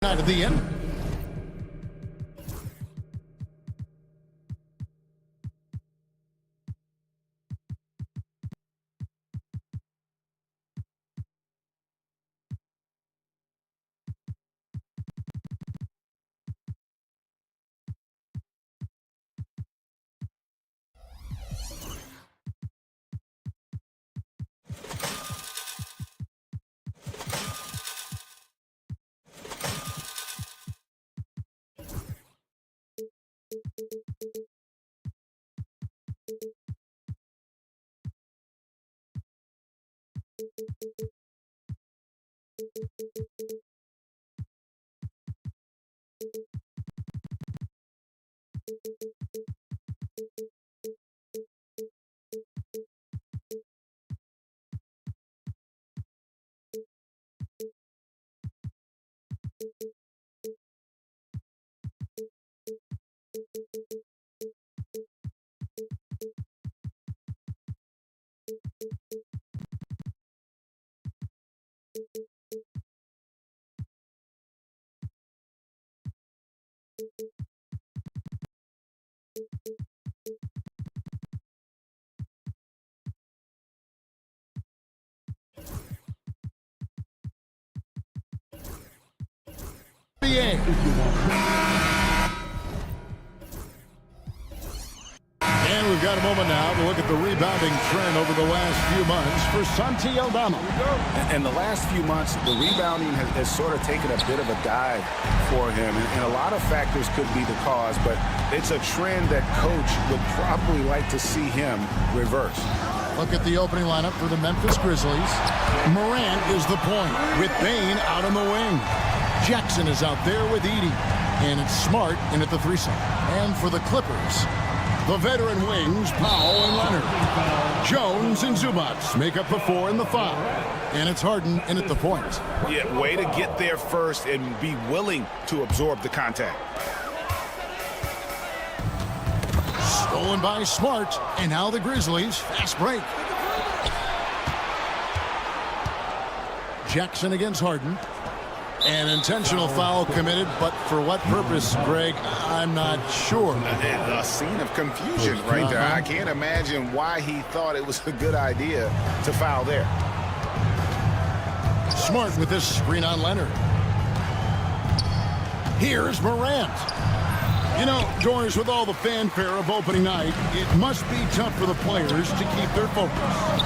Out of the end. And we've got a moment now to look at the rebounding trend over the last few months for Santi Aldama. In the last few months, the rebounding has sort of taken a bit of a dive for him. And a lot of factors could be the cause, but it's a trend that coach would probably like to see him reverse. Look at the opening lineup for the Memphis Grizzlies. Morant is the point with Bane out on the wing. Jackson is out there with Edey. And it's Smart in at the threesome. And for the Clippers, the veteran wings, Powell and Leonard. Jones and Zubac make up the 4 and the 5. And it's Harden in at the point. Yeah, way to get there first and be willing to absorb the contact. Stolen by Smart. And now the Grizzlies. Fast break. Jackson against Harden. An intentional foul committed, but for what purpose, Greg, I'm not sure. A scene of confusion right there. I can't imagine why he thought it was a good idea to foul there. Smart with this screen on Leonard. Here's Morant. You know, Doris, with all the fanfare of opening night, it must be tough for the players to keep their focus.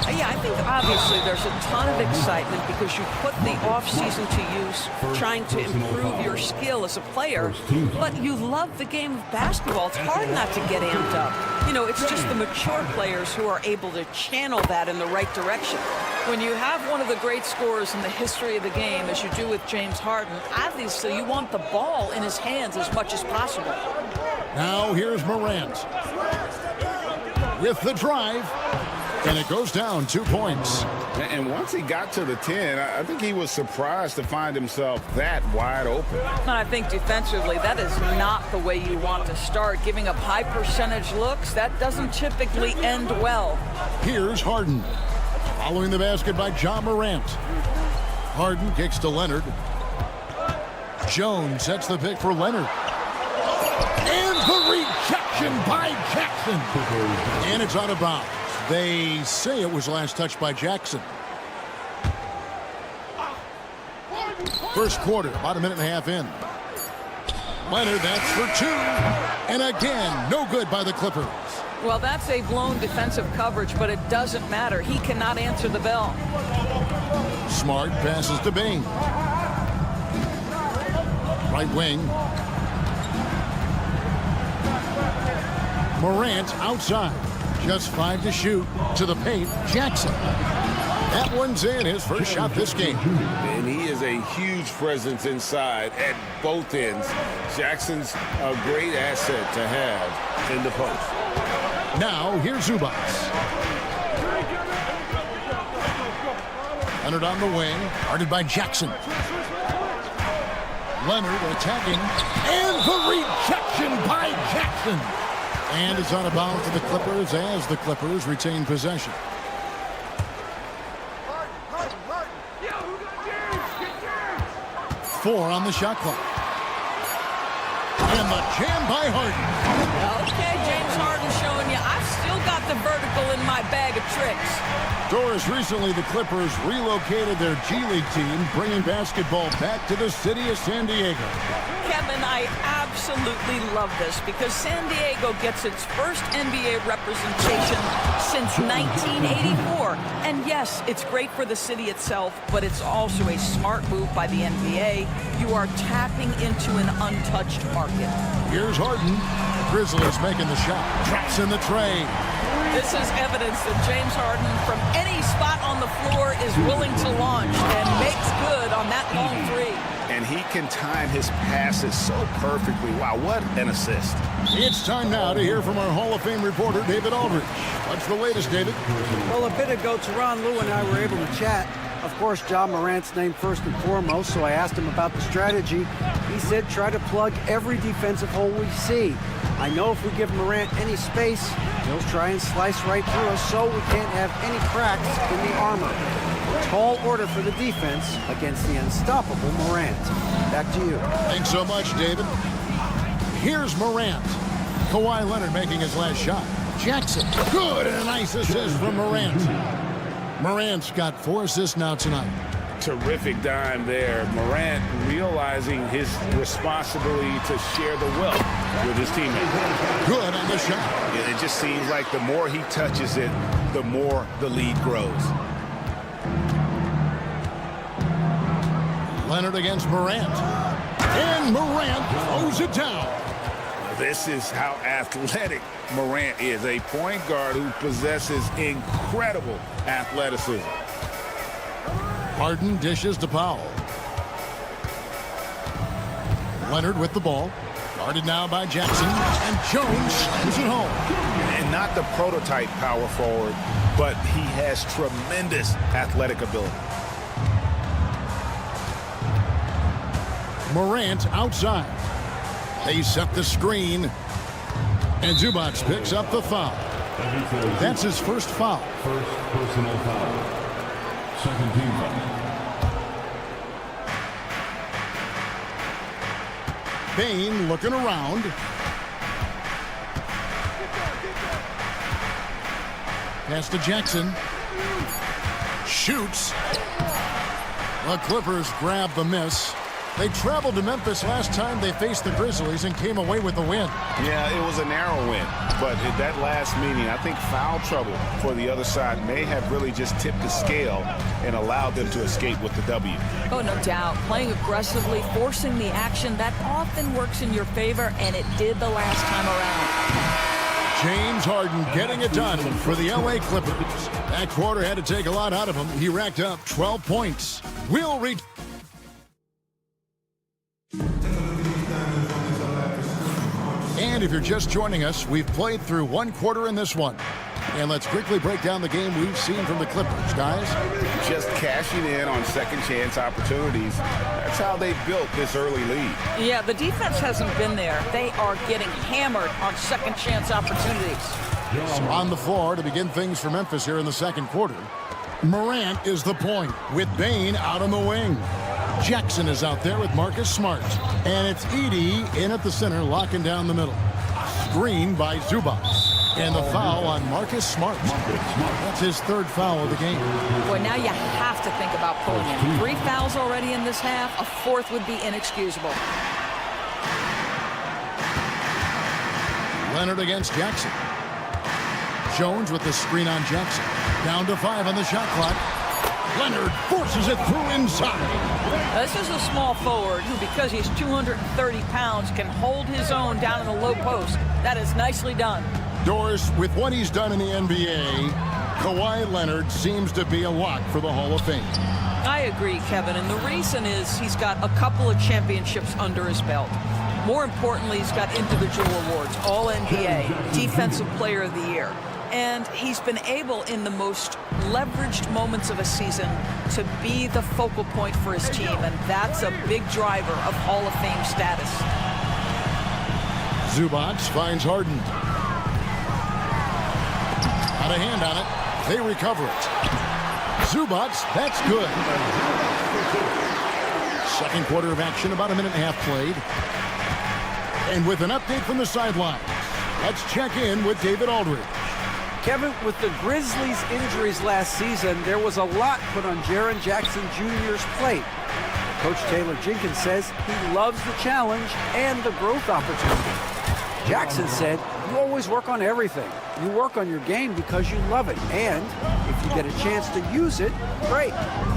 Yeah, I think obviously there's a ton of excitement because you put the offseason to use trying to improve your skill as a player, but you love the game of basketball. It's hard not to get amped up. You know, it's just the mature players who are able to channel that in the right direction. When you have one of the great scorers in the history of the game, as you do with James Harden, obviously you want the ball in his hands as much as possible. Now here's Morant with the drive, and it goes down 2 points. And once he got to the 10, I think he was surprised to find himself that wide open. And I think defensively, that is not the way you want to start. Giving up high percentage looks, that doesn't typically end well. Here's Harden. Following the basket by Ja Morant. Harden kicks to Leonard. Jones sets the pick for Leonard. And the rejection by Jackson. And it's out of bounds. They say it was last touched by Jackson. First quarter, about a minute and a half in. Leonard, that's for 2. And again, no good by the Clippers. Well, that's a blown defensive coverage, but it doesn't matter. He cannot answer the bell. Smart passes to Bane. Right wing. Morant outside. Just 5 to shoot. To the paint, Jackson. That one's in, his first shot this game. And he is a huge presence inside at both ends. Jackson's a great asset to have in the post. Now, here's Zubac. Leonard on the wing, guarded by Jackson. Leonard attacking, and the rejection by Jackson. And it's out of bounds to the Clippers as the Clippers retain possession. Four on the shot clock. And the jam by Harden. Okay, James Harden showing you I've still got the vertical in my bag of tricks. Doris, recently the Clippers relocated their G League team, bringing basketball back to the city of San Diego. Kevin, I absolutely love this because San Diego gets its first NBA representation since 1984. And yes, it's great for the city itself, but it's also a smart move by the NBA. You are tapping into an untouched market. Here's Harden. Grizzlies making the shot. Traps in the tray. This is evidence that James Harden, from any spot on the floor, is willing to launch and makes good on that long three. And he can time his passes so perfectly. Wow, what an assist. It's time now to hear from our Hall of Fame reporter, David Aldridge. What's the latest, David? Well, a bit ago, Teron Lou and I were able to chat. Of course, John Morant's named first and foremost, so I asked him about the strategy. He said try to plug every defensive hole we see. I know if we give Morant any space, he'll try and slice right through us, so we can't have any cracks in the armor. Tall order for the defense against the unstoppable Morant. Back to you. Thanks so much, David. Here's Morant. Kawhi Leonard making his last shot. Jackson, good, and a nice assist from Morant. Morant's got 4 assists now tonight. Terrific dime there. Morant realizing his responsibility to share the wealth with his teammates. Good on the shot. It just seems like the more he touches it, the more the lead grows. Leonard against Morant. And Morant throws it down. This is how athletic Morant is, a point guard who possesses incredible athleticism. Harden dishes to Powell. Leonard with the ball. Guarded now by Jackson. And Jones slams it home. And not the prototype power forward, but he has tremendous athletic ability. Morant outside. They set the screen. And Zubac picks up the foul. That's his first foul. First personal foul. Second team foul. Bane looking around. Pass to Jackson. Shoots. The Clippers grab the miss. They traveled to Memphis last time they faced the Grizzlies and came away with the win. Yeah, it was a narrow win. But at that last meeting, I think foul trouble for the other side may have really just tipped the scale and allowed them to escape with the W. Oh, no doubt. Playing aggressively, forcing the action, that often works in your favor, and it did the last time around. James Harden getting it done for the LA Clippers. That quarter had to take a lot out of him. He racked up 12 points. We'll reach. And if you're just joining us, we've played through one quarter in this one. And let's quickly break down the game we've seen from the Clippers, guys. Just cashing in on second chance opportunities. That's how they built this early lead. Yeah, the defense hasn't been there. They are getting hammered on second chance opportunities. So on the floor to begin things for Memphis here in the second quarter. Morant is the point with Bane out on the wing. Jackson is out there with Marcus Smart. And it's Edey in at the center, locking down the middle. Screen by Zubac. And the foul on Marcus Smart. That's his third foul of the game. Boy, now you have to think about pulling him. 3 fouls already in this half. A 4th would be inexcusable. Leonard against Jackson. Jones with the screen on Jackson. Down to 5 on the shot clock. Leonard forces it through inside. This is a small forward who, because he's 230 pounds, can hold his own down in the low post. That is nicely done. Doris, with what he's done in the NBA, Kawhi Leonard seems to be a lock for the Hall of Fame. I agree, Kevin, and the reason is he's got a couple of championships under his belt. More importantly, he's got individual awards, All-NBA, Defensive Player of the Year. And he's been able, in the most leveraged moments of a season, to be the focal point for his team, and that's a big driver of Hall of Fame status. Zubac finds Harden. Got a hand on it. They recover it. Zubac, that's good. Second quarter of action, about a minute and a half played. And with an update from the sidelines, let's check in with David Aldridge. Kevin, with the Grizzlies' injuries last season, there was a lot put on Jaren Jackson Jr.'s plate. Coach Taylor Jenkins says he loves the challenge and the growth opportunity. Jackson said, "You always work on everything. You work on your game because you love it. And if you get a chance to use it, great."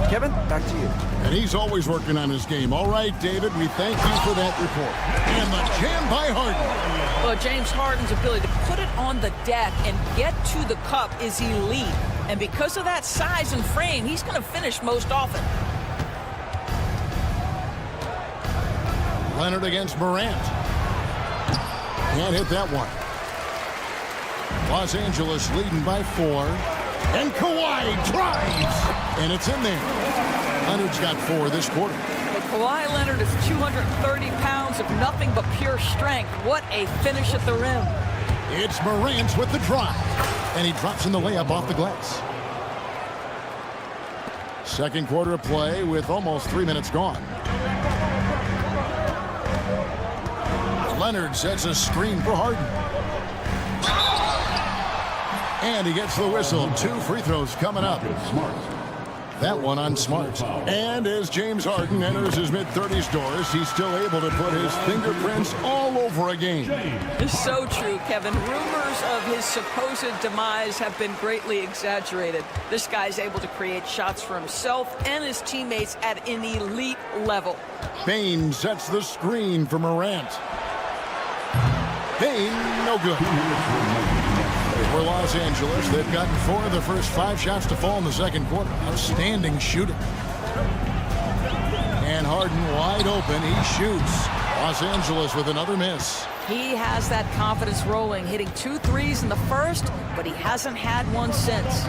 Kevin, back to you. And he's always working on his game. All right, David, we thank you for that report. And the jam by Harden. Well, James Harden's ability to put it on the deck and get to the cup is elite. And because of that size and frame, he's going to finish most often. Leonard against Morant. Can't hit that one. Los Angeles leading by 4. And Kawhi drives. And it's in there. Leonard's got 4 this quarter. But Kawhi Leonard is 230 pounds of nothing but pure strength. What a finish at the rim. It's Morant with the drive. And he drops in the layup off the glass. Second quarter of play with almost 3 minutes gone. Leonard sets a screen for Harden. And he gets the whistle. 2 free throws coming up. That one on Smart. And as James Harden enters his mid-30s doors, he's still able to put his fingerprints all over a game. It's so true, Kevin. Rumors of his supposed demise have been greatly exaggerated. This guy's able to create shots for himself and his teammates at an elite level. Bane sets the screen for Morant. Bane, no good. For Los Angeles, they've gotten 4 of the first 5 shots to fall in the second quarter. Outstanding shooting. And Harden wide open. He shoots. Los Angeles with another miss. He has that confidence rolling, hitting 2 threes in the first, but he hasn't had one since.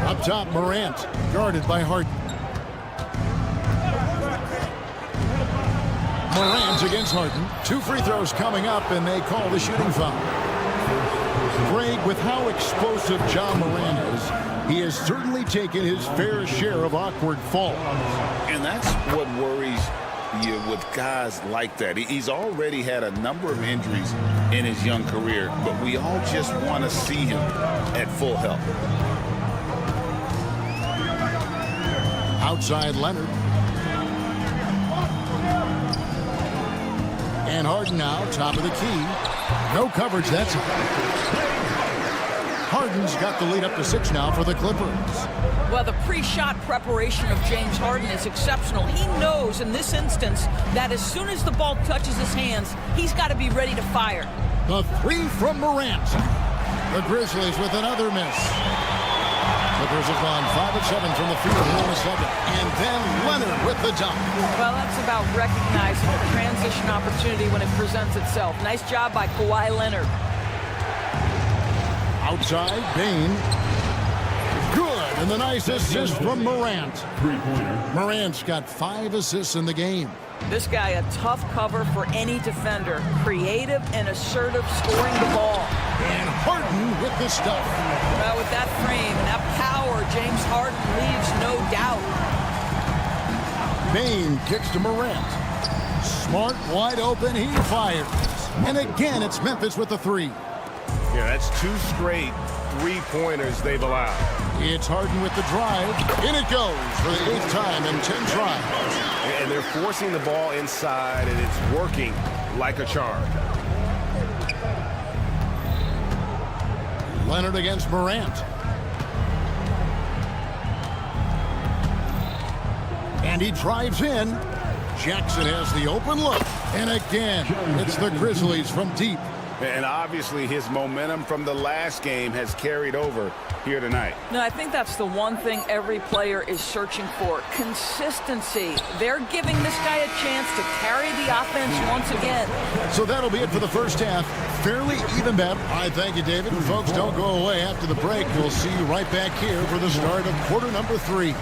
Up top, Morant, guarded by Harden. Morant against Harden. 2 free throws coming up, and they call the shooting foul. Greg, with how explosive Ja Morant is, he has certainly taken his fair share of awkward falls. And that's what worries you with guys like that. He's already had a number of injuries in his young career, but we all just want to see him at full health. Outside Leonard. And Harden now, top of the key. No coverage, that's it. Harden's got the lead up to 6 now for the Clippers. Well, the pre-shot preparation of James Harden is exceptional. He knows in this instance that as soon as the ball touches his hands, he's got to be ready to fire. The 3 from Morant. The Grizzlies with another miss. Clippers have gone 5 of 7 from the field here in the second. And then Leonard with the dunk. Well, that's about recognizing the transition opportunity when it presents itself. Nice job by Kawhi Leonard. Outside, Bane. Good, and the nice assist from Morant. Three-pointer. Morant's got 5 assists in the game. This guy, a tough cover for any defender. Creative and assertive, scoring the ball. And Harden with the stuff. Well, with that frame and that power, James Harden leaves no doubt. Bane kicks to Morant. Smart, wide open, he fires. And again, it's Memphis with the 3. Yeah, that's 2 straight 3-pointers they've allowed. It's Harden with the drive. In it goes for the 8th time in 10 tries. And they're forcing the ball inside, and it's working like a charm. Leonard against Morant. And he drives in. Jackson has the open look. And again, it's the Grizzlies from deep. And obviously his momentum from the last game has carried over here tonight. No, I think that's the one thing every player is searching for. Consistency. They're giving this guy a chance to carry the offense once again. So that'll be it for the first half. Fairly even bet. I thank you, David. And folks, don't go away after the break. We'll see you right back here for the start of quarter number 3.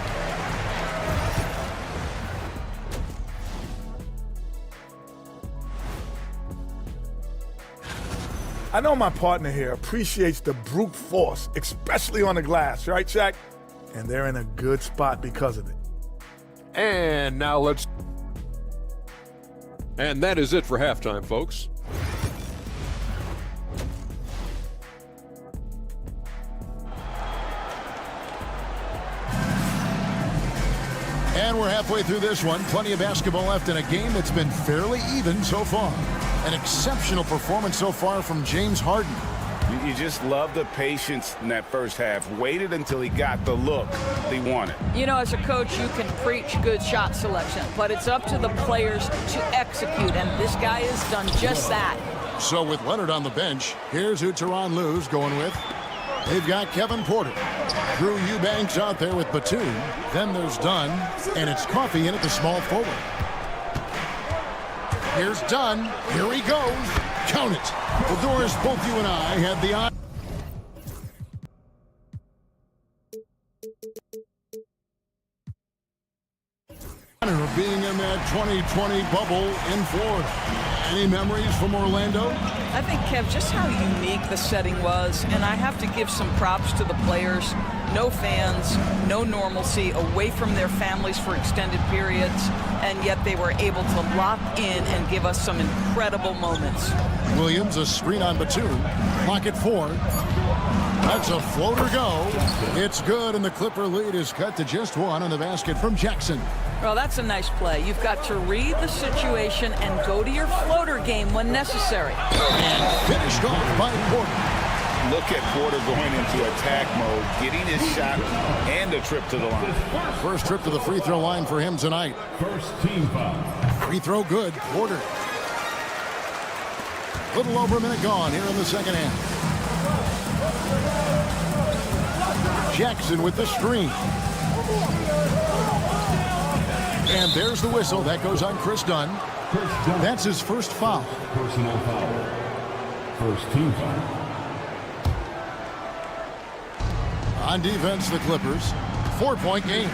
I know my partner here appreciates the brute force, especially on the glass, right, Shaq? And they're in a good spot because of it. And now let's... And that is it for halftime, folks. And we're halfway through this one. Plenty of basketball left in a game that's been fairly even so far. An exceptional performance so far from James Harden. You just love the patience in that first half. Waited until he got the look he wanted. You know, as a coach, you can preach good shot selection, but it's up to the players to execute, and this guy has done just that. So with Leonard on the bench, here's who Tyronn Lue's going with. They've got Kevin Porter. Drew Eubanks out there with Batum. Then there's Dunn, and it's Coffey in at the small forward. Here's Dunn. Here he goes. Count it. Well, Doris, both you and I had the eye. Of being in that 2020 bubble in Florida. Any memories from Orlando? I think, Kev, just how unique the setting was, and I have to give some props to the players. No fans, no normalcy, away from their families for extended periods, and yet they were able to lock in and give us some incredible moments. Williams, a screen on Batum. Clock at 4. That's a floater go. It's good, and the Clipper lead is cut to just 1 on the basket from Jackson. Well, that's a nice play. You've got to read the situation and go to your floater game when necessary. And finished off by Porter. Look at Porter going into attack mode, getting his shot and a trip to the line. First trip to the free throw line for him tonight. First team foul. Free throw good. Porter. Little over a minute gone here in the second half. Jackson with the screen. And there's the whistle. That goes on Chris Dunn. That's his first foul. Personal foul. First team foul. On defense, the Clippers. 4-point game.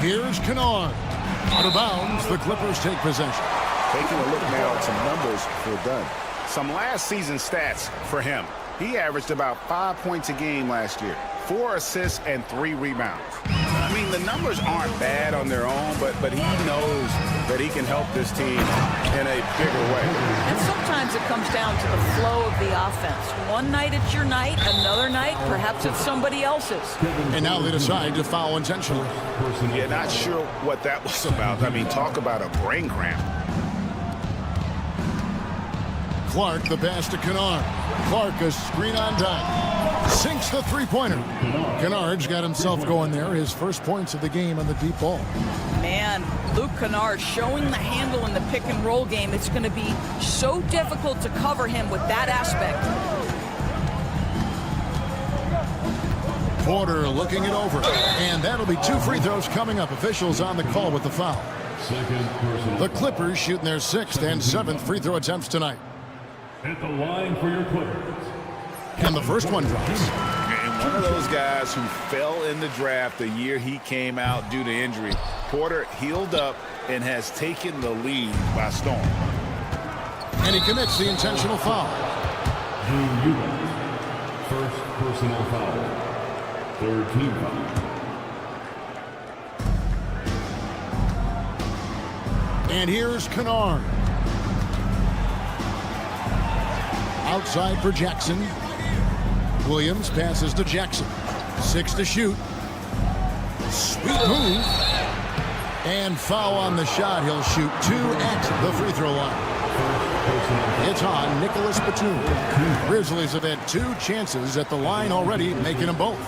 Here's Kennard. Out of bounds, the Clippers take possession. Taking a look now at some numbers for Dunn. Some last season stats for him. He averaged about 5 points a game last year. 4 assists and 3 rebounds. I mean, the numbers aren't bad on their own, but he knows that he can help this team in a bigger way. And sometimes it comes down to the flow of the offense. One night it's your night, another night perhaps it's somebody else's. And now they decide to foul intentionally. Yeah, not sure what that was about. I mean, talk about a brain cramp. Clark, the pass to Kennard. Clark, a screen on Dunn. Sinks the three-pointer. Kennard's got himself going there. His first points of the game on the deep ball. Man, Luke Kennard showing the handle in the pick-and-roll game. It's going to be so difficult to cover him with that aspect. Porter looking it over. And that'll be 2 free throws coming up. Officials on the call with the foul. The Clippers shooting their 6th and 7th free throw attempts tonight. At the line for your Clippers. And the first one drops. And one of those guys who fell in the draft the year he came out due to injury. Porter healed up and has taken the lead by storm. And he commits the intentional foul. Drew Eubanks. First personal foul. Third team foul. And here's Kennard. Outside for Jackson. Williams passes to Jackson. 6 to shoot. Sweet move. And foul on the shot. He'll shoot 2 at the free throw line. It's on Nicholas Batum. Grizzlies have had 2 chances at the line already, making them both.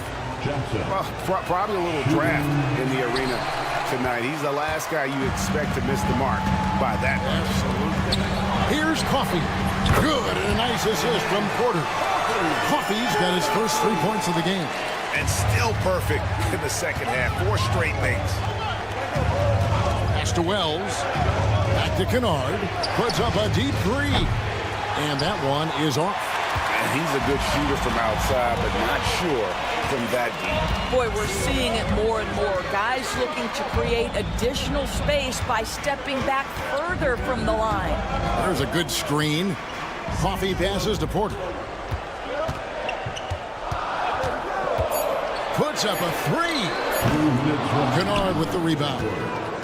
Well, probably a little draft in the arena tonight. He's the last guy you expect to miss the mark by that much. Absolutely. Here's Coffey. Good, and a nice assist from Porter. Coffey's got his first 3 points of the game. And still perfect in the second half. 4 straight makes. Pass to Wells. Back to Kennard. Puts up a deep 3. And that one is off. And he's a good shooter from outside, but not sure from that deep. Boy, we're seeing it more and more. Guys looking to create additional space by stepping back further from the line. There's a good screen. Coffey passes to Porter. Puts up a 3. Kennard with the rebound.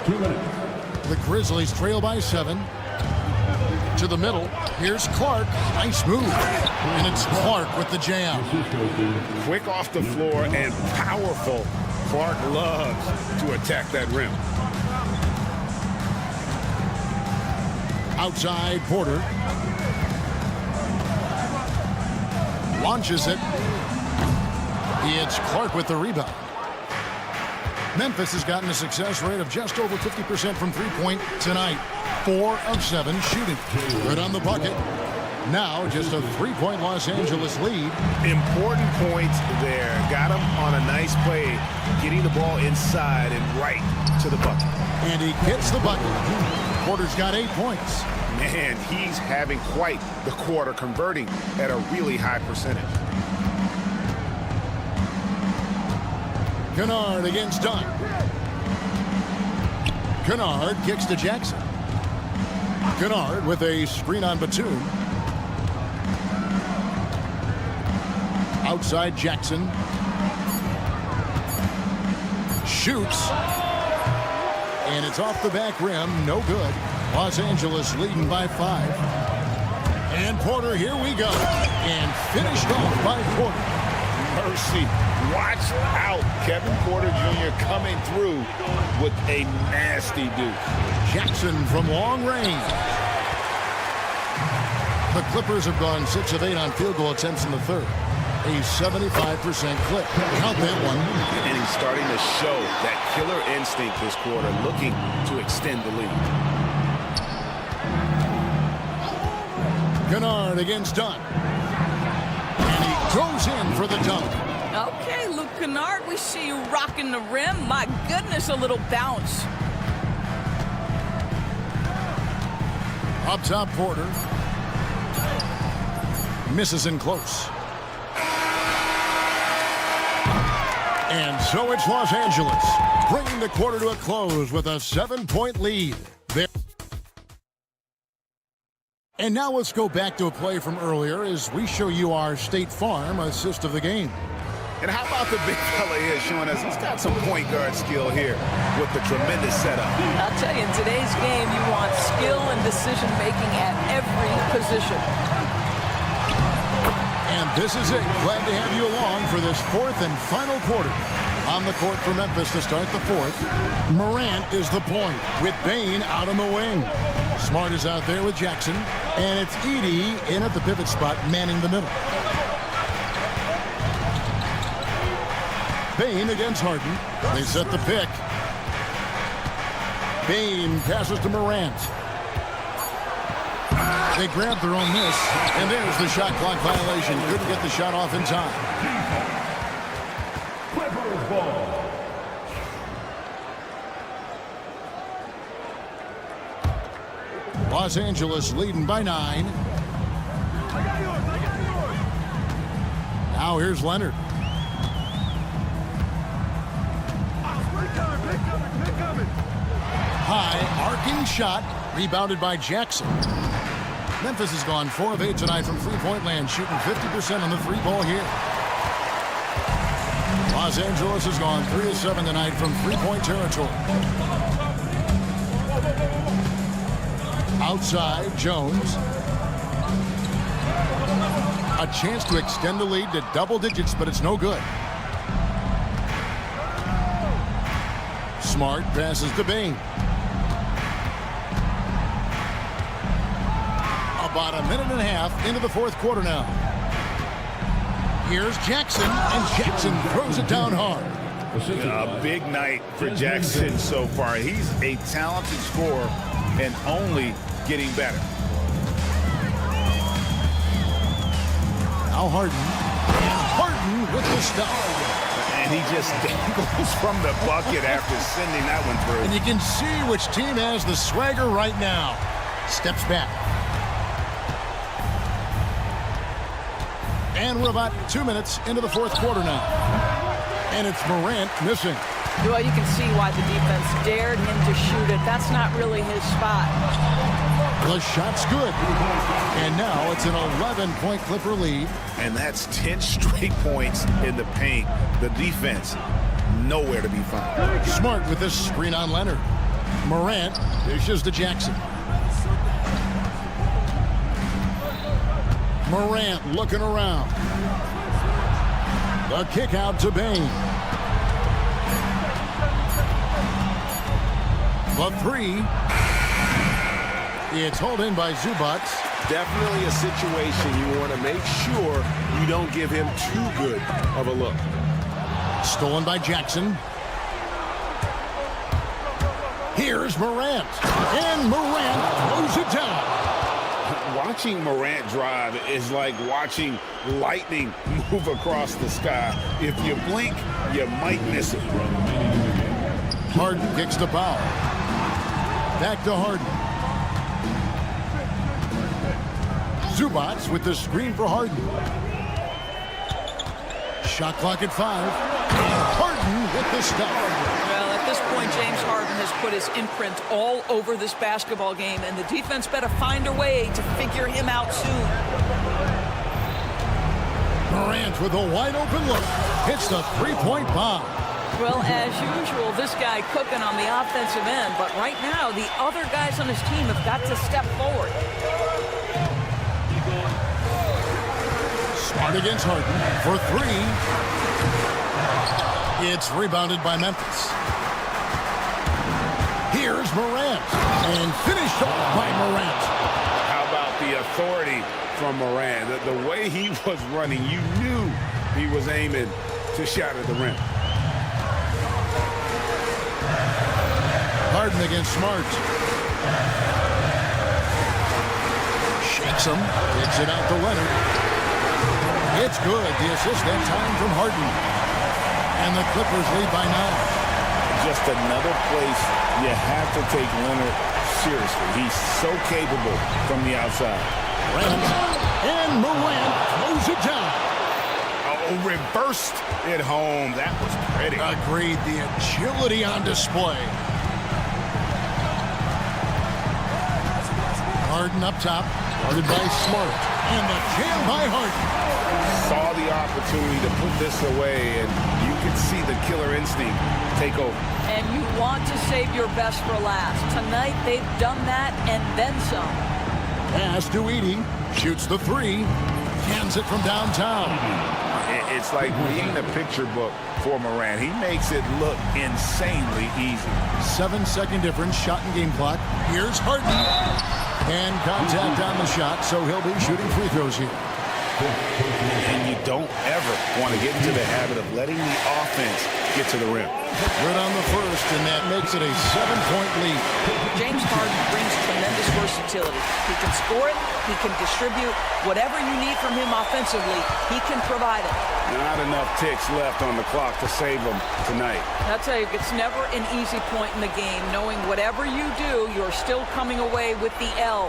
2 minutes. The Grizzlies trail by 7. To the middle. Here's Clark. Nice move. And it's Clark with the jam. Quick off the floor and powerful. Clark loves to attack that rim. Outside Porter. Launches it. It's Clark with the rebound. Memphis has gotten a success rate of just over 50% from three-point tonight. 4 of 7 shooting. Good on the bucket. Now just a 3-point Los Angeles lead. Important points there. Got him on a nice play, getting the ball inside and right to the bucket. And he gets the bucket. Porter's got 8 points. Man, he's having quite the quarter, converting at a really high percentage. Kennard against Dunn. Kennard kicks to Jackson. Kennard with a screen on Batum. Outside Jackson. Shoots. And it's off the back rim. No good. Los Angeles leading by 5. And Porter, here we go. And finished off by Porter. Mercy. Watch out. Kevin Porter Jr. coming through with a nasty deuce. Jackson from long range. The Clippers have gone 6 of 8 on field goal attempts in the third. A 75% clip. Count that one. And he's starting to show that killer instinct this quarter, looking to extend the lead. Kennard against Dunn. And he goes in for the dunk. Okay, Luke Kennard, we see you rocking the rim. My goodness, a little bounce. Up top, Porter. Misses in close. And so it's Los Angeles, bringing the quarter to a close with a 7-point lead. There. And now let's go back to a play from earlier as we show you our State Farm assist of the game. And how about the big fella here showing us he's got some point guard skill here with the tremendous setup. I'll tell you, in today's game, you want skill and decision-making at every position. And this is it. Glad to have you along for this 4th and final quarter. On the court for Memphis to start the 4th. Morant is the point with Bane out on the wing. Smart is out there with Jackson. And it's Edey in at the pivot spot, manning the middle. Bane against Harden. They set the pick. Bane passes to Morant. They grab their own miss, and there's the shot clock violation. Couldn't get the shot off in time. Clippers ball. Los Angeles leading by 9. Now here's Leonard. High arcing shot, rebounded by Jackson. Memphis has gone 4 of 8 tonight from three-point land, shooting 50% on the 3-ball here. Los Angeles has gone 3 of 7 tonight from three-point territory. Outside, Jones. A chance to extend the lead to double digits, but it's no good. Smart passes to Bane. About a minute and a half into the 4th quarter now. Here's Jackson, and Jackson throws it down hard. A big night for Jackson so far. He's a talented scorer and only getting better. Now Harden. And Harden with the stop. And he just dangles from the bucket after sending that one through. And you can see which team has the swagger right now. Steps back. And we're about 2 minutes into the 4th quarter now. And it's Morant missing. Well, you can see why the defense dared him to shoot it. That's not really his spot. The shot's good. And now it's an 11-point Clipper lead. And that's 10 straight points in the paint. The defense, nowhere to be found. Smart with this screen on Leonard. Morant dishes to Jackson. Morant looking around. The kick out to Bane. The three. It's hauled in by Zubac. Definitely a situation you want to make sure you don't give him too good of a look. Stolen by Jackson. Here's Morant. And Morant throws it down. Watching Morant drive is like watching lightning move across the sky. If you blink, you might miss it. Harden kicks the foul. Back to Harden. Zubac with the screen for Harden. Shot clock at 5. And Harden with the stop. Well, at this point, James Harden has put his imprint all over this basketball game, and the defense better find a way to figure him out soon. Morant with a wide open look. Hits the three-point bomb. Well, as usual, this guy cooking on the offensive end, but right now, the other guys on his team have got to step forward. Smart against Harden for 3. It's rebounded by Memphis. Here's Morant. And finished off by Morant. How about the authority from Morant? The way he was running, you knew he was aiming to shatter the rim. Harden against Smart. Shakes him. Kicks it out to Leonard. It's good. The assist that time from Harden. And the Clippers lead by 9. Just another place you have to take Leonard seriously. He's so capable from the outside. And Morant throws it down. Oh, reversed it home. That was pretty. Agreed. The agility on display. Harden up top. Guarded by Smart. And the jam by Harden. Saw the opportunity to put this away, and you could see the killer instinct take over. And you want to save your best for last. Tonight, they've done that and then some. Pass to Edey. Shoots the 3. Cans it from downtown. It's like reading a picture book for Morant. He makes it look insanely easy. 7-second difference, shot and game clock. Here's Harden. And contact on the shot, so he'll be shooting free throws here. And you don't ever want to get into the habit of letting the offense get to the rim. Good on the first, and that makes it a 7-point lead. James Harden brings tremendous versatility. He can score it, he can distribute. Whatever you need from him offensively, he can provide it. Not enough ticks left on the clock to save him tonight. I'll tell you, it's never an easy point in the game, knowing whatever you do, you're still coming away with the L.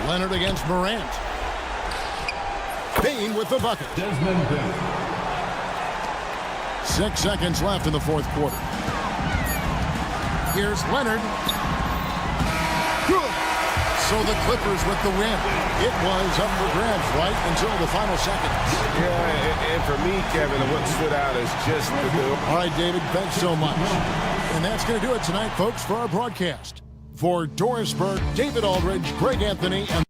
Leonard against Morant. Bane with the bucket. 6 seconds left in the fourth quarter. Here's Leonard. Good. So the Clippers with the win. It was up for grabs right until the final seconds. Yeah, and for me, Kevin, what stood out is just the... All right, David, thanks so much. And that's going to do it tonight, folks, for our broadcast. For Doris Burke, David Aldridge, Greg Anthony, and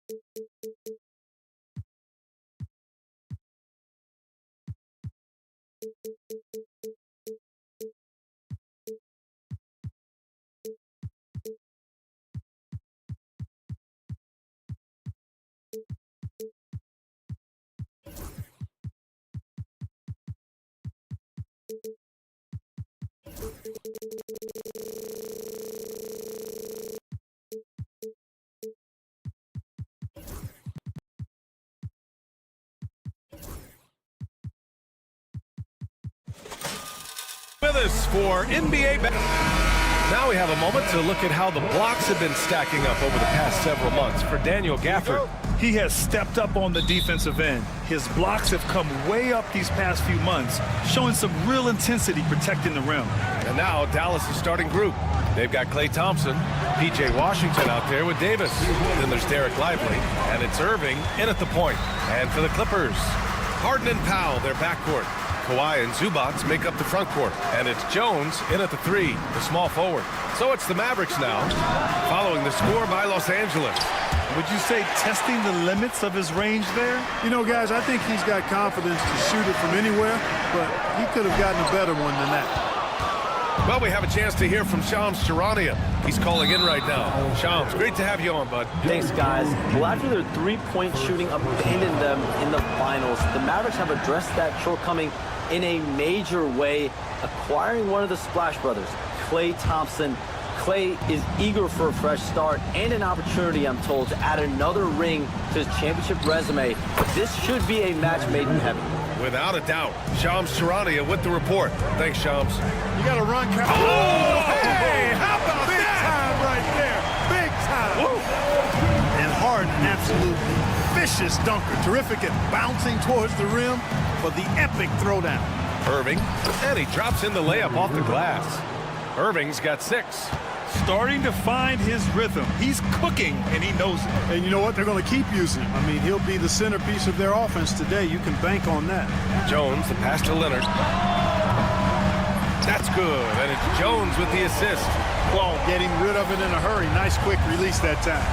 With us for NBA. Now we have a moment to look at how the blocks have been stacking up over the past several months for Daniel Gafford. He has stepped up on the defensive end. His blocks have come way up these past few months, showing some real intensity protecting the rim. And now Dallas' starting group. They've got Klay Thompson, P.J. Washington out there with Davis. Then there's Derek Lively, and it's Irving in at the point. And for the Clippers, Harden and Powell, their backcourt. Kawhi and Zubac make up the front court. And it's Jones in at the 3, the small forward. So it's the Mavericks now, following the score by Los Angeles. Would you say testing the limits of his range there? You know, guys, I think he's got confidence to shoot it from anywhere, but he could have gotten a better one than that. Well, we have a chance to hear from Shams Charania. He's calling in right now. Shams, great to have you on, bud. Thanks, guys. Well, after their three-point shooting abandoned them in the finals, the Mavericks have addressed that shortcoming in a major way, acquiring one of the Splash Brothers, Klay Thompson. Klay is eager for a fresh start and an opportunity, I'm told, to add another ring to his championship resume. This should be a match made in heaven. Without a doubt. Shams Charania with the report. Thanks, Shams. You got to run. Oh, hey! How about big that? time right there. Big time. Woo. And Harden, absolutely vicious dunker. Terrific at bouncing towards the rim for the epic throwdown. Irving, and he drops in the layup off the glass. Irving's got 6. Starting to find his rhythm. He's cooking, and he knows it. And you know what? They're going to keep using him. I mean, he'll be the centerpiece of their offense today. You can bank on that. Jones, the pass to Leonard. That's good, and it's Jones with the assist. Well, getting rid of it in a hurry. Nice quick release that time.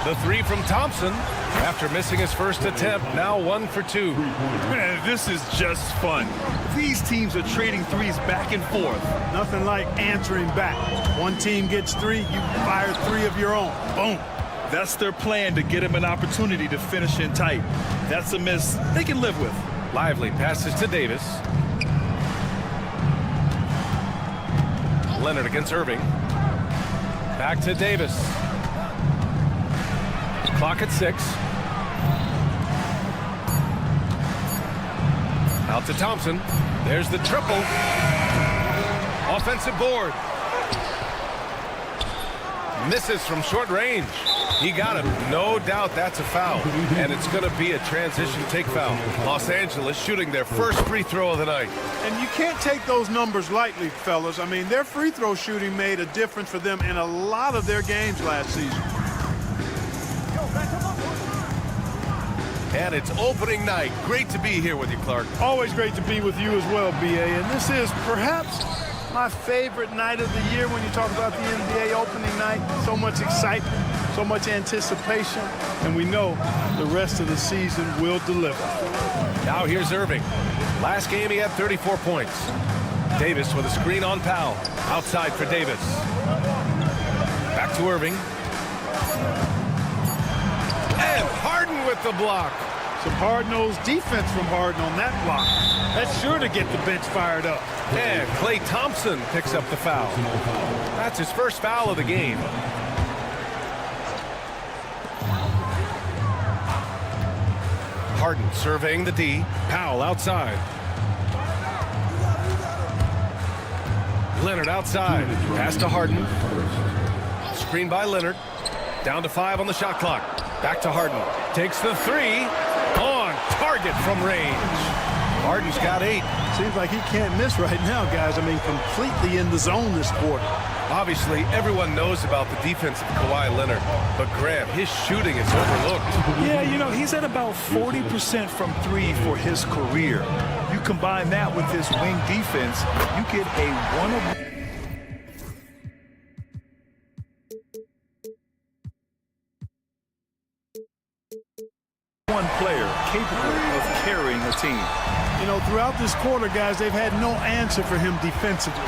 The 3 from Thompson. After missing his first attempt, now 1 for 2. Man, this is just fun. These teams are trading threes back and forth. Nothing like answering back. One team gets 3, you fire 3 of your own. Boom. That's their plan, to get him an opportunity to finish in tight. That's a miss they can live with. Lively passes to Davis. Leonard against Irving. Back to Davis. Clock at 6. Out to Thompson. There's the triple. Offensive board. Misses from short range. He got him. No doubt that's a foul. And it's going to be a transition take foul. Los Angeles shooting their first free throw of the night. And you can't take those numbers lightly, fellas. I mean, their free throw shooting made a difference for them in a lot of their games last season. And it's opening night. Great to be here with you, Clark. Always great to be with you as well, B.A. And this is perhaps my favorite night of the year when you talk about the NBA opening night. So much excitement, so much anticipation, and we know the rest of the season will deliver. Now here's Irving. Last game he had 34 points. Davis with a screen on Powell. Outside for Davis. Back to Irving. And Harden with the block. Some hard-nosed defense from Harden on that block. That's sure to get the bench fired up. And Klay Thompson picks up the foul. That's his first foul of the game. Harden surveying the D. Powell outside. Leonard outside. Pass to Harden. Screen by Leonard. Down to 5 on the shot clock. Back to Harden. Takes the 3. On target from range. Harden's got 8. Seems like he can't miss right now, guys. I mean, completely in the zone this quarter. Obviously, everyone knows about the defense of Kawhi Leonard, but Graham, his shooting is overlooked. Yeah, you know, he's at about 40% from 3 for his career. You combine that with his wing defense, you get a one-of team. You know, throughout this quarter, guys, they've had no answer for him defensively.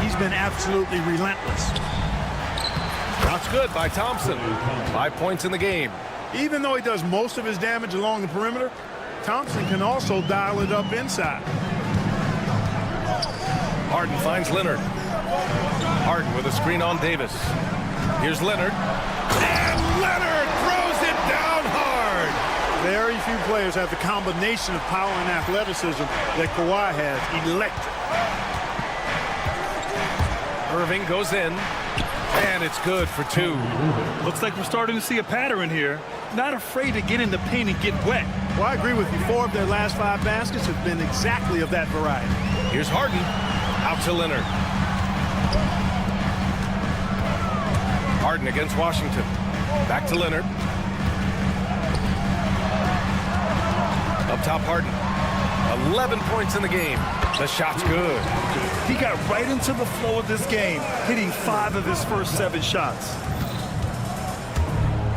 He's been absolutely relentless. That's good by Thompson. 5 points in the game. Even though he does most of his damage along the perimeter, Thompson can also dial it up inside. Harden finds Leonard. Harden with a screen on Davis. Here's Leonard. And Leonard throws it down hard. Very few players have the combination of power and athleticism that Kawhi has. Electric. Irving goes in. And it's good for 2. Looks like we're starting to see a pattern here. Not afraid to get in the paint and get wet. Well, I agree with you. 4 of their last 5 baskets have been exactly of that variety. Here's Harden. Out to Leonard. Harden against Washington. Back to Leonard. Up top, Harden. 11 points in the game. The shot's good. He got right into the flow of this game, hitting 5 of his first 7 shots.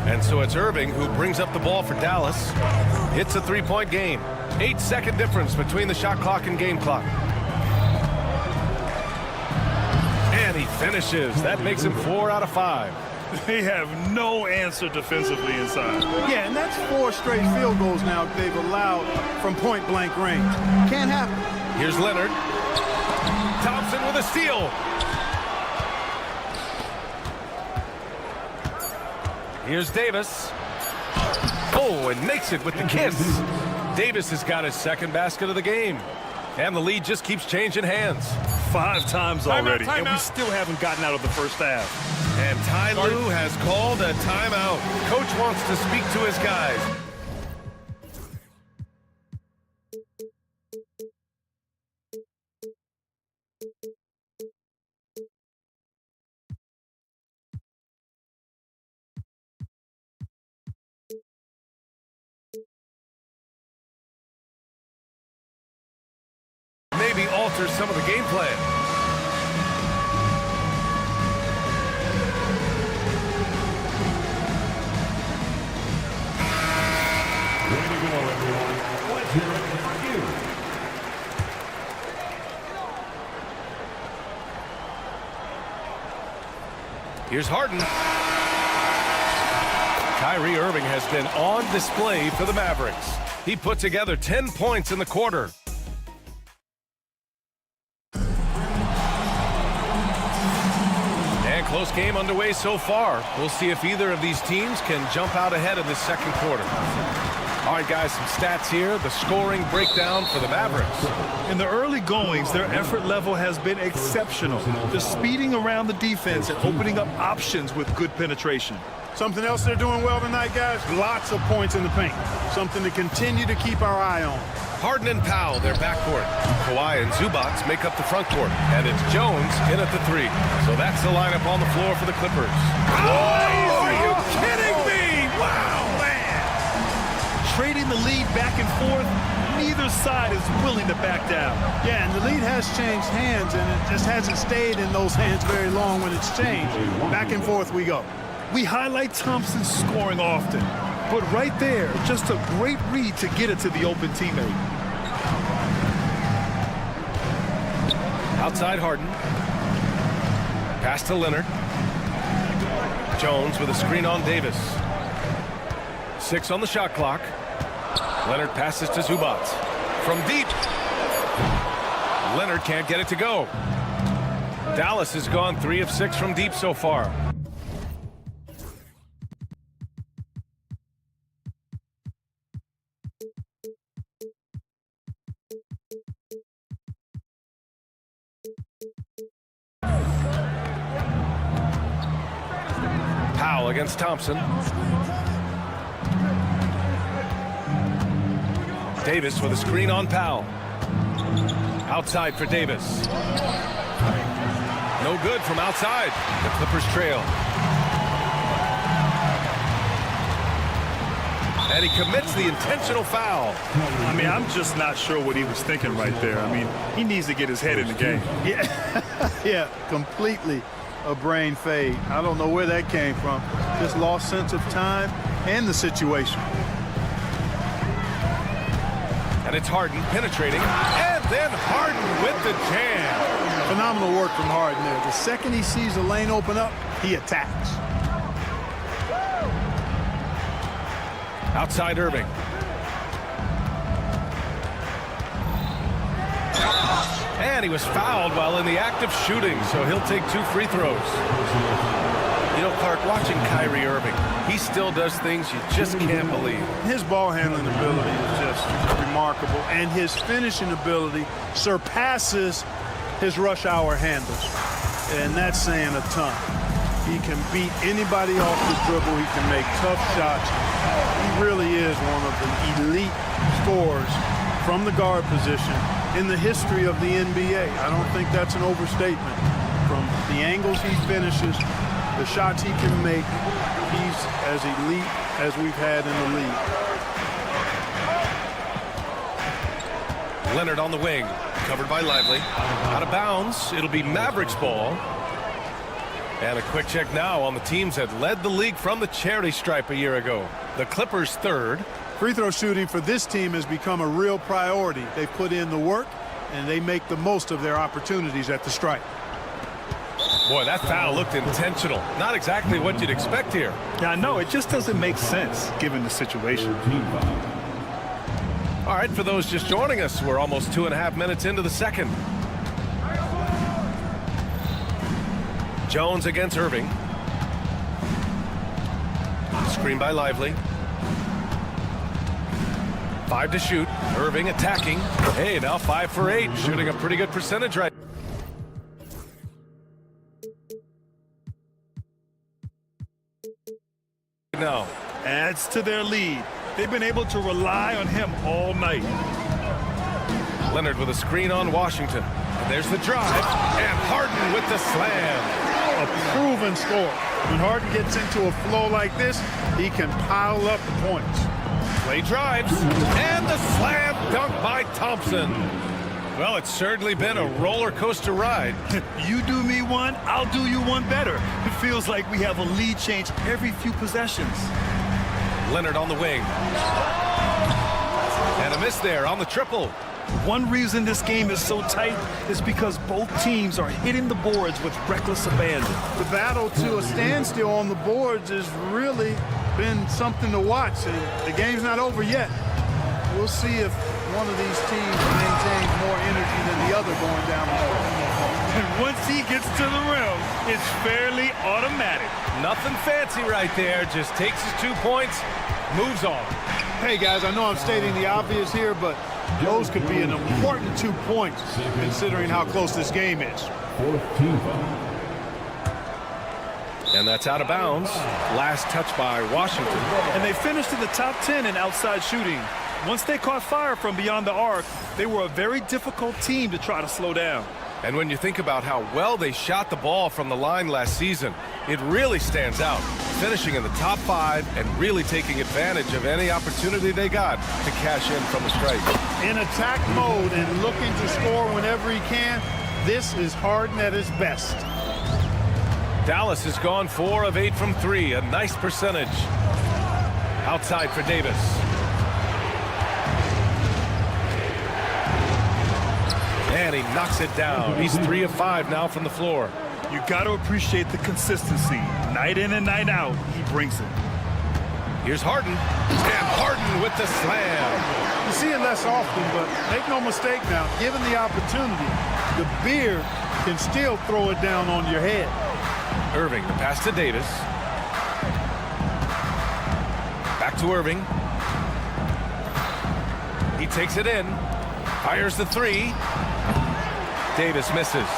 And so it's Irving who brings up the ball for Dallas. It's a 3-point game. 8-second difference between the shot clock and game clock. And he finishes. That makes him 4 out of 5. They have no answer defensively inside. Yeah, and that's 4 straight field goals now they've allowed from point-blank range. Can't happen. Here's Leonard. Thompson with a steal. Here's Davis. Oh, and makes it with the kiss. Davis has got his 2nd basket of the game. And the lead just keeps changing hands. 5 times already, Timeout. and we still haven't gotten out of the first half. And Ty Lue has called a timeout. Coach wants to speak to his guys. Maybe alter some of the game plan. Way to go, everyone. Let's hear it for you. Here's Harden. Kyrie Irving has been on display for the Mavericks. He put together 10 points in the quarter. And close game underway so far. We'll see if either of these teams can jump out ahead in this 2nd quarter. All right, guys, some stats here. The scoring breakdown for the Mavericks. In the early goings, their effort level has been exceptional. They're speeding around the defense and opening up options with good penetration. Something else they're doing well tonight, guys? Lots of points in the paint. Something to continue to keep our eye on. Harden and Powell, their backcourt. Kawhi and Zubac make up the front court. And it's Jones in at the 3. So that's the lineup on the floor for the Clippers. Oh, are you kidding me? Wow, man. Trading the lead back and forth, neither side is willing to back down. Yeah, and the lead has changed hands, and it just hasn't stayed in those hands very long when it's changed. Back and forth we go. We highlight Thompson's scoring often, but right there, just a great read to get it to the open teammate. Outside Harden. Pass to Leonard. Jones with a screen on Davis. 6 on the shot clock. Leonard passes to Zubac. From deep. Leonard can't get it to go. Dallas has gone 3 of 6 from deep so far. Powell against Thompson. Davis with a screen on Powell. Outside for Davis. No good from outside. The Clippers trail. And he commits the intentional foul. I mean, I'm just not sure what he was thinking right there. I mean, he needs to get his head in the game. Yeah, completely a brain fade. I don't know where that came from. Just lost sense of time and the situation. And And it's Harden penetrating, and then Harden with the jam. Phenomenal work from Harden there. The second he sees a lane open up, he attacks. Outside Irving. And he was fouled while in the act of shooting, so he'll take 2 free throws. You know, Clark, watching Kyrie Irving, he still does things you just can't believe. His ball handling ability is just remarkable, and his finishing ability surpasses his rush hour handles, and that's saying a ton. He can beat anybody off the dribble. He can make tough shots. He really is one of the elite scorers from the guard position in the history of the NBA. I don't think that's an overstatement. From the angles he finishes, the shots he can make, he's as elite as we've had in the league. Leonard on the wing, covered by Lively. Out of bounds, it'll be Mavericks ball. And a quick check now on the teams that led the league from the charity stripe a year ago. The Clippers third. Free throw shooting for this team has become a real priority. They put in the work, and they make the most of their opportunities at the stripe. Boy, that foul looked intentional. Not exactly what you'd expect here. Yeah, I know. It just doesn't make sense given the situation. All right, for those just joining us, we're almost 2.5 minutes into the second. Jones against Irving. Screen by Lively. 5 to shoot. Irving attacking. Hey, now 5 for 8. Shooting a pretty good percentage right now. Adds to their lead. They've been able to rely on him all night. Leonard with a screen on Washington. And there's the drive. And Harden with the slam. A proven scorer. When Harden gets into a flow like this, he can pile up the points. Play drives. And the slam dunk by Thompson. Well, it's certainly been a roller coaster ride. You do me one, I'll do you one better. It feels like we have a lead change every few possessions. Leonard on the wing. And a miss there on the triple. One reason this game is so tight is because both teams are hitting the boards with reckless abandon. The battle to a standstill on the boards has really been something to watch. And the game's not over yet. We'll see if one of these teams maintains more energy than the other going down the court. And once he gets to the rim, it's fairly automatic. Nothing fancy right there. Just takes his 2 points, moves on. Hey, guys, I know I'm stating the obvious here, but those could be an important 2 points considering how close this game is. And that's out of bounds. Last touch by Washington. And they finished in the top 10 in outside shooting. Once they caught fire from beyond the arc, they were a very difficult team to try to slow down. And when you think about how well they shot the ball from the line last season, it really stands out. Finishing in the top 5 and really taking advantage of any opportunity they got to cash in from the stripe. In attack mode and looking to score whenever he can, this is Harden at his best. Dallas has gone 4 of 8 from 3, a nice percentage. Outside for Davis. And he knocks it down. He's 3 of 5 now from the floor. You got to appreciate the consistency. Night in and night out, he brings it. Here's Harden. And Harden with the slam. You see it less often, but make no mistake now, given the opportunity, the beard can still throw it down on your head. Irving, the pass to Davis. Back to Irving. He takes it in. Fires the 3. Davis misses.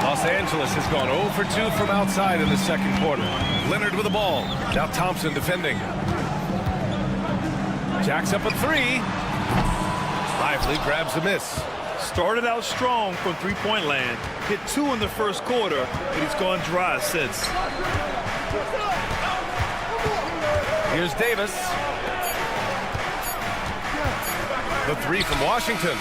Los Angeles has gone 0 for 2 from outside in the second quarter. Leonard with the ball. Now Thompson defending. Jacks up a 3. Lively grabs the miss. Started out strong from three-point land. Hit 2 in the first quarter, but he's gone dry since. Here's Davis. The 3 from Washington.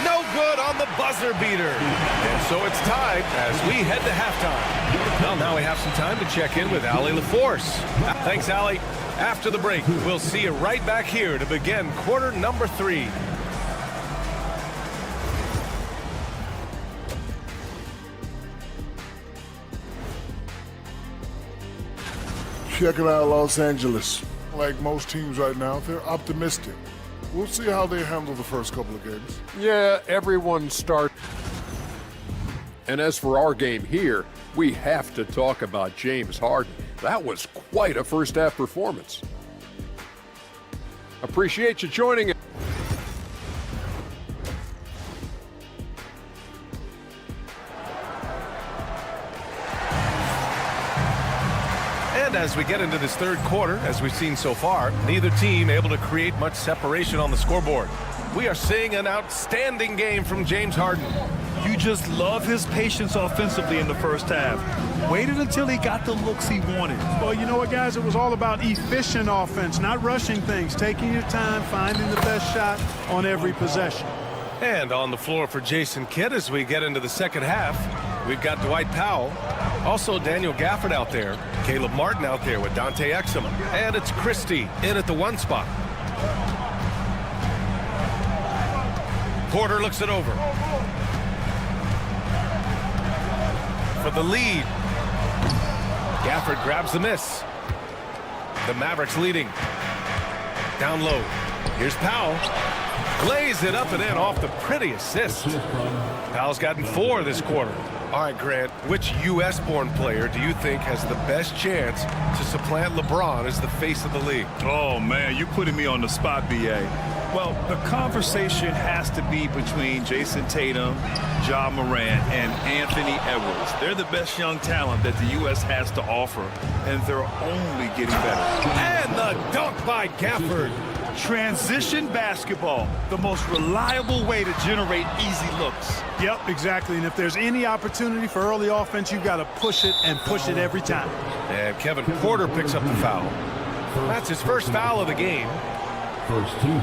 No good on the buzzer beater. And so it's tied as we head to halftime. Well, now we have some time to check in with Allie LaForce. Thanks, Allie. After the break, we'll see you right back here to begin quarter number 3. Check it out, Los Angeles. Like most teams right now, they're optimistic. We'll see how they handle the first couple of games. Yeah, everyone starts. And as for our game here, we have to talk about James Harden. That was quite a first-half performance. Appreciate you joining us. And as we get into this third quarter, as we've seen so far, neither team able to create much separation on the scoreboard. We are seeing an outstanding game from James Harden. You just love his patience offensively in the first half. Waited until he got the looks he wanted. Well, you know what, guys? It was all about efficient offense, not rushing things, taking your time, finding the best shot on every possession. And on the floor for Jason Kidd as we get into the second half, we've got Dwight Powell, also Daniel Gafford out there, Caleb Martin out there with Dante Exum, and it's Christie in at the 1 spot. Porter looks it over. For the lead. Gafford grabs the miss. The Mavericks leading. Down low. Here's Powell. Lays it up and in off the pretty assist. Powell's gotten 4 this quarter. All right, Grant, which U.S.-born player do you think has the best chance to supplant LeBron as the face of the league? Oh, man, you're putting me on the spot, B.A. Well, the conversation has to be between Jason Tatum, Ja Morant, and Anthony Edwards. They're the best young talent that the U.S. has to offer, and they're only getting better. And the dunk by Gafford. Transition basketball, the most reliable way to generate easy looks. Yep, exactly. And if there's any opportunity for early offense, you've got to push it and push it every time. And Kevin Porter picks up the foul. That's his first foul of the game. First team.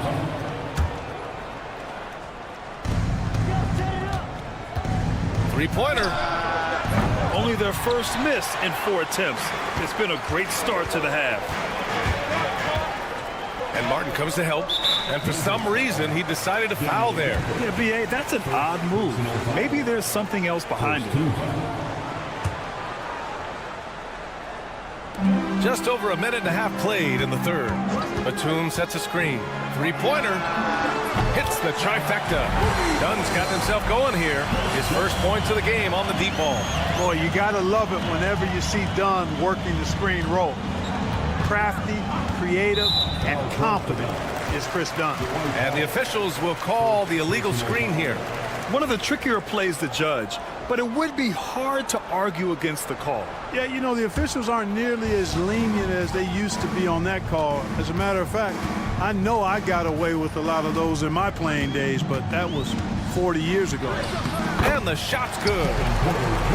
Three-pointer. Only their first miss in 4 attempts. It's been a great start to the half. And Martin comes to help, and for some reason, he decided to foul there. Yeah, B.A., that's an odd move. Maybe there's something else behind it. Just over a minute and a half played in the third. Batum sets a screen. Three-pointer. Hits the trifecta. Dunn's got himself going here. His first points of the game on the deep ball. Boy, you got to love it whenever you see Dunn working the screen roll. Crafty, creative, and confident is Chris Dunn. And the officials will call the illegal screen here. One of the trickier plays to judge, but it would be hard to argue against the call. Yeah, you know, the officials aren't nearly as lenient as they used to be on that call. As a matter of fact, I know I got away with a lot of those in my playing days, but that was 40 years ago. And the shot's good.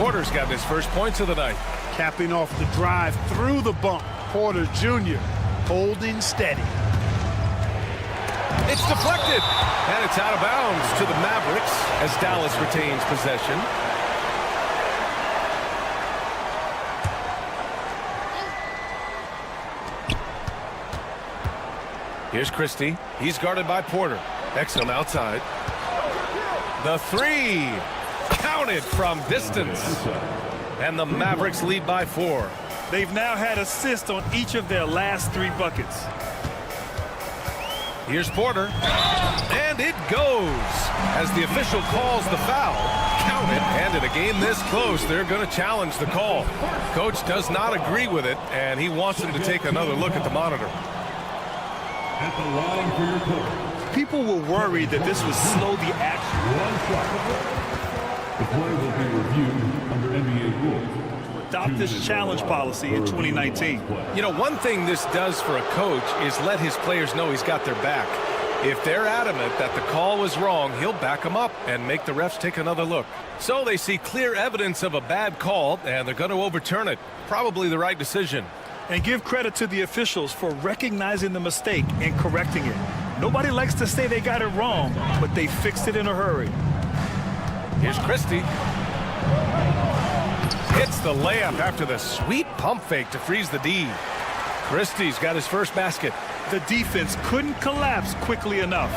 Porter's got his first points of the night. Capping off the drive through the bump, Porter Jr. holding steady. It's deflected, and it's out of bounds to the Mavericks as Dallas retains possession. Here's Christie. He's guarded by Porter. Exum outside. The three. Counted from distance. And the Mavericks lead by 4. They've now had assists on each of their last 3 buckets. Here's Porter. And it goes. As the official calls the foul. Count it. And in a game this close, they're going to challenge the call. Coach does not agree with it, and he wants him to take another look at the monitor. At the line for your quarter. People were worried that this would slow the action. One shot. The play will be reviewed under NBA rules. Adopt this challenge policy in 2019. You know, one thing this does for a coach is let his players know he's got their back. If they're adamant that the call was wrong, he'll back them up and make the refs take another look. So they see clear evidence of a bad call, and they're going to overturn it. Probably the right decision. And give credit to the officials for recognizing the mistake and correcting it. Nobody likes to say they got it wrong, but they fixed it in a hurry. Here's Christie. Hits the layup after the sweet pump fake to freeze the D. Christie's got his first basket. The defense couldn't collapse quickly enough.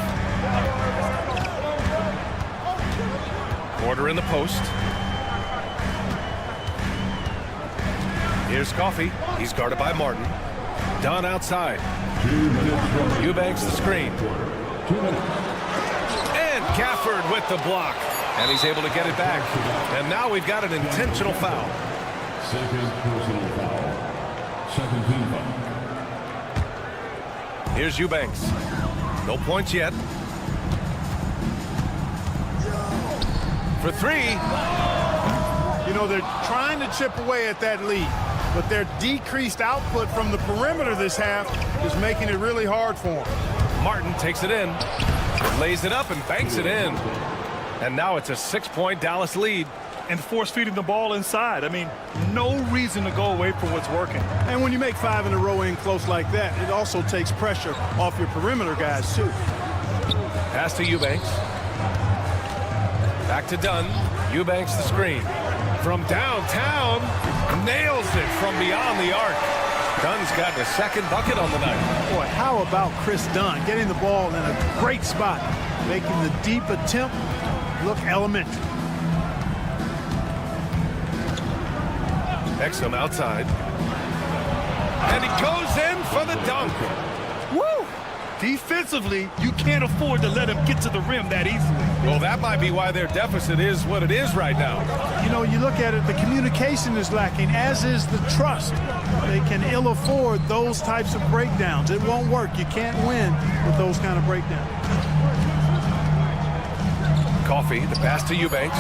Porter in the post. Here's Coffey. He's guarded by Martin. Dunn outside. Eubanks the screen. And Gafford with the block. And he's able to get it back. And now we've got an intentional foul. Second personal foul. Second team foul. Here's Eubanks. No points yet. For three. You know, they're trying to chip away at that lead, but their decreased output from the perimeter this half is making it really hard for them. Martin takes it in, lays it up and banks it in. And now it's a 6-point Dallas lead. And force-feeding the ball inside. I mean, no reason to go away from what's working. And when you make 5 in a row in close like that, it also takes pressure off your perimeter guys, too. Pass to Eubanks. Back to Dunn. Eubanks the screen. From downtown, nails it from beyond the arc. Dunn's got the second bucket on the night. Boy, how about Chris Dunn getting the ball in a great spot, making the deep attempt look elementary. Exum outside. And he goes in for the dunk. Woo! Defensively, you can't afford to let him get to the rim that easily. Well, that might be why their deficit is what it is right now. You know, you look at it, the communication is lacking, as is the trust. They can ill afford those types of breakdowns. It won't work. You can't win with those kind of breakdowns. Coffey, the pass to Eubanks.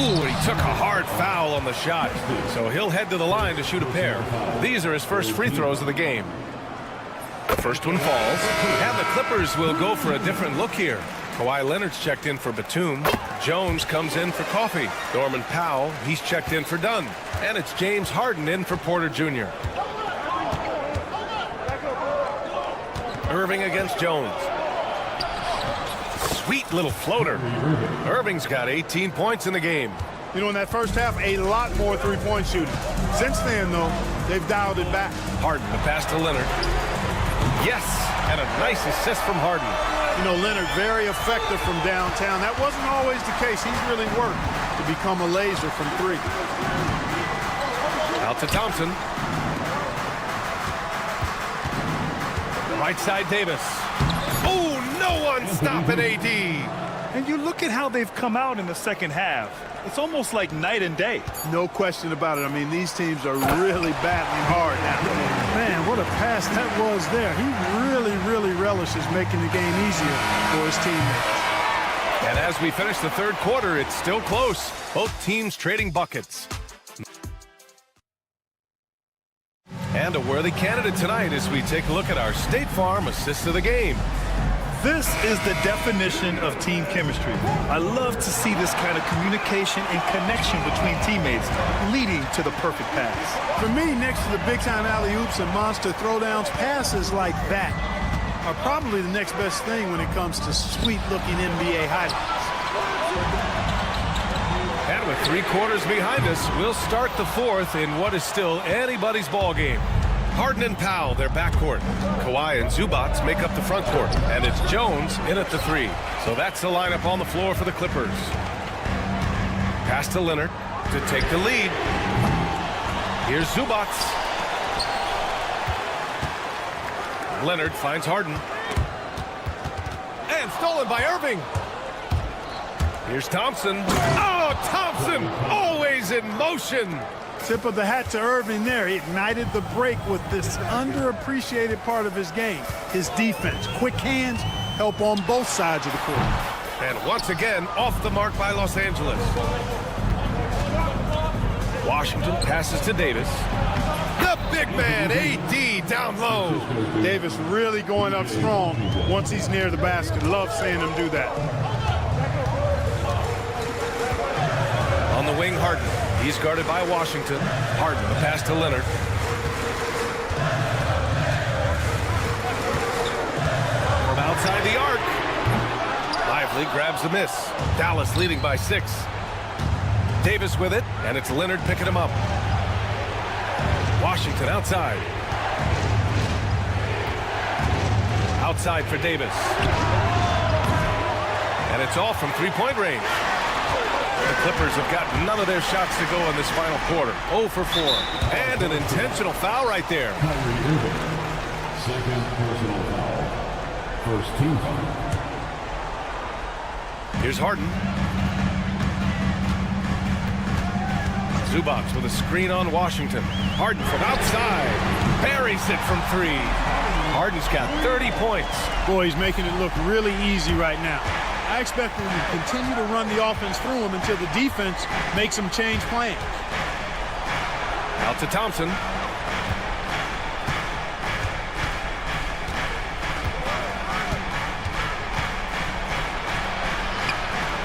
Ooh, he took a hard foul on the shot. So he'll head to the line to shoot a pair. These are his first free throws of the game. The first one falls. And the Clippers will go for a different look here. Kawhi Leonard's checked in for Batum. Jones comes in for Coffey. Norman Powell, he's checked in for Dunn. And it's James Harden in for Porter Jr. Irving against Jones. Sweet little floater. Irving's got 18 points in the game. You know, in that first half, a lot more three-point shooting. Since then, though, they've dialed it back. Harden, the pass to Leonard. Yes, and a nice assist from Harden. You know, Leonard, very effective from downtown. That wasn't always the case. He's really worked to become a laser from three. Out to Thompson. Right side, Davis. Oh, no one stopping AD. And you look at how they've come out in the second half. It's almost like night and day. No question about it. I mean, these teams are really battling hard now. Man, what a pass that was there. He really relishes making the game easier for his teammates. And as we finish the third quarter, it's still close. Both teams trading buckets. And a worthy candidate tonight as we take a look at our State Farm assist of the game. This is the definition of team chemistry. I love to see this kind of communication and connection between teammates leading to the perfect pass. For me, next to the big-time alley-oops and monster throwdowns, passes like that are probably the next best thing when it comes to sweet-looking NBA highlights. And with 3 quarters behind us, we'll start the fourth in what is still anybody's ball game. Harden and Powell, their backcourt. Kawhi and Zubac make up the front court. And it's Jones in at the 3. So that's the lineup on the floor for the Clippers. Pass to Leonard to take the lead. Here's Zubac. Leonard finds Harden. And stolen by Irving. Here's Thompson. Oh, Thompson always in motion. Tip of the hat to Irving there. He ignited the break with this underappreciated part of his game. His defense. Quick hands help on both sides of the court. And once again, off the mark by Los Angeles. Washington passes to Davis. The big man, AD, down low. Davis really going up strong once he's near the basket. Love seeing him do that. On the wing, Harden. He's guarded by Washington. Harden, the pass to Leonard. From outside the arc. Lively grabs the miss. Dallas leading by 6. Davis with it, and it's Leonard picking him up. Washington outside. Outside for Davis. And it's off from three-point range. The Clippers have got none of their shots to go in this final quarter. 0 for 4. And an intentional foul right there. Second personal foul. First team foul. Here's Harden. Zubac with a screen on Washington. Harden from outside. Buries it from 3. Harden's got 30 points. Boy, he's making it look really easy right now. I expect him to continue to run the offense through him until the defense makes him change plans. Out to Thompson.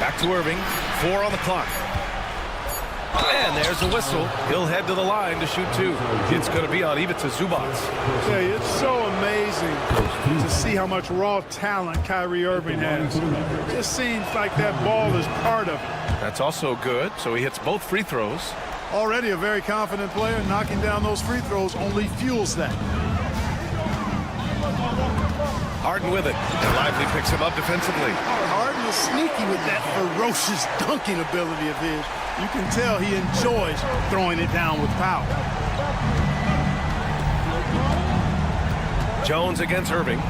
Back to Irving. 4 on the clock. And there's a whistle. He'll head to the line to shoot 2. It's going to be on Ivica Zubac. Hey, it's so amazing to see how much raw talent Kyrie Irving has. It just seems like that ball is part of it. That's also good, so he hits both free throws. Already a very confident player, knocking down those free throws only fuels that. Harden with it. And Lively picks him up defensively. Harden is sneaky with that ferocious dunking ability of his. You can tell he enjoys throwing it down with power. Jones against Irving.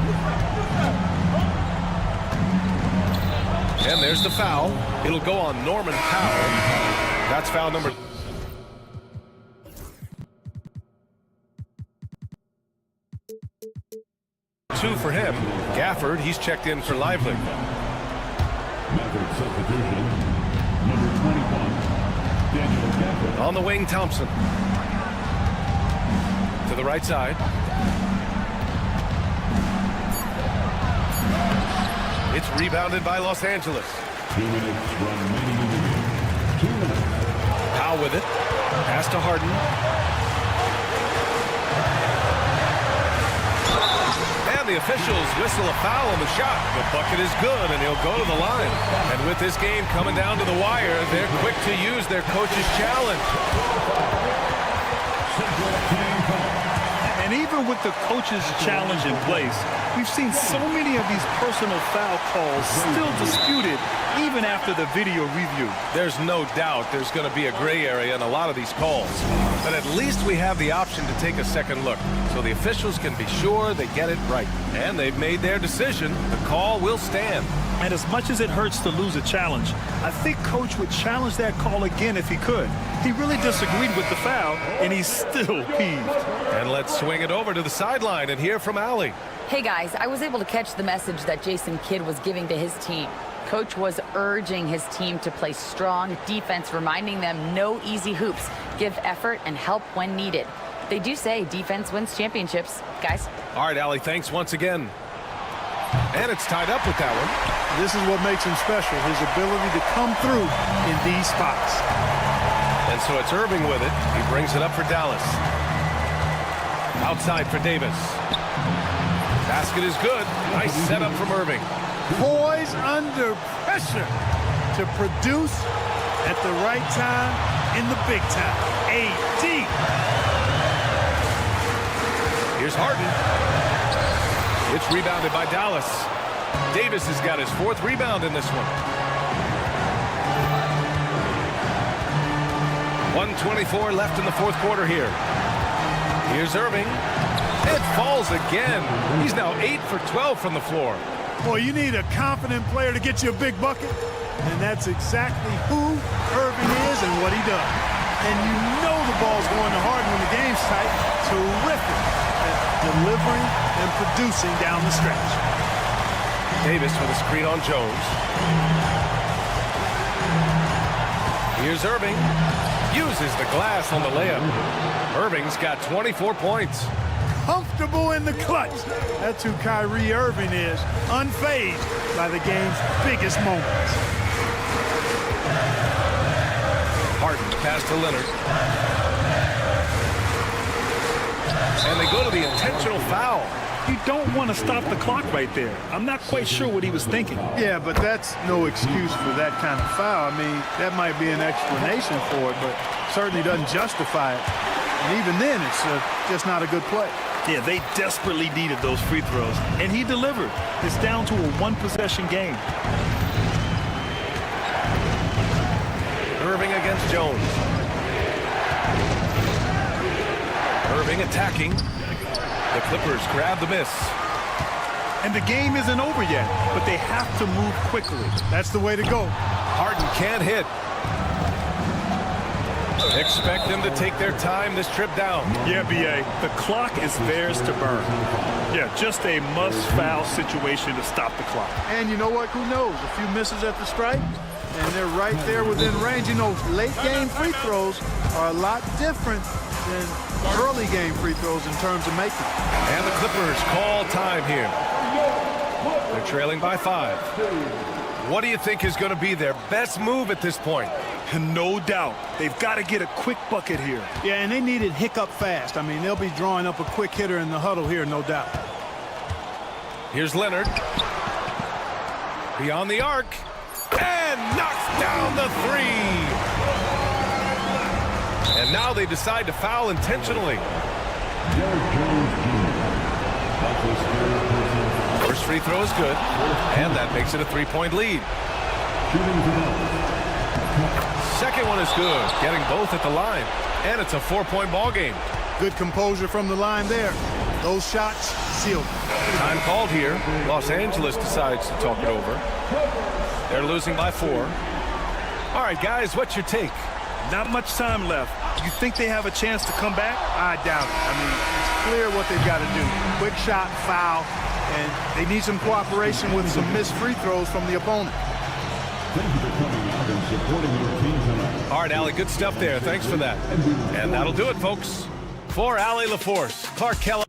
And there's the foul. It'll go on Norman Powell. That's foul number 2 for him. Gafford, he's checked in for Lively. Mavericks substitution. Number 21. Daniel Gafford. On the wing, Thompson. To the right side. It's rebounded by Los Angeles. 2 minutes remaining in the game. 2 minutes. Powell with it. Pass to Harden. And the officials whistle a foul on the shot. The bucket is good, and he'll go to the line. And with this game coming down to the wire, they're quick to use their coach's challenge. And even with the coach's challenge in place, we've seen so many of these personal foul calls still disputed even after the video review. There's no doubt there's going to be a gray area in a lot of these calls. But at least we have the option to take a second look, so the officials can be sure they get it right. And they've made their decision. The call will stand. And as much as it hurts to lose a challenge, I think Coach would challenge that call again if he could. He really disagreed with the foul, and he's still peeved. And let's swing it over to the sideline and hear from Allie. Hey guys, I was able to catch the message that Jason Kidd was giving to his team. Coach was urging his team to play strong defense, reminding them no easy hoops, give effort and help when needed. They do say defense wins championships, guys. All right, Allie, thanks once again. And it's tied up with that one. This is what makes him special, his ability to come through in these spots. And so it's Irving with it. He brings it up for Dallas. Outside for Davis. Basket is good. Nice setup from Irving. Poise under pressure to produce at the right time in the big time. AD. Here's Harden. It's rebounded by Dallas. Davis has got his 4th rebound in this one. 1:24 left in the 4th quarter here. Here's Irving. It falls again. He's now 8 for 12 from the floor. Boy, you need a confident player to get you a big bucket, and that's exactly who Irving is and what he does. And you know the ball's going to Harden when the game's tight. Terrific at delivering and producing down the stretch. Davis with a screen on Jones. Here's Irving. Uses the glass on the layup. Irving's got 24 points. Comfortable in the clutch. That's who Kyrie Irving is, unfazed by the game's biggest moments. Harden pass to Leonard. And they go to the intentional foul. You don't want to stop the clock right there. I'm not quite sure what he was thinking. Yeah, but that's no excuse for that kind of foul. I mean, that might be an explanation for it, but certainly doesn't justify it. And even then, it's just not a good play. Yeah, they desperately needed those free throws, and he delivered. It's down to a one-possession game. Irving against Jones. Irving attacking. The Clippers grab the miss. And the game isn't over yet, but they have to move quickly. That's the way to go. Harden can't hit. Expect them to take their time this trip down. Yeah, B.A., the clock is theirs to burn. Yeah, just a must-foul situation to stop the clock. And you know what? Who knows? A few misses at the stripe, and they're right there within range. You know, late-game free throws are a lot different than early-game free throws in terms of making. And the Clippers call time here. They're trailing by 5. What do you think is going to be their best move at this point? No doubt. They've got to get a quick bucket here. Yeah, and they need it hiccup fast. I mean, they'll be drawing up a quick hitter in the huddle here, no doubt. Here's Leonard. Beyond the arc. And knocks down the 3. And now they decide to foul intentionally. First free throw is good. And that makes it a 3-point lead. Second one is good, getting both at the line. And it's a 4-point ball game. Good composure from the line there. Those shots sealed. Time called here. Los Angeles decides to talk it over. They're losing by 4. All right, guys, what's your take? Not much time left. You think they have a chance to come back? I doubt it. I mean, it's clear what they've got to do. Quick shot, foul, and they need some cooperation with some missed free throws from the opponent. Thank you for coming out and supporting your team tonight. All right, Allie, good stuff there. Thanks for that. And that'll do it, folks. For Allie LaForce, Clark Keller.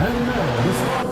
And now, the spot.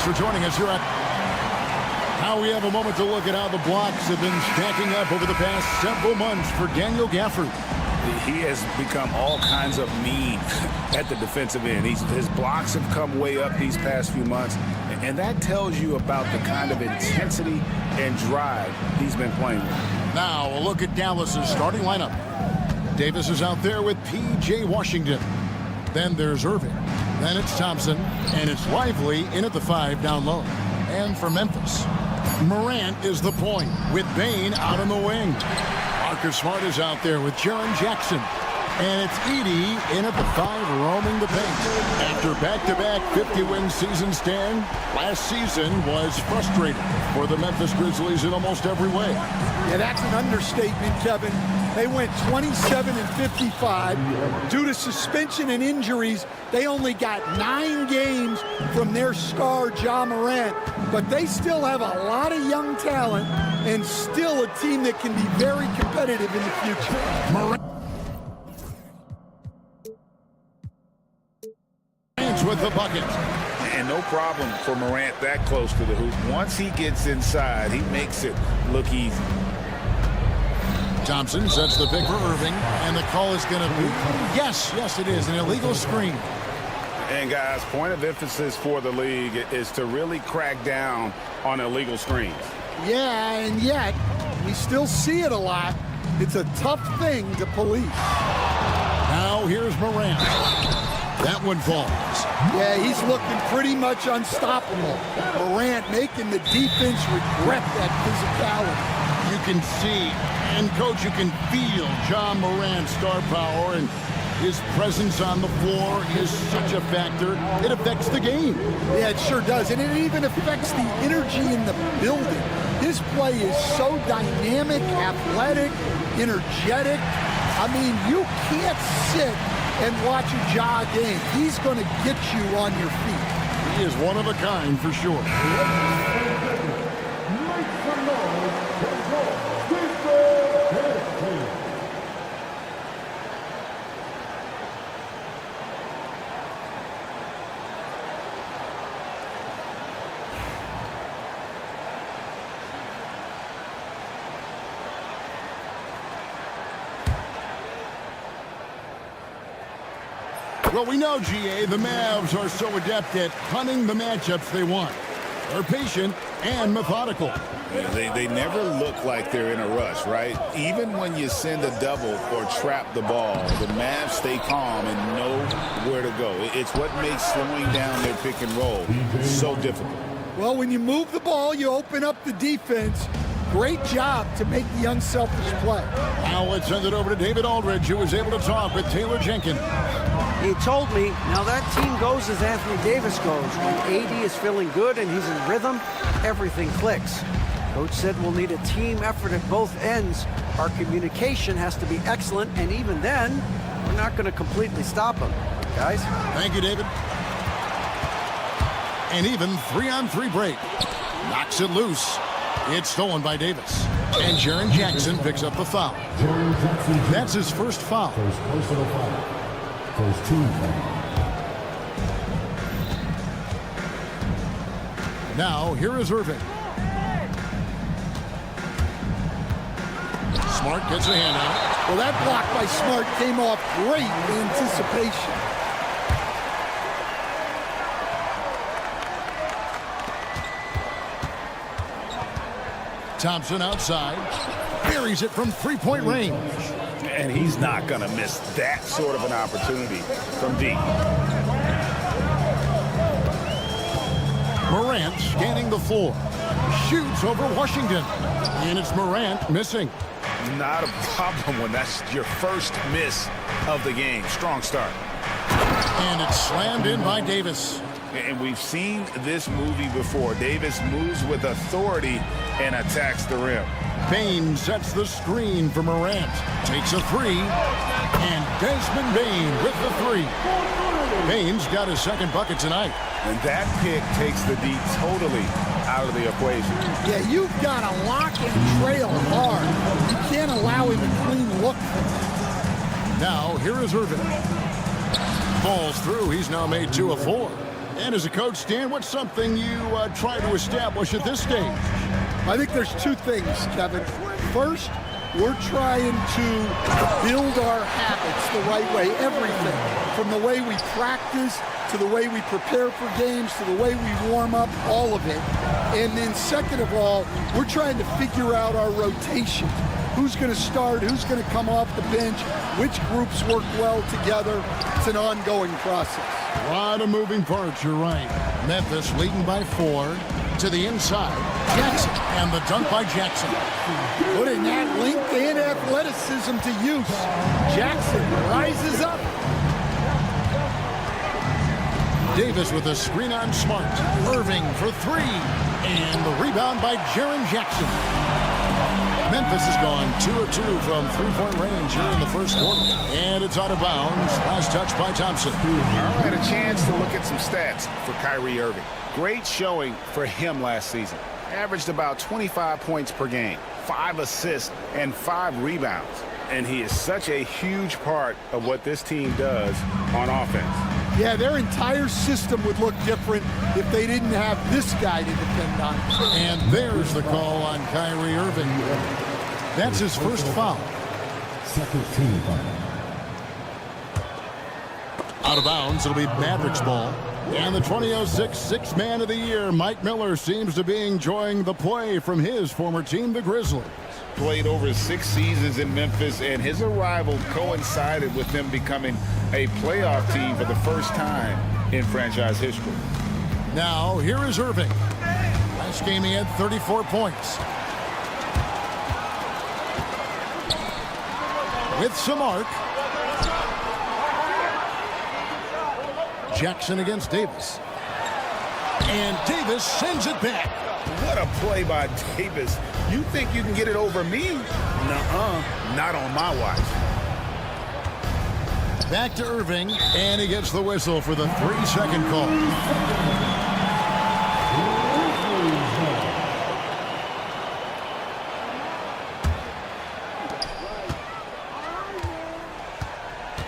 Thanks for joining us here at Now we have a moment to look at how the blocks have been stacking up over the past several months for Daniel Gafford. He has become all kinds of mean at the defensive end. His blocks have come way up these past few months, and that tells you about the kind of intensity and drive he's been playing with. Now a look at Dallas's starting lineup. Davis is out there with P.J. Washington. Then there's Irving. Then it's Thompson. And it's Lively in at the 5 down low. And for Memphis, Morant is the point with Bane out on the wing. Marcus Smart is out there with Jaren Jackson. And it's Edey in at the 5 roaming the paint. After back-to-back 50-win seasons, Stan, last season was frustrating for the Memphis Grizzlies in almost every way. Yeah, that's an understatement, Kevin. They went 27 and 55. Due to suspension and injuries, they only got 9 games from their star, Ja Morant. But they still have a lot of young talent and still a team that can be very competitive in the future. Morant with the bucket. And no problem for Morant that close to the hoop. Once he gets inside, he makes it look easy. Thompson sets the pick for Irving, and the call is going to be, yes, it is, an illegal screen. And guys, point of emphasis for the league is to really crack down on illegal screens. Yeah, and yet, we still see it a lot. It's a tough thing to police. Now here's Morant. That one falls. Yeah, he's looking pretty much unstoppable. Morant making the defense regret that physicality. You can see, and Coach, you can feel Ja Morant's star power, and his presence on the floor is such a factor. It affects the game. Yeah, it sure does, and it even affects the energy in the building. His play is so dynamic, athletic, energetic. I mean, you can't sit and watch a Ja game. He's going to get you on your feet. He is one of a kind for sure. Well, we know, GA, the Mavs are so adept at hunting the matchups they want. They're patient and methodical. Yeah, they never look like they're in a rush, right? Even when you send a double or trap the ball, the Mavs stay calm and know where to go. It's what makes slowing down their pick and roll so difficult. Well, when you move the ball, you open up the defense. Great job to make the unselfish play. Now let's send it over to David Aldridge, who was able to talk with Taylor Jenkins. He told me, now that team goes as Anthony Davis goes. When AD is feeling good and he's in rhythm, everything clicks. Coach said we'll need a team effort at both ends. Our communication has to be excellent, and even then, we're not going to completely stop them. Guys? Thank you, David. An even 3-on-3 break. Knocks it loose. It's stolen by Davis. And Jaren Jackson picks up the foul. That's his first foul. First personal foul. First team foul. Now, here is Irving. Smart gets a hand out. Well, that block by Smart came off great anticipation. Thompson outside. Buries it from three-point range. And he's not going to miss that sort of an opportunity from deep. Morant scanning the floor. Shoots over Washington. And it's Morant missing. Not a problem when that's your first miss of the game. Strong start. And it's slammed in by Davis. And we've seen this movie before. Davis moves with authority and attacks the rim. Bane sets the screen for Morant. Takes a three. And Desmond Bane with the three. Bane's got his second bucket tonight. And that pick takes the D totally out of the equation. Yeah, you've got to lock and trail hard. You can't allow him a clean look. Now, here is Irving. Falls through. He's now made 2 of 4. And as a coach, Stan, what's something you try to establish at this stage? I think there's 2 things, Kevin. First, we're trying to build our habits the right way, everything. From the way we practice, to the way we prepare for games, to the way we warm up, all of it. And then second of all, we're trying to figure out our rotation. Who's going to start, who's going to come off the bench, which groups work well together. It's an ongoing process. A lot of moving parts, you're right. Memphis leading by 4 to the inside. Jackson, and the dunk by Jackson. Putting that length and athleticism to use. Jackson rises up. Davis with a screen on Smart. Irving for 3. And the rebound by Jaren Jackson. Memphis has gone 2 of 2 from three-point range here in the first quarter. And it's out of bounds. Last touch by Thompson. I had a chance to look at some stats for Kyrie Irving. Great showing for him last season. Averaged about 25 points per game, 5 assists, and 5 rebounds. And he is such a huge part of what this team does on offense. Yeah, their entire system would look different if they didn't have this guy to depend on. And there's the call on Kyrie Irving. That's his first foul. Second team foul. Out of bounds, it'll be Mavericks ball. And the 2006 Sixth Man of the Year, Mike Miller, seems to be enjoying the play from his former team, the Grizzlies. Played over 6 seasons in Memphis, and his arrival coincided with them becoming a playoff team for the first time in franchise history. Now, here is Irving. Last game he had 34 points. With some arc. Jackson against Davis. And Davis sends it back. What a play by Davis. You think you can get it over me? Nuh-uh. Not on my watch. Back to Irving, and he gets the whistle for the 3-second call.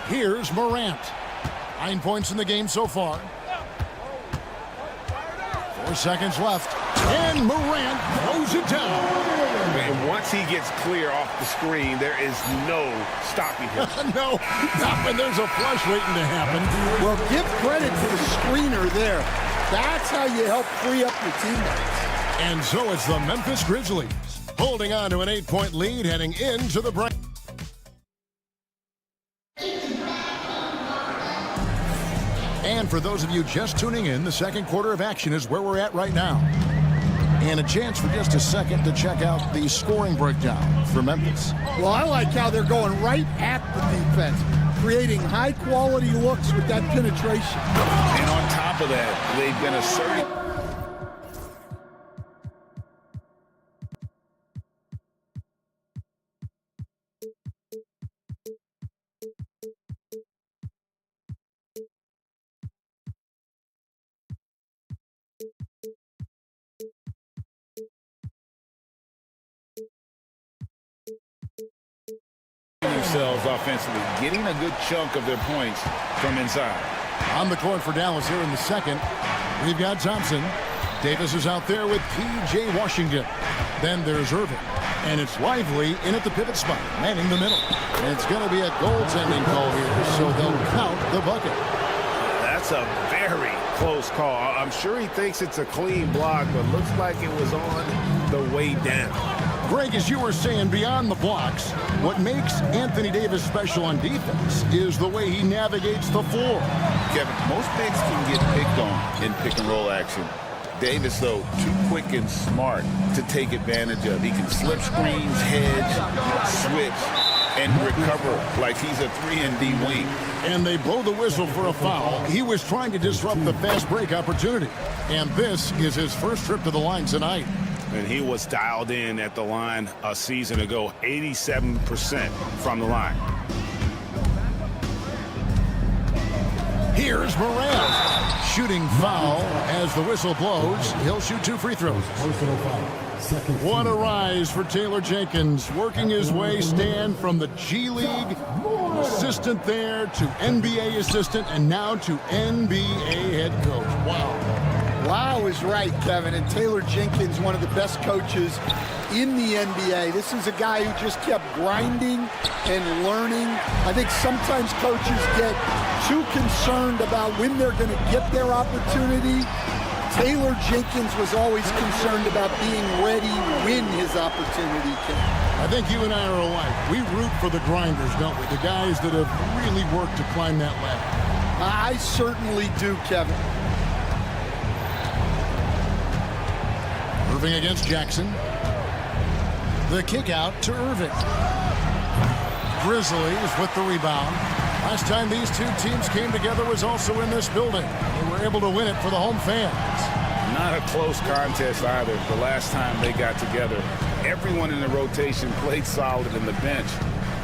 Here's Morant. 9 points in the game so far. 4 seconds left. And Morant throws it down. And once he gets clear off the screen, there is no stopping him. No, not when there's a flush waiting to happen. Well, give credit to the screener there. That's how you help free up your teammates. And so it's the Memphis Grizzlies holding on to an 8-point lead heading into the break. And And for those of you just tuning in, the second quarter of action is where we're at right now. And a chance for just a second to check out the scoring breakdown for Memphis. Well, I like how they're going right at the defense, creating high-quality looks with that penetration. And on top of that, they've been asserting. Themselves offensively, getting a good chunk of their points from inside. On the court for Dallas here in the second, we've got Thompson. Davis is out there with P.J. Washington. Then there's Irving. And it's Lively in at the pivot spot, manning the middle. And it's going to be a goaltending call here, so they'll count the bucket. That's a very close call. I'm sure he thinks it's a clean block, but looks like it was on the way down. Greg, as you were saying, beyond the blocks, what makes Anthony Davis special on defense is the way he navigates the floor. Kevin, most bigs can get picked on in pick-and-roll action. Davis, though, too quick and smart to take advantage of. He can slip screens, hedge, switch, and recover like he's a 3-and-D wing. And they blow the whistle for a foul. He was trying to disrupt the fast break opportunity. And this is his first trip to the line tonight. And he was dialed in at the line a season ago, 87% from the line. Here's Morant. Shooting foul as the whistle blows. He'll shoot 2 free throws. What a rise for Taylor Jenkins, working his way, Stan, from the G League assistant there to NBA assistant and now to NBA head coach. Wow. Wow is right, Kevin. And Taylor Jenkins, one of the best coaches in the NBA. This is a guy who just kept grinding and learning. I think sometimes coaches get too concerned about when they're going to get their opportunity. Taylor Jenkins was always concerned about being ready when his opportunity came. I think you and I are alike. We root for the grinders, don't we? The guys that have really worked to climb that ladder. I certainly do, Kevin. Irving against Jackson. The kick out to Irving. Grizzlies with the rebound. Last time these two teams came together was also in this building. They were able to win it for the home fans. Not a close contest either. The last time they got together, everyone in the rotation played solid, and the bench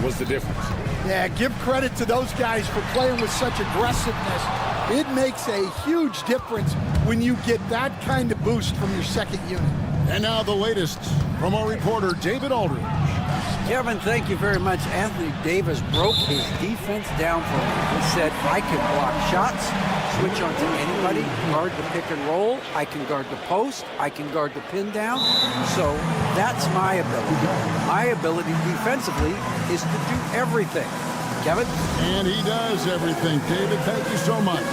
was the difference. Yeah, give credit to those guys for playing with such aggressiveness. It makes a huge difference when you get that kind of boost from your second unit. And now the latest from our reporter, David Aldridge. Kevin, thank you very much. Anthony Davis broke his defense down for him. He said, I can block shots, switch onto anybody, guard the pick and roll, I can guard the post, I can guard the pin down. So that's my ability. My ability defensively is to do everything. Kevin? And he does everything. David, thank you so much.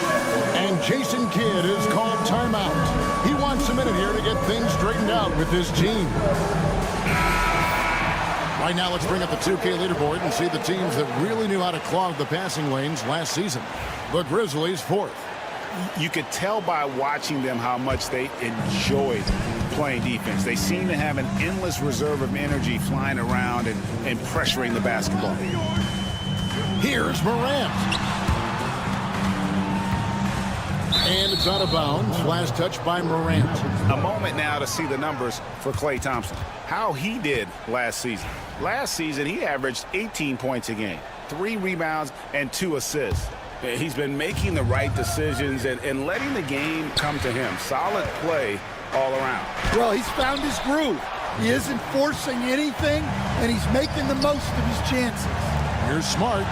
And Jason Kidd is called timeout. He wants a minute here to get things straightened out with his team. Right now, let's bring up the 2K leaderboard and see the teams that really knew how to clog the passing lanes last season. The Grizzlies, 4th. You could tell by watching them how much they enjoyed playing defense. They seem to have an endless reserve of energy flying around and pressuring the basketball. Here's Morant. And it's out of bounds. Last touch by Morant. A moment now to see the numbers for Klay Thompson. How he did last season. Last season, he averaged 18 points a game, 3 rebounds, and 2 assists. He's been making the right decisions and letting the game come to him. Solid play all around. Well, he's found his groove. He isn't forcing anything, and he's making the most of his chances. Here's Smart.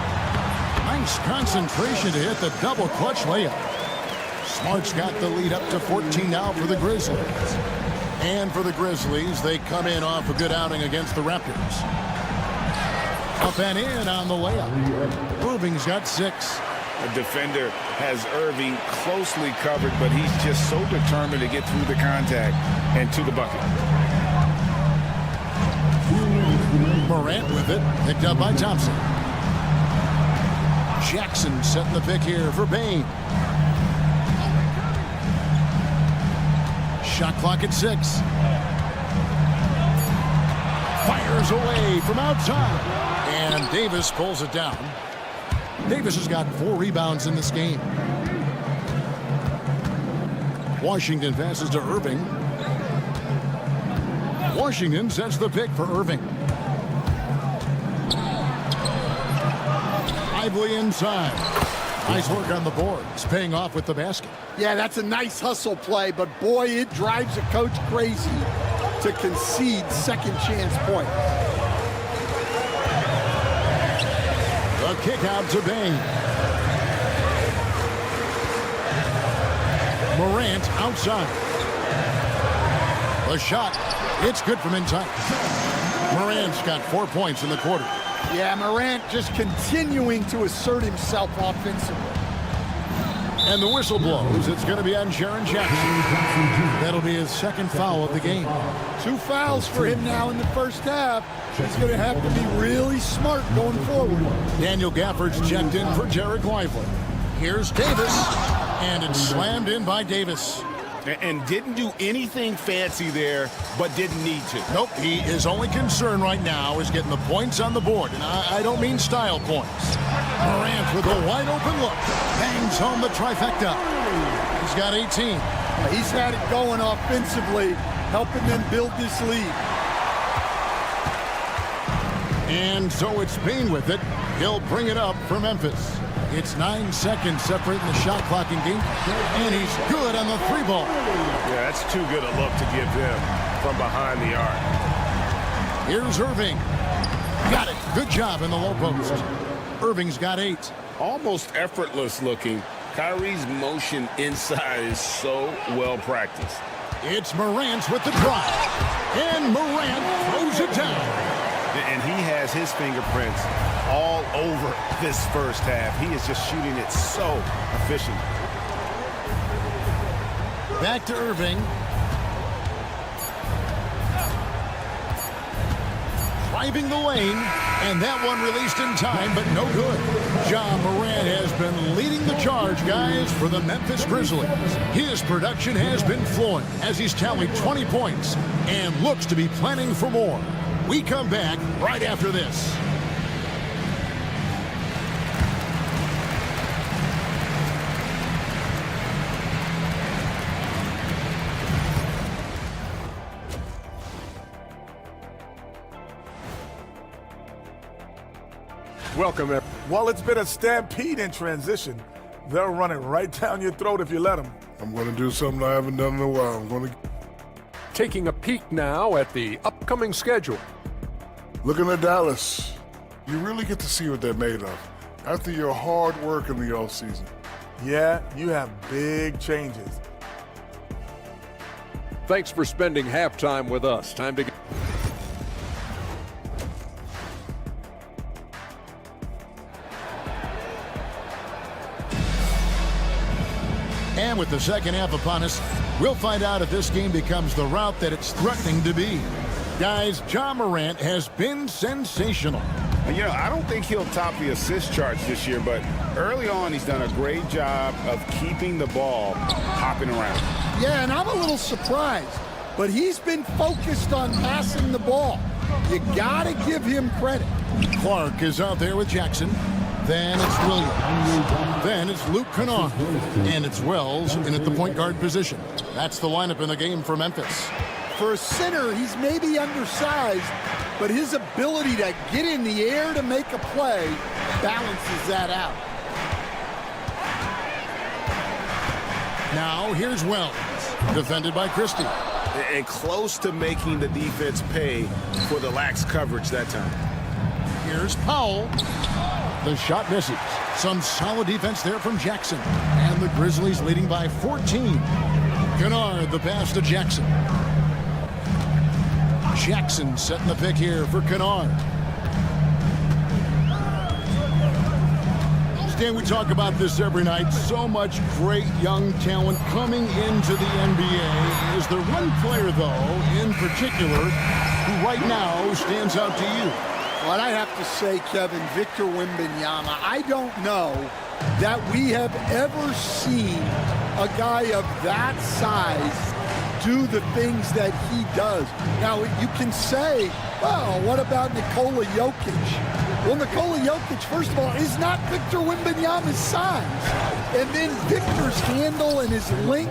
Nice concentration to hit the double clutch layup. Smart's got the lead up to 14 now for the Grizzlies. And for the Grizzlies, they come in off a good outing against the Raptors. Up and in on the layup. Irving's got 6. The defender has Irving closely covered, but he's just so determined to get through the contact and to the bucket. Morant with it, picked up by Thompson. Jackson setting the pick here for Bain. Shot clock at 6. Fires away from outside. And Davis pulls it down. Davis has got 4 rebounds in this game. Washington passes to Irving. Washington sets the pick for Irving. Lively inside. Nice work on the board. It's paying off with the basket. Yeah, that's a nice hustle play, but boy, it drives a coach crazy to concede second chance points. The kick out to Bain. Morant outside. The shot. It's good from inside. Morant's got 4 points in the quarter. Yeah, Morant just continuing to assert himself offensively. And the whistle blows. It's going to be on Jaren Jackson. That'll be his second foul of the game. 2 fouls for him now in the first half. He's going to have to be really smart going forward. Daniel Gafford's checked in for Derek Lively. Here's Davis, and it's slammed in by Davis. And didn't do anything fancy there, but didn't need to. Nope, his only concern right now is getting the points on the board, and I don't mean style points. Morant with a wide-open look. Bangs home the trifecta. He's got 18. He's had it going offensively, helping them build this lead. And so it's Bain with it. He'll bring it up for Memphis. It's 9 seconds separating the shot clock in game. And he's good on the 3-ball. Yeah, that's too good a look to give him from behind the arc. Here's Irving. Got it. Good job in the low post. Irving's got 8. Almost effortless looking. Kyrie's motion inside is so well practiced. It's Morant with the drive. And Morant throws it down. And he has his fingerprints all over this first half. He is just shooting it so efficient. Back to Irving. Driving the lane, and that one released in time, but no good. Ja Morant has been leading the charge, guys, for the Memphis Grizzlies. His production has been flowing as he's tallied 20 points and looks to be planning for more. We come back right after this. Welcome, everyone. Well, it's been a stampede in transition. They'll run it right down your throat if you let them. I'm going to do something I haven't done in a while. I'm going to... Taking a peek now at the upcoming schedule. Looking at Dallas, you really get to see what they're made of after your hard work in the offseason. Yeah, you have big changes. Thanks for spending halftime with us. Time to get... And with the second half upon us, we'll find out if this game becomes the route that it's threatening to be. Guys, Ja Morant has been sensational. You know, I don't think he'll top the assist charts this year, but early on he's done a great job of keeping the ball hopping around. Yeah, and I'm a little surprised, but he's been focused on passing the ball. You gotta give him credit. Clark is out there with Jackson. Then it's Williams. Then it's Luke Kennard. And it's Wells in at the point guard position. That's the lineup in the game for Memphis. For a center, he's maybe undersized, but his ability to get in the air to make a play balances that out. Now here's Wells, defended by Christie. And close to making the defense pay for the lax coverage that time. Here's Powell. The shot misses. Some solid defense there from Jackson. And the Grizzlies leading by 14. Kennard, the pass to Jackson. Jackson setting the pick here for Kennard. Stan, we talk about this every night. So much great young talent coming into the NBA. Is there one player, though, in particular, who right now stands out to you? Well, I have to say, Kevin, Victor Wembanyama, I don't know that we have ever seen a guy of that size do the things that he does. Now, you can say, well, what about Nikola Jokic? Well, Nikola Jokic, first of all, is not Victor Wembanyama's size. And then Victor's handle and his length,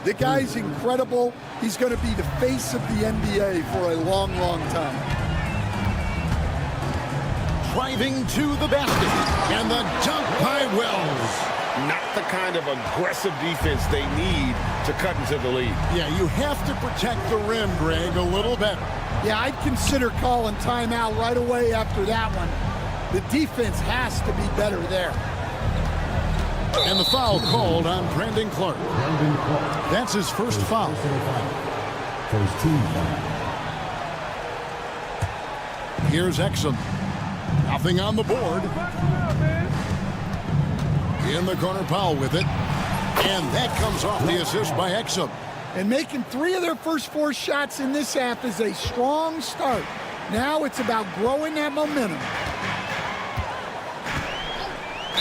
the guy's incredible. He's going to be the face of the NBA for a long, long time. Driving to the basket, and the dunk by Wells. Not the kind of aggressive defense they need to cut into the lead. Yeah, you have to protect the rim, Greg, a little better. Yeah, I'd consider calling timeout right away after that one. The defense has to be better there. And the foul called on Brandon Clark. That's his first foul. First team foul. Here's Exum. Nothing on the board. In the corner, Powell with it. And that comes off the assist by Exum. And making 3 of their first 4 shots in this half is a strong start. Now it's about growing that momentum.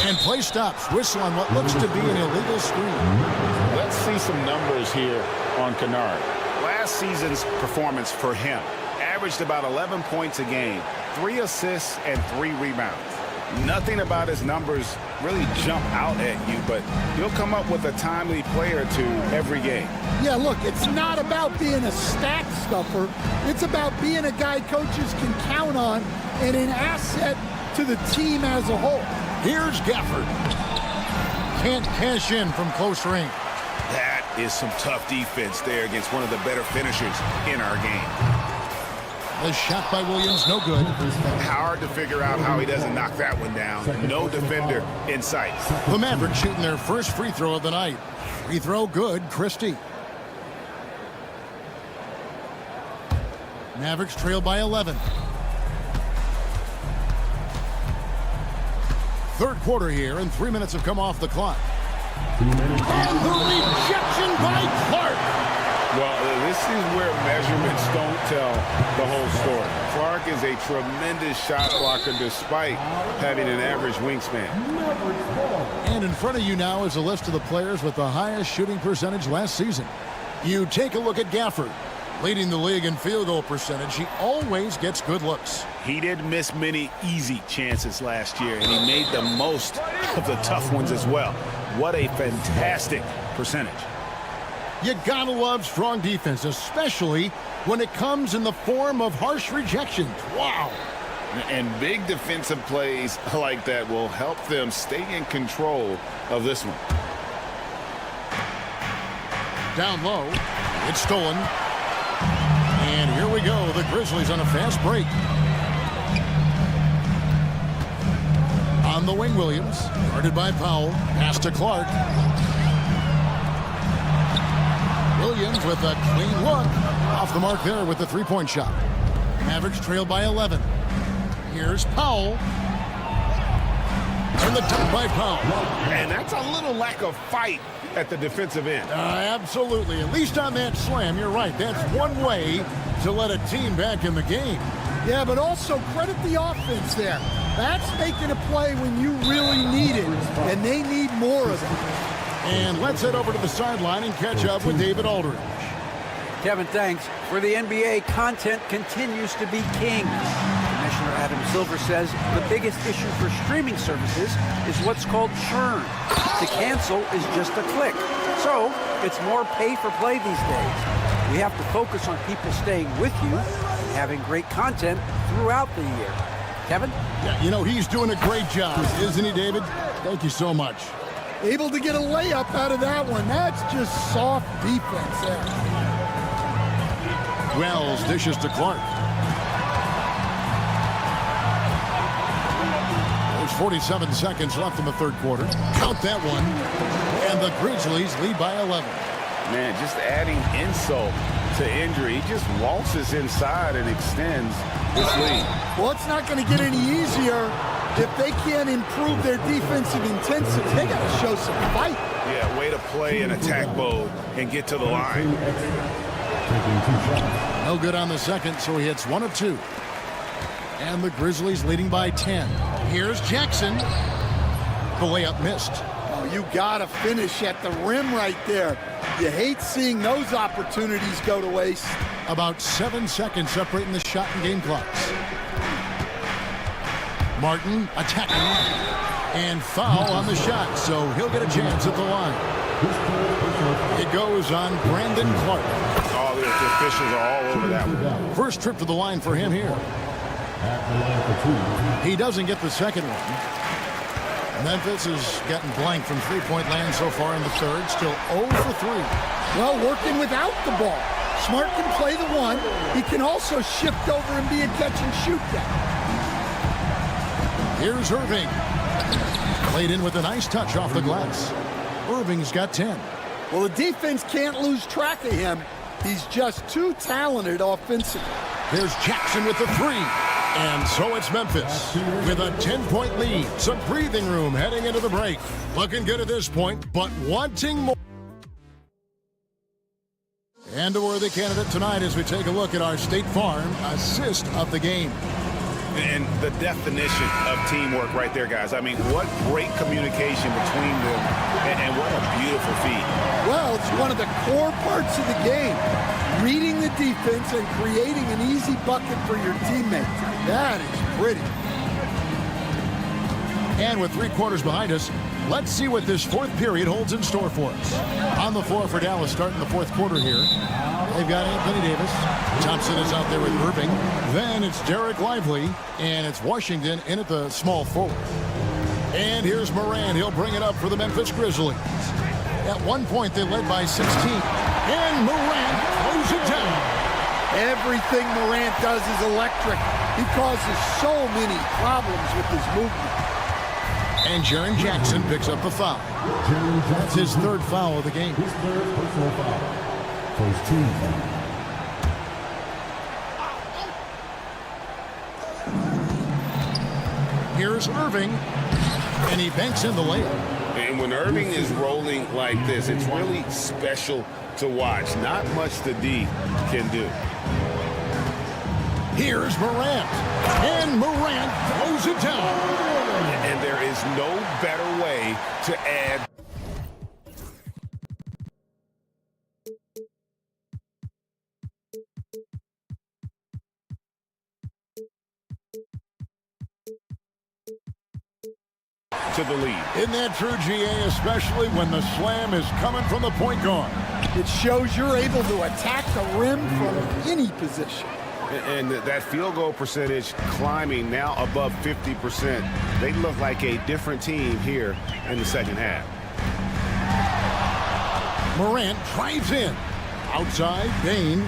And play stops. Whistle on what looks to be an illegal screen. Let's see some numbers here on Kennard. Last season's performance for him averaged about 11 points a game, 3 assists and 3 rebounds. Nothing about his numbers really jump out at you, but he'll come up with a timely play or two every game. Yeah, look, it's not about being a stat stuffer. It's about being a guy coaches can count on and an asset to the team as a whole. Here's Gafford. Can't cash in from close range. That is some tough defense there against one of the better finishers in our game. The shot by Williams, no good. Hard to figure out how he doesn't knock that one down. No defender in sight. The Mavericks shooting their first free throw of the night. Free throw good, Christie. Mavericks trail by 11. Third quarter here, and 3 minutes have come off the clock. And the rejection by Clark. Well, this is where measurements don't tell the whole story. Clark is a tremendous shot blocker despite having an average wingspan. And in front of you now is a list of the players with the highest shooting percentage last season. You take a look at Gafford. Leading the league in field goal percentage, he always gets good looks. He did miss many easy chances last year, and he made the most of the tough ones as well. What a fantastic percentage. You gotta love strong defense, especially when it comes in the form of harsh rejections. Wow. And big defensive plays like that will help them stay in control of this one. Down low. It's stolen. And here we go. The Grizzlies on a fast break. On the wing, Williams. Guarded by Powell. Pass to Clark. Williams with a clean look. Off the mark there with the three-point shot. Mavericks trail by 11. Here's Powell. And the dunk by Powell. And that's a little lack of fight at the defensive end. Absolutely. At least on that slam, you're right. That's one way to let a team back in the game. Yeah, but also credit the offense there. That's making a play when you really need it, and they need more of it. And let's head over to the sideline and catch up with David Aldridge. Kevin, thanks. For the NBA, content continues to be king. Commissioner Adam Silver says the biggest issue for streaming services is what's called churn. To cancel is just a click. So it's more pay for play these days. We have to focus on people staying with you and having great content throughout the year. Kevin? Yeah, you know, he's doing a great job, isn't he, David? Thank you so much. Able to get a layup out of that one. That's just soft defense there. Wells dishes to Clark. There's 47 seconds left in the third quarter. Count that one. And the Grizzlies lead by 11. Man, just adding insult to injury. He just waltzes inside and extends this lead. Well, it's not going to get any easier if they can't improve their defensive intensity. They got to show some fight. Yeah, way to play in attack mode and get to the line. No good on the second, so he hits 1 of 2. And the Grizzlies leading by 10. Here's Jackson. The layup missed. Oh, you got to finish at the rim right there. You hate seeing those opportunities go to waste. About 7 seconds separating the shot and game clocks. Martin attacking, and foul on the shot, so he'll get a chance at the line. It goes on Brandon Clark. Oh, the officials are all over that one. First trip to the line for him here. He doesn't get the second one. Memphis has gotten blank from three-point land so far in the third. Still 0 for 3. Well, working without the ball. Smart can play the one. He can also shift over and be a catch-and-shoot guy. Here's Irving. Played in with a nice touch off the glass. Irving's got 10. Well, the defense can't lose track of him. He's just too talented offensively. There's Jackson with the 3. And so it's Memphis with a 10-point lead. Some breathing room heading into the break. Looking good at this point, but wanting more. And a worthy candidate tonight as we take a look at our State Farm assist of the game. And the definition of teamwork right there, guys. I mean, what great communication between them, and what a beautiful feat. Well, it's one of the core parts of the game. Reading the defense and creating an easy bucket for your teammates. That is pretty. And with 3 quarters behind us, let's see what this fourth period holds in store for us. On the floor for Dallas starting the fourth quarter here. They've got Anthony Davis. Thompson is out there with Irving. Then it's Derek Lively, and it's Washington in at the small forward. And here's Morant. He'll bring it up for the Memphis Grizzlies. At one point, they led by 16. And Morant throws it down. Everything Morant does is electric. He causes so many problems with his movement. And Jaren Jackson picks up the foul. That's his third foul of the game. His third personal foul. First team. Here's Irving, and he banks in the layup. And when Irving is rolling like this, it's really special to watch. Not much the D can do. Here's Morant, and Morant throws it down. And there is no better way to add. To the lead. Isn't that true, GA, especially when the slam is coming from the point guard? It shows you're able to attack the rim from any position. And that field goal percentage climbing now above 50%. They look like a different team here in the second half. Morant drives in. Outside, Bain.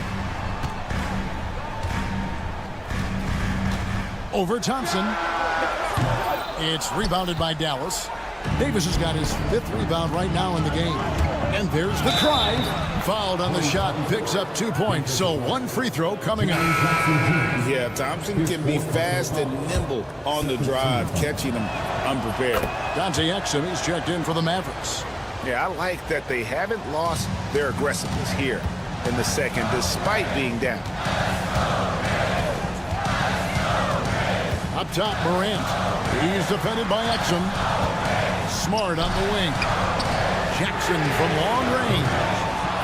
Over Thompson. It's rebounded by Dallas. Davis has got his 5th rebound right now in the game. And there's the try. Fouled on the shot and picks up 2 points. So 1 free throw coming up. Yeah, Thompson can be fast and nimble on the drive, catching them unprepared. Dante Exum is checked in for the Mavericks. Yeah, I like that they haven't lost their aggressiveness here in the second, despite being down. Up top, Morant. He's defended by Exum. Smart on the wing. Jackson from long range.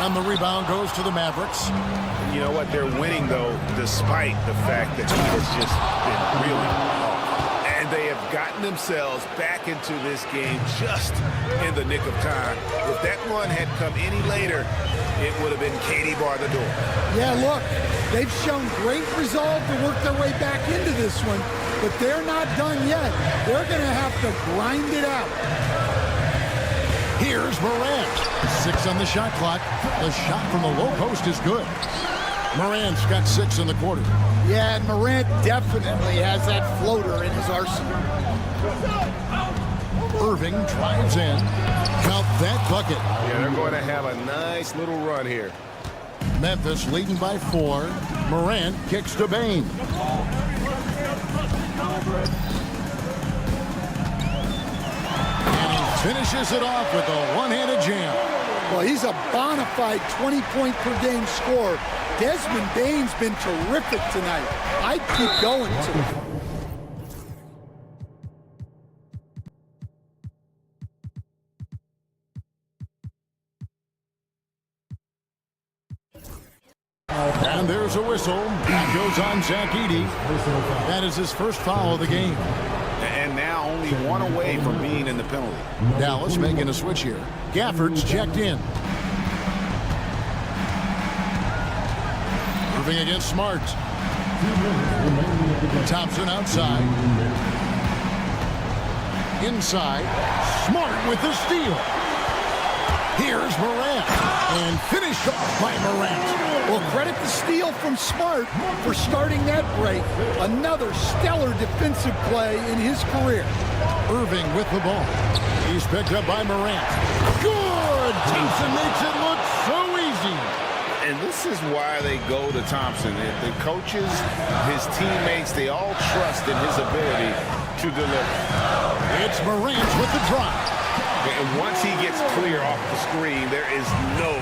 And the rebound goes to the Mavericks. You know what? They're winning, though, despite the fact that he has just been really off. And they have gotten themselves back into this game just in the nick of time. If that run had come any later, it would have been Katie bar the door. Yeah, look, they've shown great resolve to work their way back into this one, but they're not done yet. They're going to have to grind it out. Here's Morant. 6 on the shot clock. The shot from the low post is good. Morant's got 6 in the quarter. Yeah, and Morant definitely has that floater in his arsenal. Irving drives in. Count that bucket. Yeah, they're going to have a nice little run here. Memphis leading by 4. Morant kicks to Bain. And he finishes it off with a one-handed jam. Well, he's a bona fide 20-point-per-game scorer. Desmond Bain's been terrific tonight. I'd keep going to him. whistle. That goes on Zach Edey. That is his first foul of the game. And now only one away from being in the penalty. Dallas making a switch here. Gafford's checked in. Moving against Smart. Thompson outside. Inside. Smart with the steal. Here's Morant. And finished off by Morant. Well, credit the steal from Smart for starting that break. Another stellar defensive play in his career. Irving with the ball. He's picked up by Morant. Good! Thompson makes it look so easy. And this is why they go to Thompson. The coaches, his teammates, they all trust in his ability to deliver. It's Morant with the drive. And once he gets clear off the screen, there is no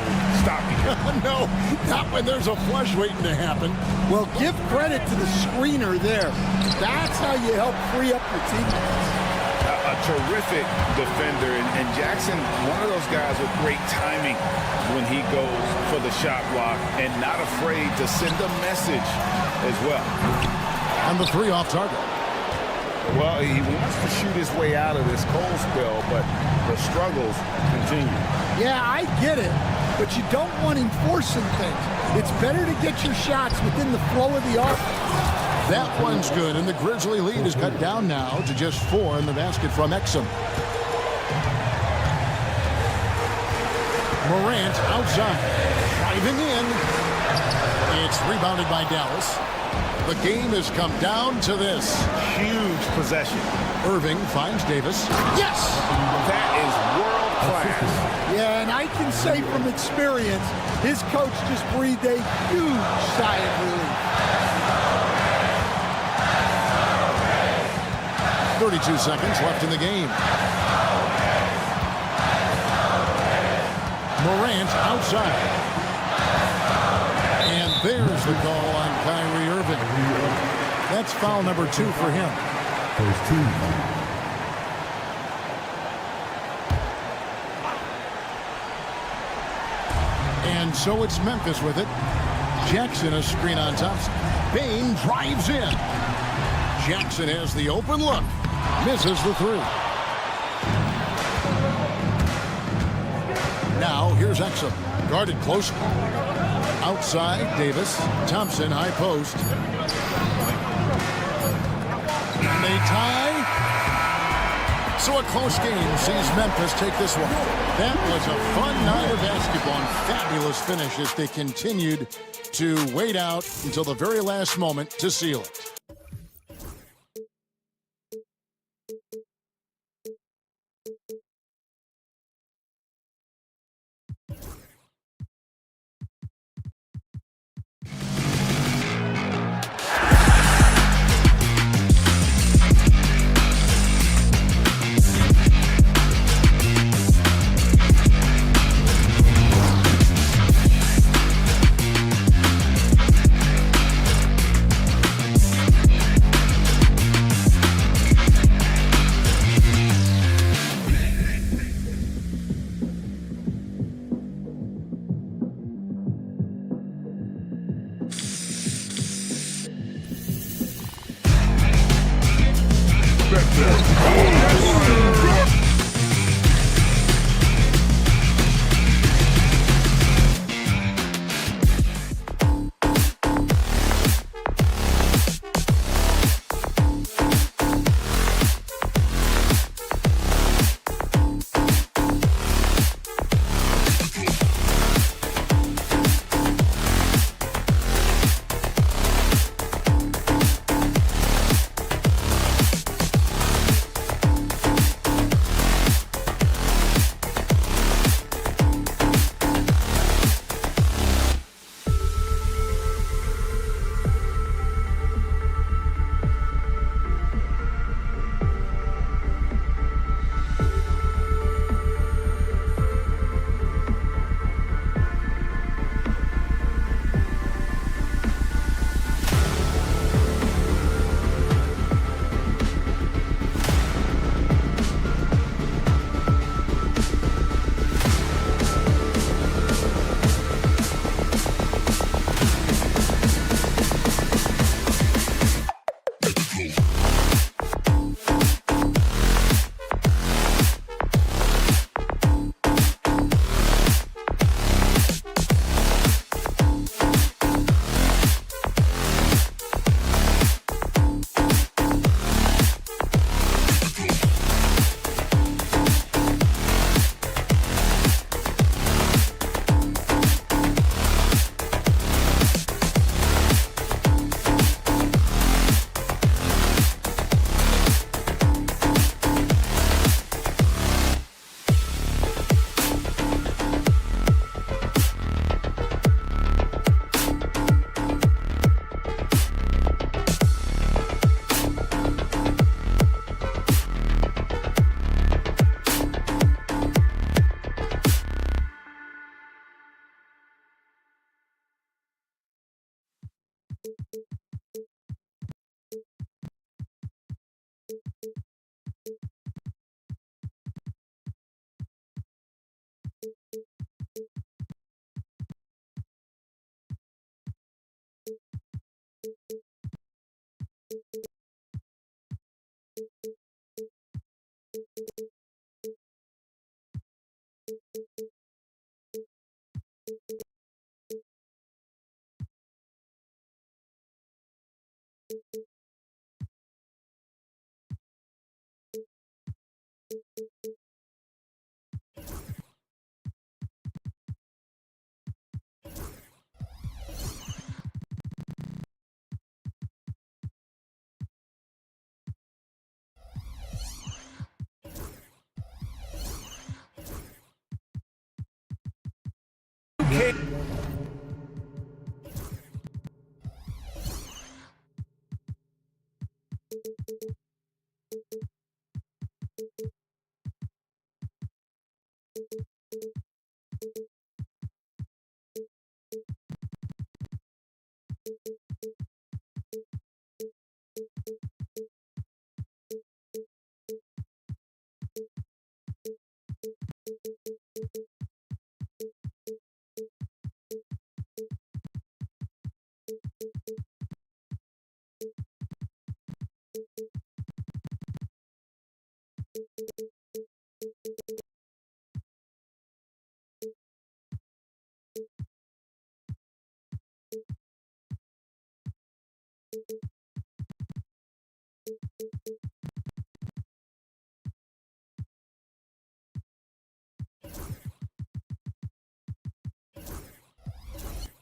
stopping him. No, not when there's a flush waiting to happen. Well, give credit to the screener there. That's how you help free up your teammates. A terrific defender, and Jackson, one of those guys with great timing when he goes for the shot block and not afraid to send a message as well. On the three off target. Well, he wants to shoot his way out of this cold spell, but the struggles continue. Yeah, I get it, but you don't want him forcing things. It's better to get your shots within the flow of the offense. That one's good, and the Grizzly lead is cut down now to just 4 in the basket from Exum. Morant outside. Driving in. It's rebounded by Dallas. The game has come down to this. Huge possession. Irving finds Davis. Yes! That is world class. Yeah, and I can say from experience, his coach just breathed a huge sigh of relief. 32 seconds left in the game. Morant outside. And there's the call on Kyrie Irving. That's foul number 2 for him. First team foul. And so it's Memphis with it. Jackson a screen on Thompson. Bane drives in. Jackson has the open look. Misses the 3. Now here's Exum. Guarded close. Outside, Davis. Thompson, high post. And they tie. So a close game sees Memphis take this one. That was a fun night of basketball and fabulous finish as they continued to wait out until the very last moment to seal it.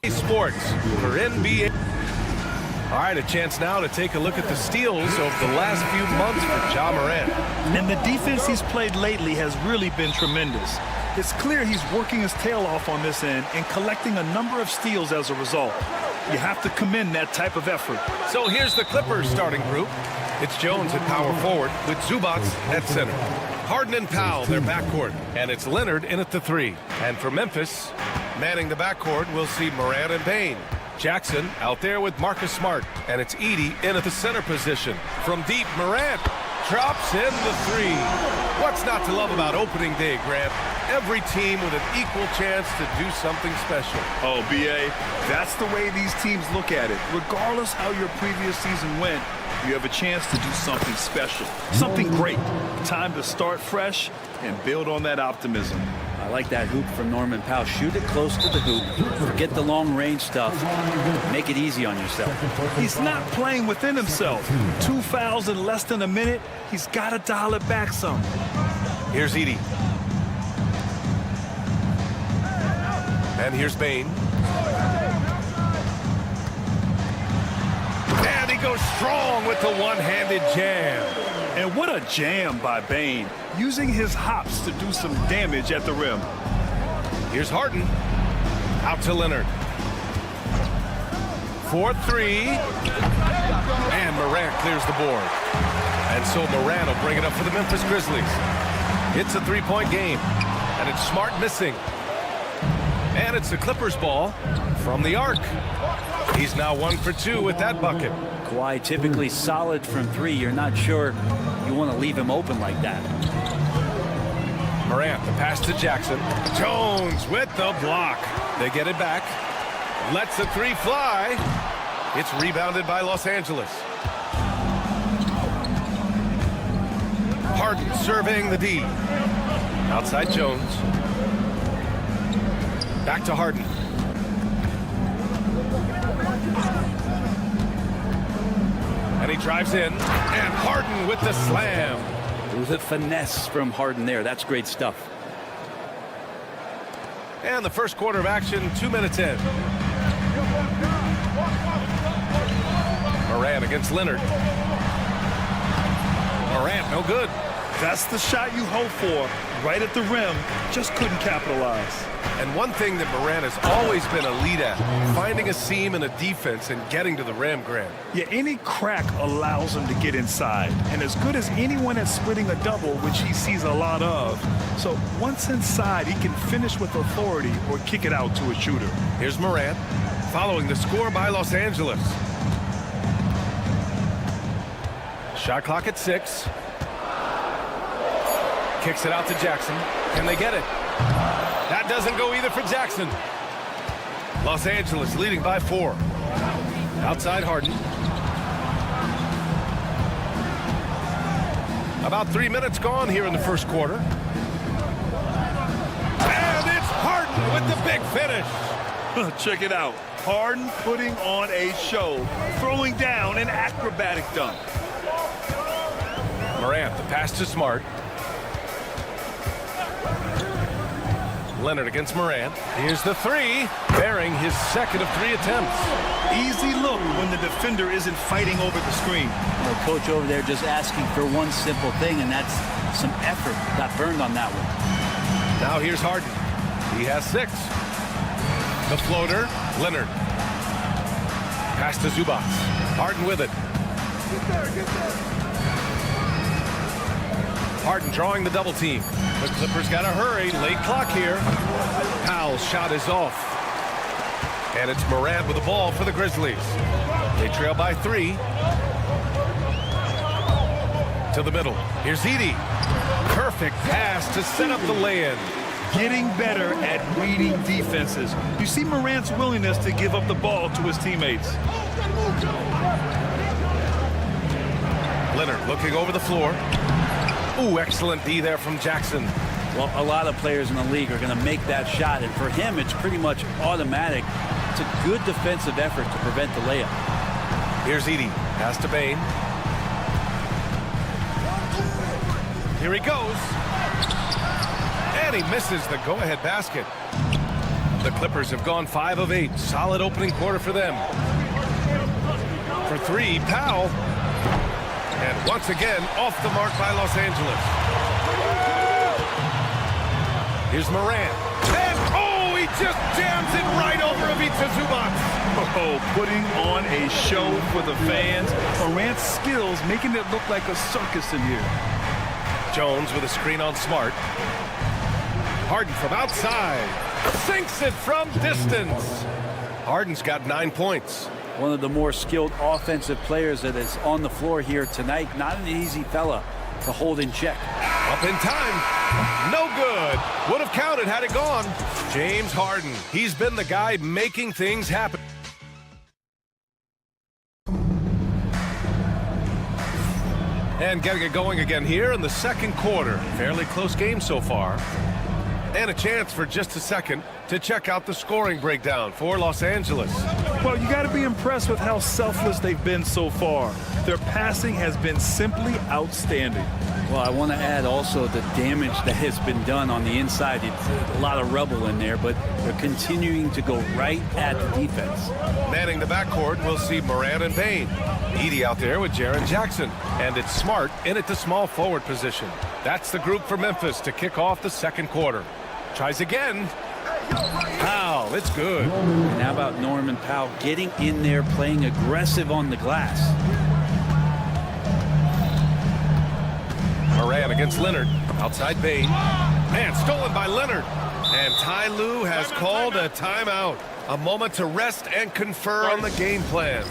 Sports for NBA. All right, a chance now to take a look at the steals over the last few months for Ja Morant. And the defense he's played lately has really been tremendous. It's clear he's working his tail off on this end and collecting a number of steals as a result. You have to commend that type of effort. So here's the Clippers starting group. It's Jones at power forward with Zubac at center. Harden and Powell, their backcourt. And it's Leonard in at the 3. And for Memphis, manning the backcourt, we'll see Morant and Bane. Jackson out there with Marcus Smart. And it's Edey in at the center position. From deep, Morant drops in the 3. What's not to love about opening day, Grant? Every team with an equal chance to do something special. Oh, B.A., that's the way these teams look at it. Regardless how your previous season went, you have a chance to do something special, something great. Time to start fresh and build on that optimism. I like that hoop from Norman Powell. Shoot it close to the hoop. Forget the long-range stuff. Make it easy on yourself. He's not playing within himself. 2 fouls in less than a minute. He's got to dial it back some. Here's Edey. And here's Bane. And he goes strong with the one-handed jam. And what a jam by Bane, using his hops to do some damage at the rim. Here's Harden. Out to Leonard. 4-3. And Morant clears the board. And so Morant will bring it up for the Memphis Grizzlies. It's a three-point game. And it's Smart missing. And it's the Clippers ball from the arc. He's now 1 for 2 with that bucket. Kawhi typically solid from 3. You're not sure you want to leave him open like that. Morant, the pass to Jackson. Jones with the block. They get it back. Lets the 3 fly. It's rebounded by Los Angeles. Harden serving the D. Outside Jones. Back to Harden. And he drives in. And Harden with the slam. It was a finesse from Harden there. That's great stuff. And the first quarter of action, 2 minutes in. Morant against Leonard. Morant, no good. That's the shot you hope for. Right at the rim. Just couldn't capitalize. And one thing that Morant has always been elite at, finding a seam in a defense and getting to the rim, Grant. Yeah, any crack allows him to get inside. And as good as anyone at splitting a double, which he sees a lot of. So once inside, he can finish with authority or kick it out to a shooter. Here's Morant. following the score by Los Angeles. Shot clock at 6. Kicks it out to Jackson. Can they get it? That doesn't go either for Jackson. Los Angeles leading by 4. Outside Harden. About 3 minutes gone here in the first quarter. And it's Harden with the big finish. Check it out. Harden putting on a show, throwing down an acrobatic dunk. Morant, the pass to Smart. Leonard against Morant. Here's the 3, bearing his second of 3 attempts. Easy look when the defender isn't fighting over the screen. The coach over there just asking for one simple thing, and that's some effort. Got burned on that one. Now here's Harden. He has 6. The floater, Leonard. Pass to Zubac. Harden with it. Harden drawing the double team. The Clippers got to hurry. Late clock here. Powell's shot is off. And it's Morant with the ball for the Grizzlies. They trail by 3. To the middle. Here's Edey. Perfect pass to set up the lay-in. Getting better at reading defenses. You see Morant's willingness to give up the ball to his teammates. Leonard looking over the floor. Ooh, excellent D there from Jackson. Well, a lot of players in the league are going to make that shot, and for him, it's pretty much automatic. It's a good defensive effort to prevent the layup. Here's Edey. Pass to Bane. Here he goes. And he misses the go-ahead basket. The Clippers have gone 5 of 8. Solid opening quarter for them. For 3, Powell. And once again, off the mark by Los Angeles. Here's Morant. And, oh, he just jams it right over Ivica Zubac. Oh, putting on a show for the fans. Morant's skills making it look like a circus in here. Jones with a screen on Smart. Harden from outside. Sinks it from distance. Harden's got 9 points. One of the more skilled offensive players that is on the floor here tonight. Not an easy fella to hold in check. Up in time. No good. Would have counted had it gone. James Harden. He's been the guy making things happen. And getting it going again here in the second quarter. Fairly close game so far. And a chance for just a second to check out the scoring breakdown for Los Angeles. Well, you got to be impressed with how selfless they've been so far. Their passing has been simply outstanding. Well, I want to add also the damage that has been done on the inside. It's a lot of rubble in there, but they're continuing to go right at the defense. Manning the backcourt, we'll see Morant and Bane. Edey out there with Jaren Jackson. And it's Smart in at the small forward position. That's the group for Memphis to kick off the second quarter. Tries again. Powell, it's good. And how about Norman Powell getting in there, playing aggressive on the glass. Morant against Leonard. Outside Bane. Man, stolen by Leonard. And Ty Lue has called a timeout. A moment to rest and confer on the game plan.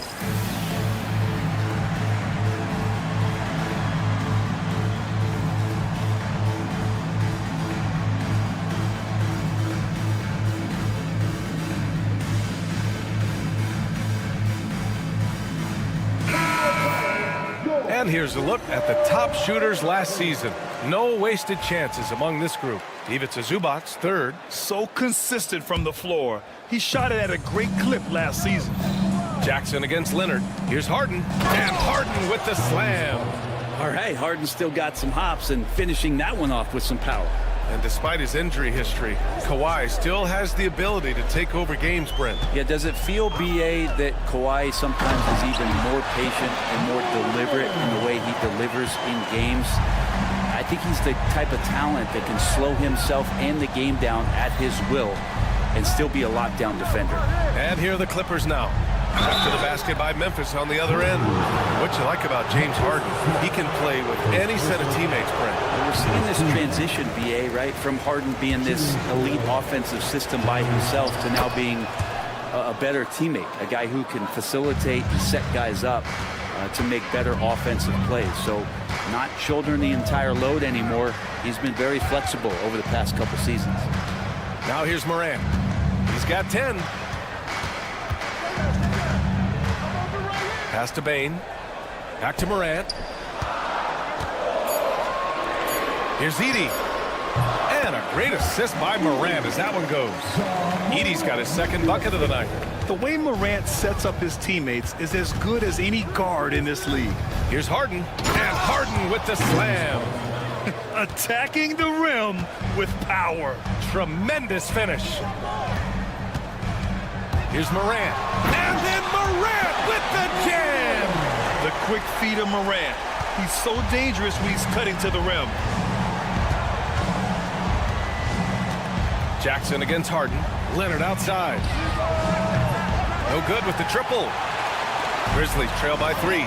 And here's a look at the top shooters last season. No wasted chances among this group. Ivica Zubac, 3rd. So consistent from the floor. He shot it at a great clip last season. Jackson against Leonard. Here's Harden. And Harden with the slam. All right, Harden still got some hops and finishing that one off with some power. And despite his injury history, Kawhi still has the ability to take over games, Brent. Yeah, does it feel, B.A., that Kawhi sometimes is even more patient and more deliberate in the way he delivers in games? I think he's the type of talent that can slow himself and the game down at his will and still be a lockdown defender. And here are the Clippers now. After the basket by Memphis on the other end. What you like about James Harden, he can play with any set of teammates, Brent. We're seeing this transition, B.A., right, from Harden being this elite offensive system by himself to now being a better teammate, a guy who can facilitate and set guys up to make better offensive plays. So not shouldering the entire load anymore. He's been very flexible over the past couple seasons. Now here's Morant. He's got 10. Pass to Bain. Back to Morant. Here's Edey. And a great assist by Morant as that one goes. Edey's got his second bucket of the night. The way Morant sets up his teammates is as good as any guard in this league. Here's Harden. And Harden with the slam. Attacking the rim with power. Tremendous finish. Here's Morant. And then Morant with the jam. The quick feed of Morant. He's so dangerous when he's cutting to the rim. Jackson against Harden. Leonard outside. No good with the triple. Grizzlies trail by 3.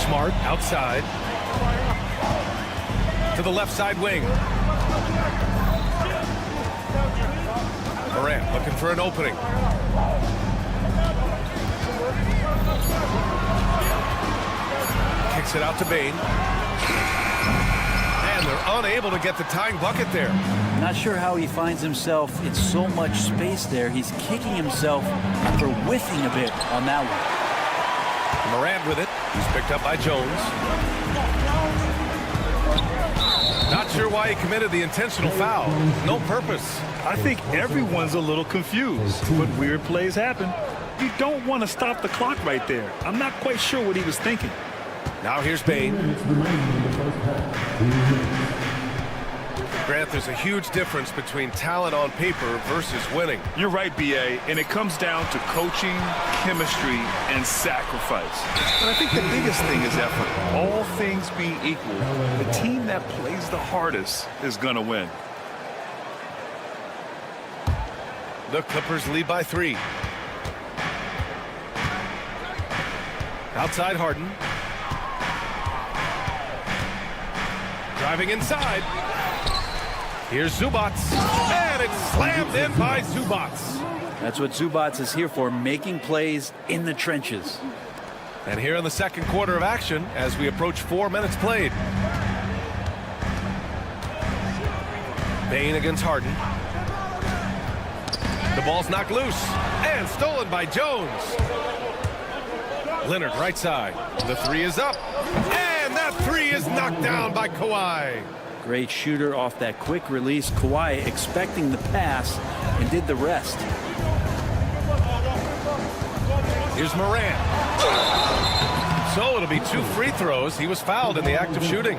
Smart outside. To the left side wing. Morant looking for an opening. Kicks it out to Bain. And they're unable to get the tying bucket there. Not sure how he finds himself in so much space there. He's kicking himself after whiffing a bit on that one. Morant with it. He's picked up by Jones. Not sure why he committed the intentional foul. No purpose. I think everyone's a little confused, but weird plays happen. You don't want to stop the clock right there. I'm not quite sure what he was thinking. Now here's Bain. Grant, there's a huge difference between talent on paper versus winning. You're right, B.A., and it comes down to coaching, chemistry, and sacrifice. But I think the biggest thing is effort. All things being equal, the team that plays the hardest is going to win. The Clippers lead by 3. Outside Harden. Driving inside. Here's Zubats. And it's slammed in by Zubats. That's what Zubats is here for, making plays in the trenches. And here in the second quarter of action as we approach 4 minutes played. Bain against Harden. The ball's knocked loose and stolen by Jones. Leonard right side. The 3 is up. And that 3 is knocked down by Kawhi. Great shooter off that quick release. Kawhi expecting the pass and did the rest. Here's Morant. So it'll be 2 free throws. He was fouled in the act of shooting.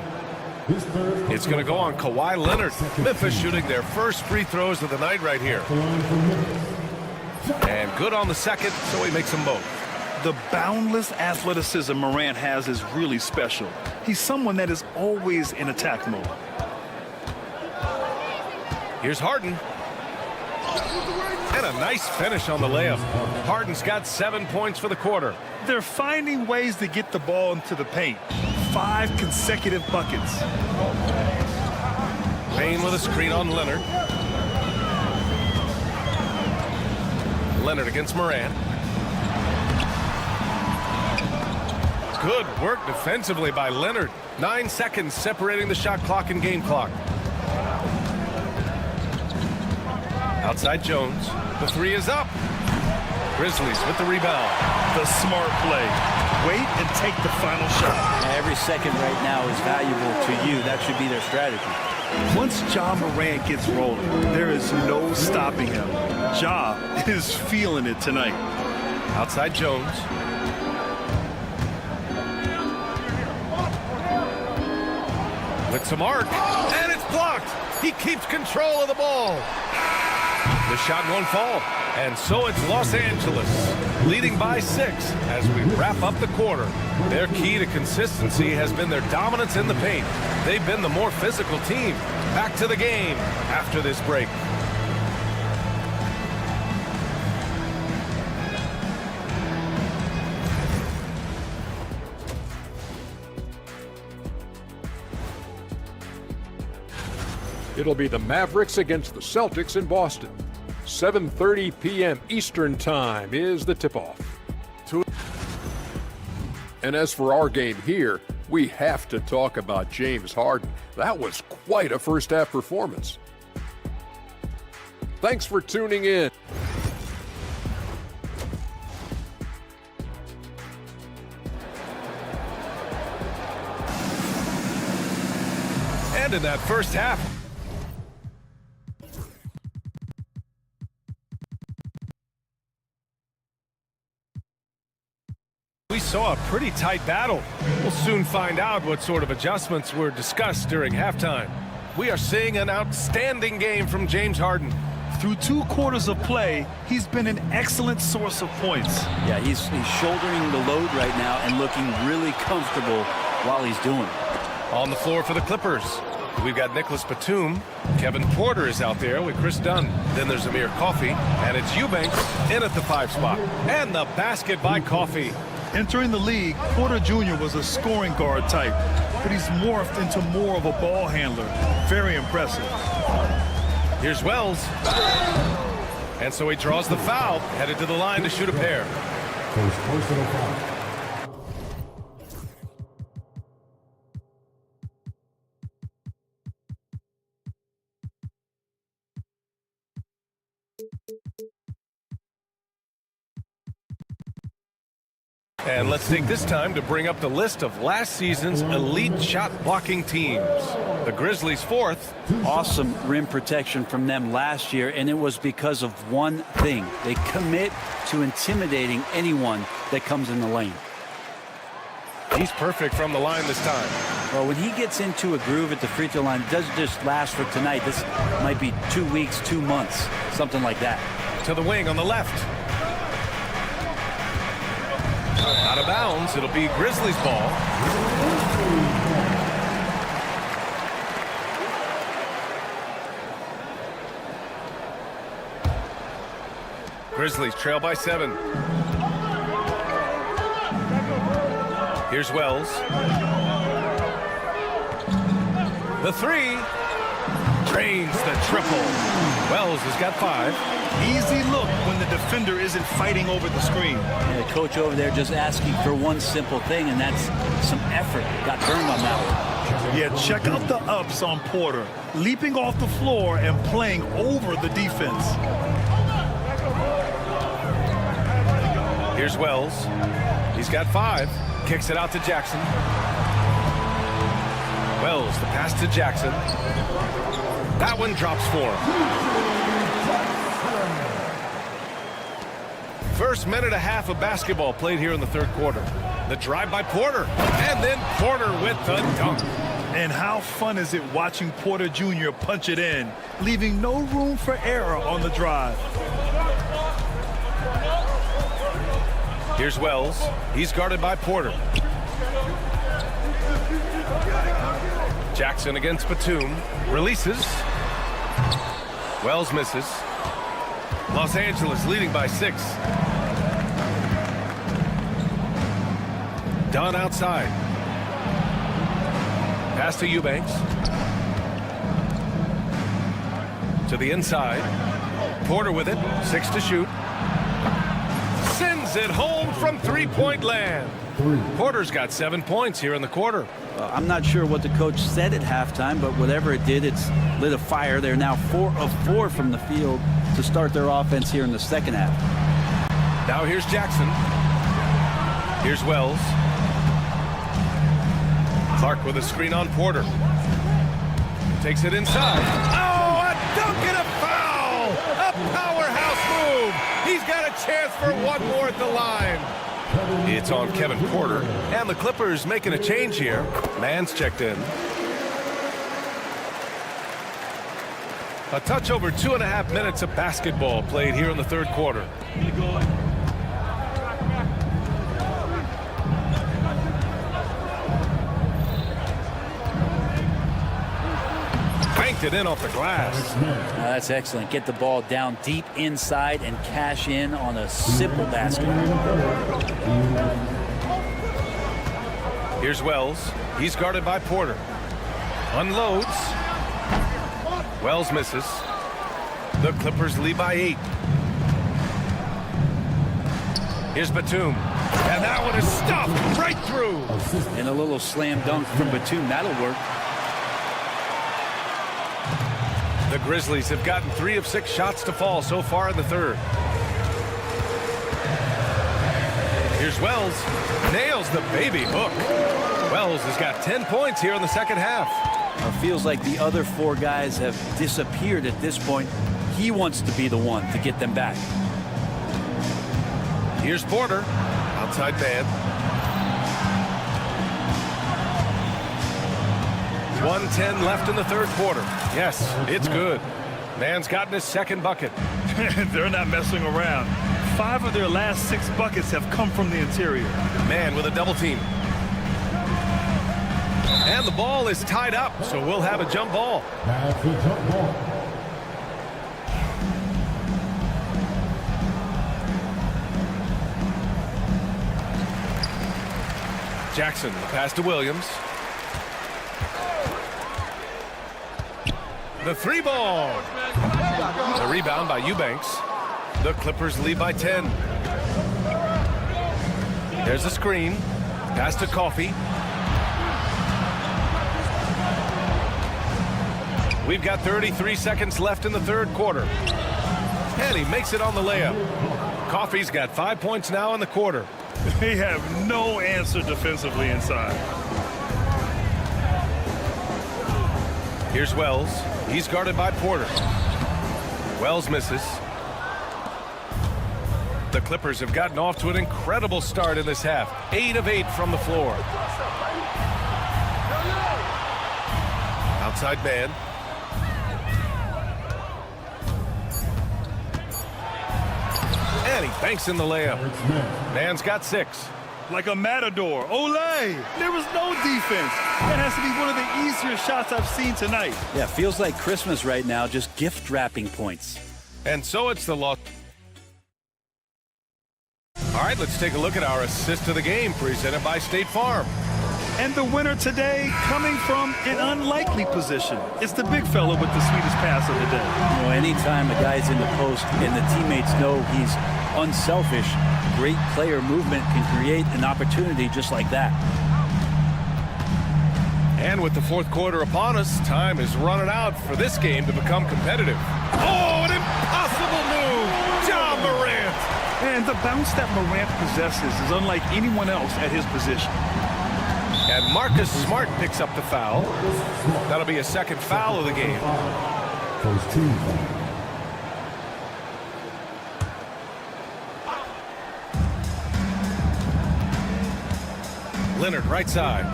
It's going to go on Kawhi Leonard. Memphis shooting their first free throws of the night right here. And good on the second, so he makes them both. The boundless athleticism Morant has is really special. He's someone that is always in attack mode. Here's Harden. And a nice finish on the layup. Harden's got 7 points for the quarter. They're finding ways to get the ball into the paint. 5 consecutive buckets. Bain with a screen on Leonard. Leonard against Morant. Good work defensively by Leonard. 9 seconds separating the shot clock and game clock. Outside Jones. The 3 is up. Grizzlies with the rebound. The smart play. Wait and take the final shot. Every second right now is valuable to you. That should be their strategy. Once Ja Morant gets rolling, there is no stopping him. Ja is feeling it tonight. Outside Jones. With some arc, and it's blocked. He keeps control of the ball. The shot won't fall, and so it's Los Angeles, leading by 6 as we wrap up the quarter. Their key to consistency has been their dominance in the paint. They've been the more physical team. Back to the game after this break. It'll be the Mavericks against the Celtics in Boston. 7:30 p.m. Eastern Time is the tip-off. And as for our game here, we have to talk about James Harden. That was quite a first-half performance. Thanks for tuning in. And in that first half, we saw a pretty tight battle. We'll soon find out what sort of adjustments were discussed during halftime. We are seeing an outstanding game from James Harden. Through 2 quarters of play, he's been an excellent source of points. Yeah, he's shouldering the load right now and looking really comfortable while he's doing it. On the floor for the Clippers, we've got Nicholas Batum. Kevin Porter is out there with Chris Dunn. Then there's Amir Coffey, and it's Eubanks in at the 5 spot. And the basket by Coffey. Entering the league, Porter Jr. was a scoring guard type, but he's morphed into more of a ball handler. Very impressive. Here's Wells. And so he draws the foul, headed to the line to shoot a pair. First personal foul. And let's take this time to bring up the list of last season's elite shot blocking teams. The Grizzlies 4th. Awesome rim protection from them last year, and it was because of one thing. They commit to intimidating anyone that comes in the lane. He's perfect from the line this time. Well, when he gets into a groove at the free throw line, it doesn't just last for tonight. This might be 2 weeks, 2 months, something like that. To the wing on the left. Out of bounds, it'll be Grizzlies ball. Grizzlies trail by 7. Here's Wells. The 3. Drains the triple. Wells has got 5. Easy look when the defender isn't fighting over the screen. And the coach over there just asking for one simple thing, and that's some effort. Got burned on that one. Yeah, check out the ups on Porter. Leaping off the floor and playing over the defense. Here's Wells. He's got 5. Kicks it out to Jackson. Wells, the pass to Jackson. That one drops for him. First minute and a half of basketball played here in the 3rd quarter. The drive by Porter, and then Porter with the dunk. And how fun is it watching Porter Jr. punch it in, leaving no room for error on the drive. Here's Wells. He's guarded by Porter. Jackson against Batum. Releases. Wells misses. Los Angeles leading by 6. Dunn outside. Pass to Eubanks. To the inside. Porter with it. 6 to shoot. Sends it home from 3-point land. Porter's got 7 points here in the quarter. I'm not sure what the coach said at halftime, but whatever it did, it's lit a fire. They're now 4 of 4 from the field to start their offense here in the second half. Now here's Jackson. Here's Wells. Clark with a screen on Porter. Takes it inside. Oh, a dunk and a foul! A powerhouse move! He's got a chance for one more at the line. It's on Kevin Porter, and the Clippers making a change here. Mann's checked in. A touch over 2.5 minutes of basketball played here in the 3rd quarter. Banked it in off the glass. That's excellent. Get the ball down deep inside and cash in on a simple basket. Here's Wells. He's guarded by Porter. Unloads. Wells misses. The Clippers lead by 8. Here's Batum. And that one is stuffed right through. And a little slam dunk from Batum. That'll work. The Grizzlies have gotten 3 of 6 shots to fall so far in the third. Here's Wells. Nails the baby hook. Wells has got 10 points here in the second half. It feels like the other 4 guys have disappeared at this point. He wants to be the one to get them back. Here's Porter. Outside man. 1:10 left in the third quarter. Yes, it's good. Man's gotten his second bucket. They're not messing around. 5 of their last 6 buckets have come from the interior. Man with a double team. And the ball is tied up, so we'll have a jump ball. That's a jump ball. Jackson, the pass to Williams. The 3 ball. The rebound by Eubanks. The Clippers lead by 10. There's a screen. Pass to Coffey. We've got 33 seconds left in the third quarter. And he makes it on the layup. Coffey's got 5 points now in the quarter. They have no answer defensively inside. Here's Wells. He's guarded by Porter. Wells misses. The Clippers have gotten off to an incredible start in this half. 8 of 8 from the floor. Outside man. And he banks in the layup. Man's got 6. Like a matador. Olay! There was no defense. That has to be one of the easier shots I've seen tonight. Yeah, feels like Christmas right now, just gift wrapping points. And so it's the loss. All right, let's take a look at our assist of the game presented by State Farm. And the winner today coming from an unlikely position. It's the big fella with the sweetest pass of the day. You know, anytime a guy's in the post and the teammates know he's unselfish, great player movement can create an opportunity just like that. And with the fourth quarter upon us, time is running out for this game to become competitive. Oh, an impossible move! Ja Morant! And the bounce that Morant possesses is unlike anyone else at his position. And Marcus Smart picks up the foul. That'll be a second foul of the game. First team foul. Leonard, right side.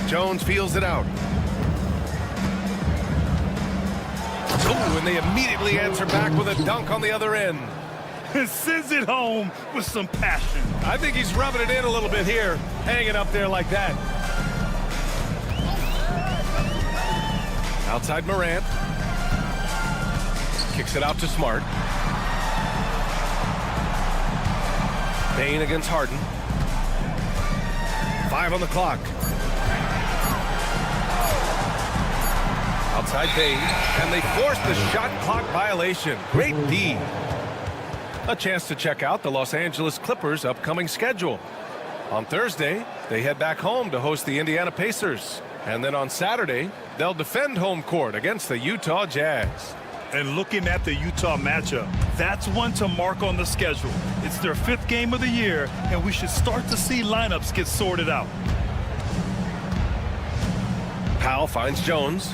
Jones feels it out. Oh, and they immediately answer back with a dunk on the other end. Sends it home with some passion. I think he's rubbing it in a little bit here, hanging up there like that. Outside Morant. Kicks it out to Smart. Bane against Harden. 5 on the clock. Outside Bane, and they force the shot clock violation. Great D. A chance to check out the Los Angeles Clippers' upcoming schedule. On Thursday, they head back home to host the Indiana Pacers. And then on Saturday, they'll defend home court against the Utah Jazz. And looking at the Utah matchup, that's one to mark on the schedule. It's their 5th game of the year, and we should start to see lineups get sorted out. Powell finds Jones.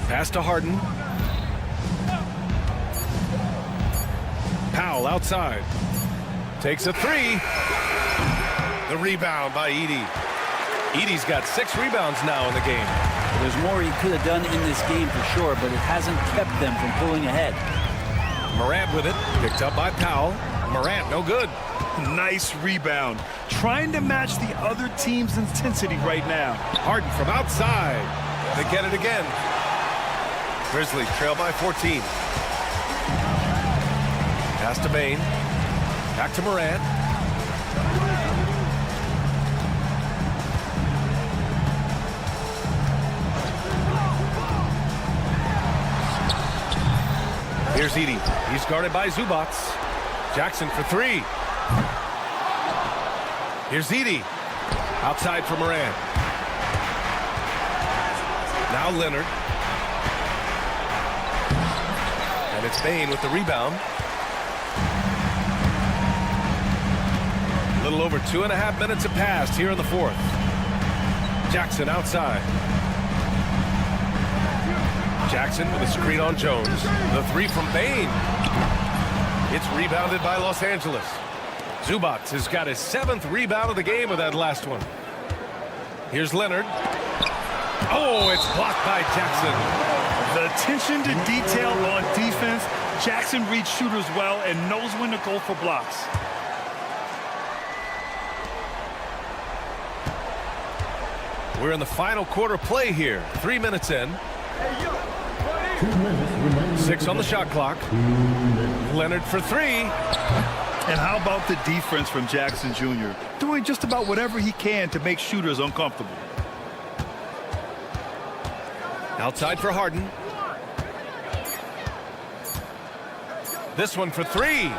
Pass to Harden. Powell outside. Takes a 3. The rebound by Edey. Edey's got 6 rebounds now in the game. There's more he could have done in this game for sure, but it hasn't kept them from pulling ahead. Morant with it. Picked up by Powell. Morant, no good. Nice rebound. Trying to match the other team's intensity right now. Harden from outside. They get it again. Grizzlies trail by 14. Pass to Bane. Back to Morant. Here's Edey. He's guarded by Zubac. Jackson for three. Here's Edey. Outside for Morant. Now Leonard. And it's Bane with the rebound. A little over 2.5 minutes have passed here in the fourth. Jackson outside. Jackson with a screen on Jones. The three from Bane. It's rebounded by Los Angeles. Zubac has got his 7th rebound of the game with that last one. Here's Leonard. Oh, it's blocked by Jackson. The attention to detail on defense. Jackson reads shooters well and knows when to go for blocks. We're in the final quarter play here. 3 minutes in. 6 on the shot clock. Leonard for three. And how about the defense from Jackson Jr. doing just about whatever he can to make shooters uncomfortable. Outside for Harden. This one for three.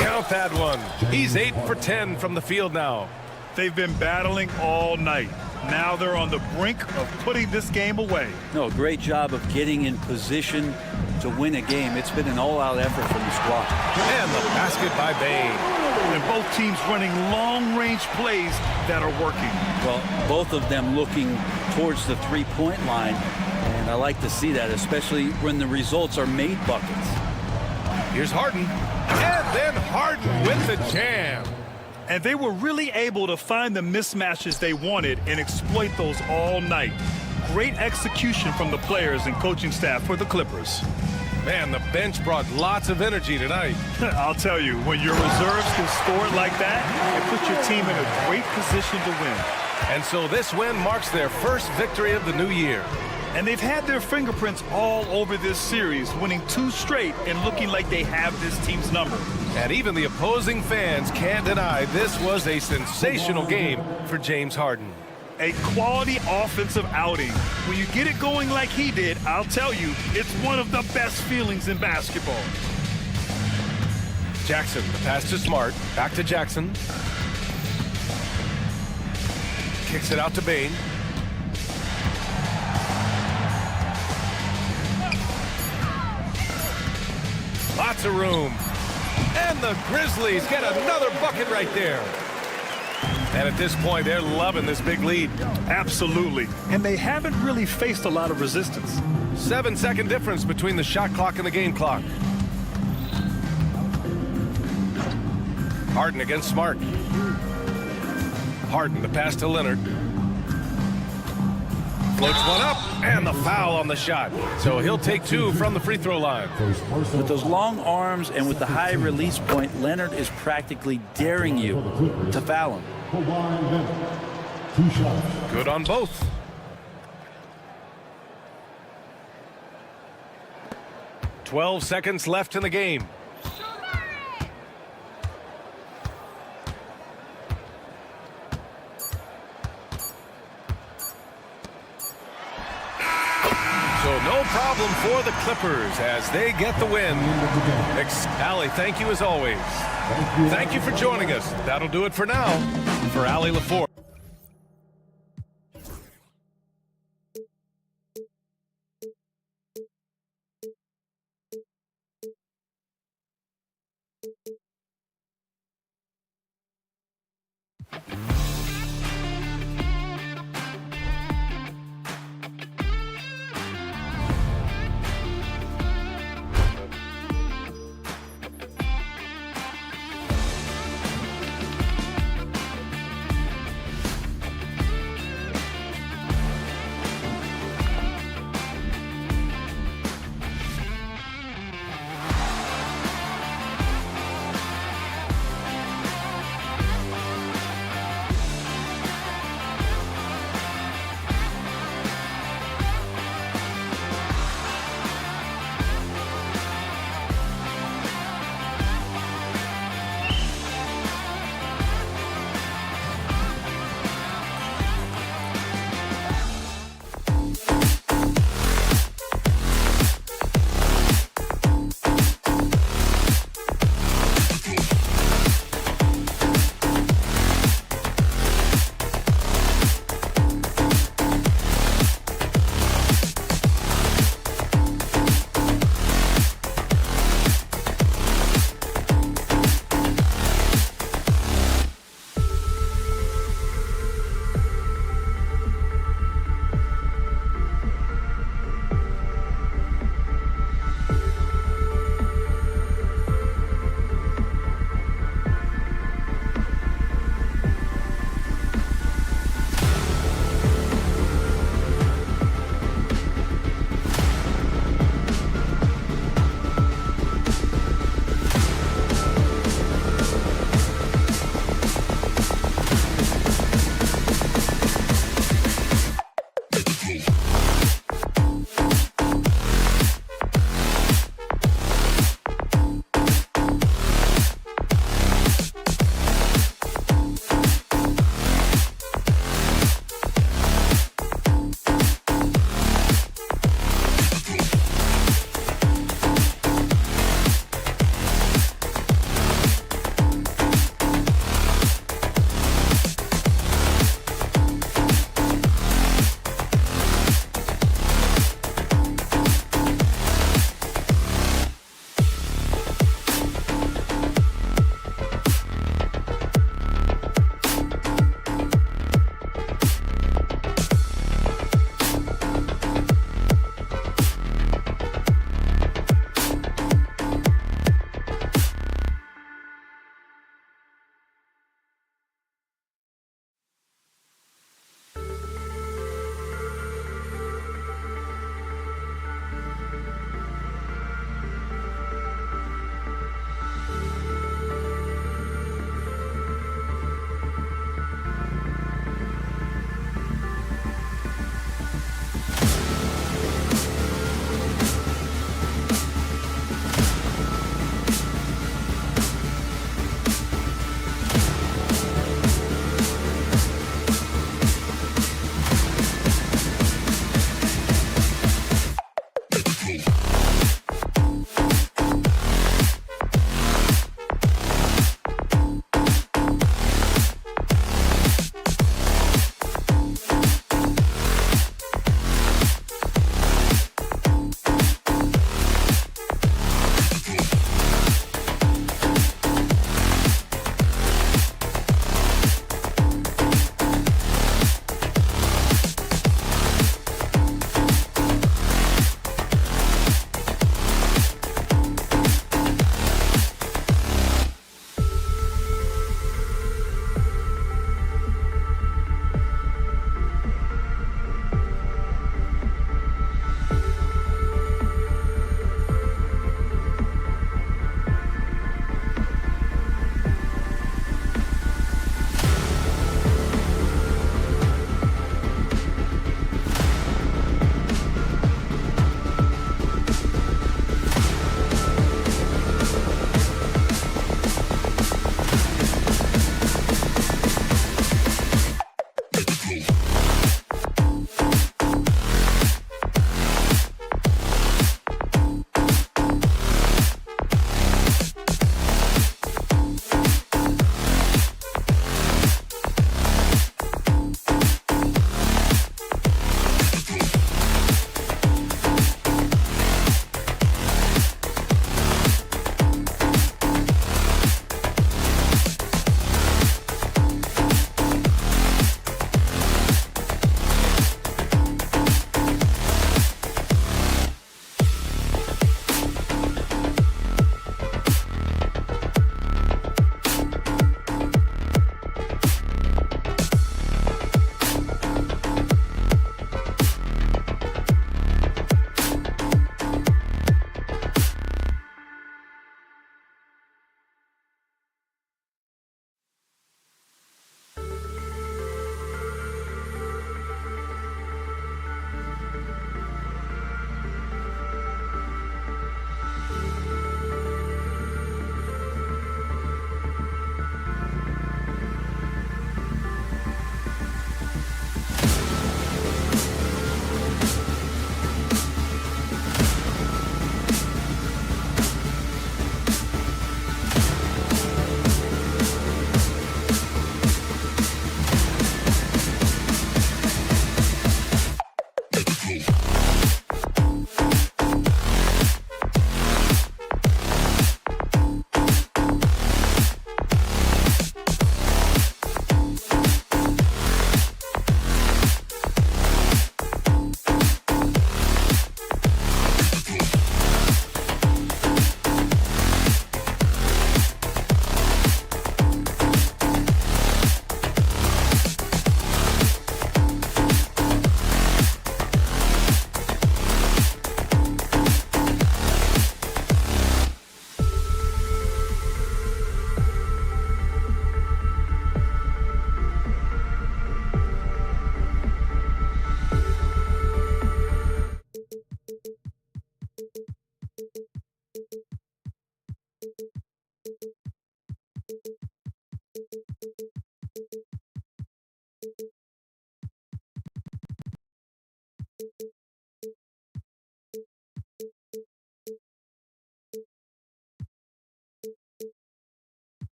Count that one. He's 8 for 10 from the field now. They've been battling all night. Now they're on the brink of putting this game away. No, great job of getting in position to win a game. It's been an all-out effort from the squad. And the basket by Bane. And both teams running long-range plays that are working. Well, both of them looking towards the three-point line. And I like to see that, especially when the results are made buckets. Here's Harden. And then Harden with the jam. And they were really able to find the mismatches they wanted and exploit those all night. Great execution from the players and coaching staff for the Clippers. Man, the bench brought lots of energy tonight. I'll tell you, when your reserves can score like that, it puts your team in a great position to win. And so this win marks their first victory of the new year. And they've had their fingerprints all over this series, winning 2 straight and looking like they have this team's number. And even the opposing fans can't deny this was a sensational game for James Harden. A quality offensive outing. When you get it going like he did, I'll tell you, it's one of the best feelings in basketball. Jackson, the pass to Smart. Back to Jackson. Kicks it out to Bane. Lots of room. And the Grizzlies get another bucket right there. And at this point, they're loving this big lead. Absolutely. And they haven't really faced a lot of resistance. 7-second difference between the shot clock and the game clock. Harden against Smart. Harden, the pass to Leonard. Floats one up, and the foul on the shot. So he'll take 2 from the free throw line. With those long arms and with the high release point, Leonard is practically daring you to foul him. 2 shots. Good on both. "12 seconds left in the game. So no problem for the Clippers as they get the win. Allie, thank you as always. Thank you for joining us. That'll do it for now. For Allie LaForge.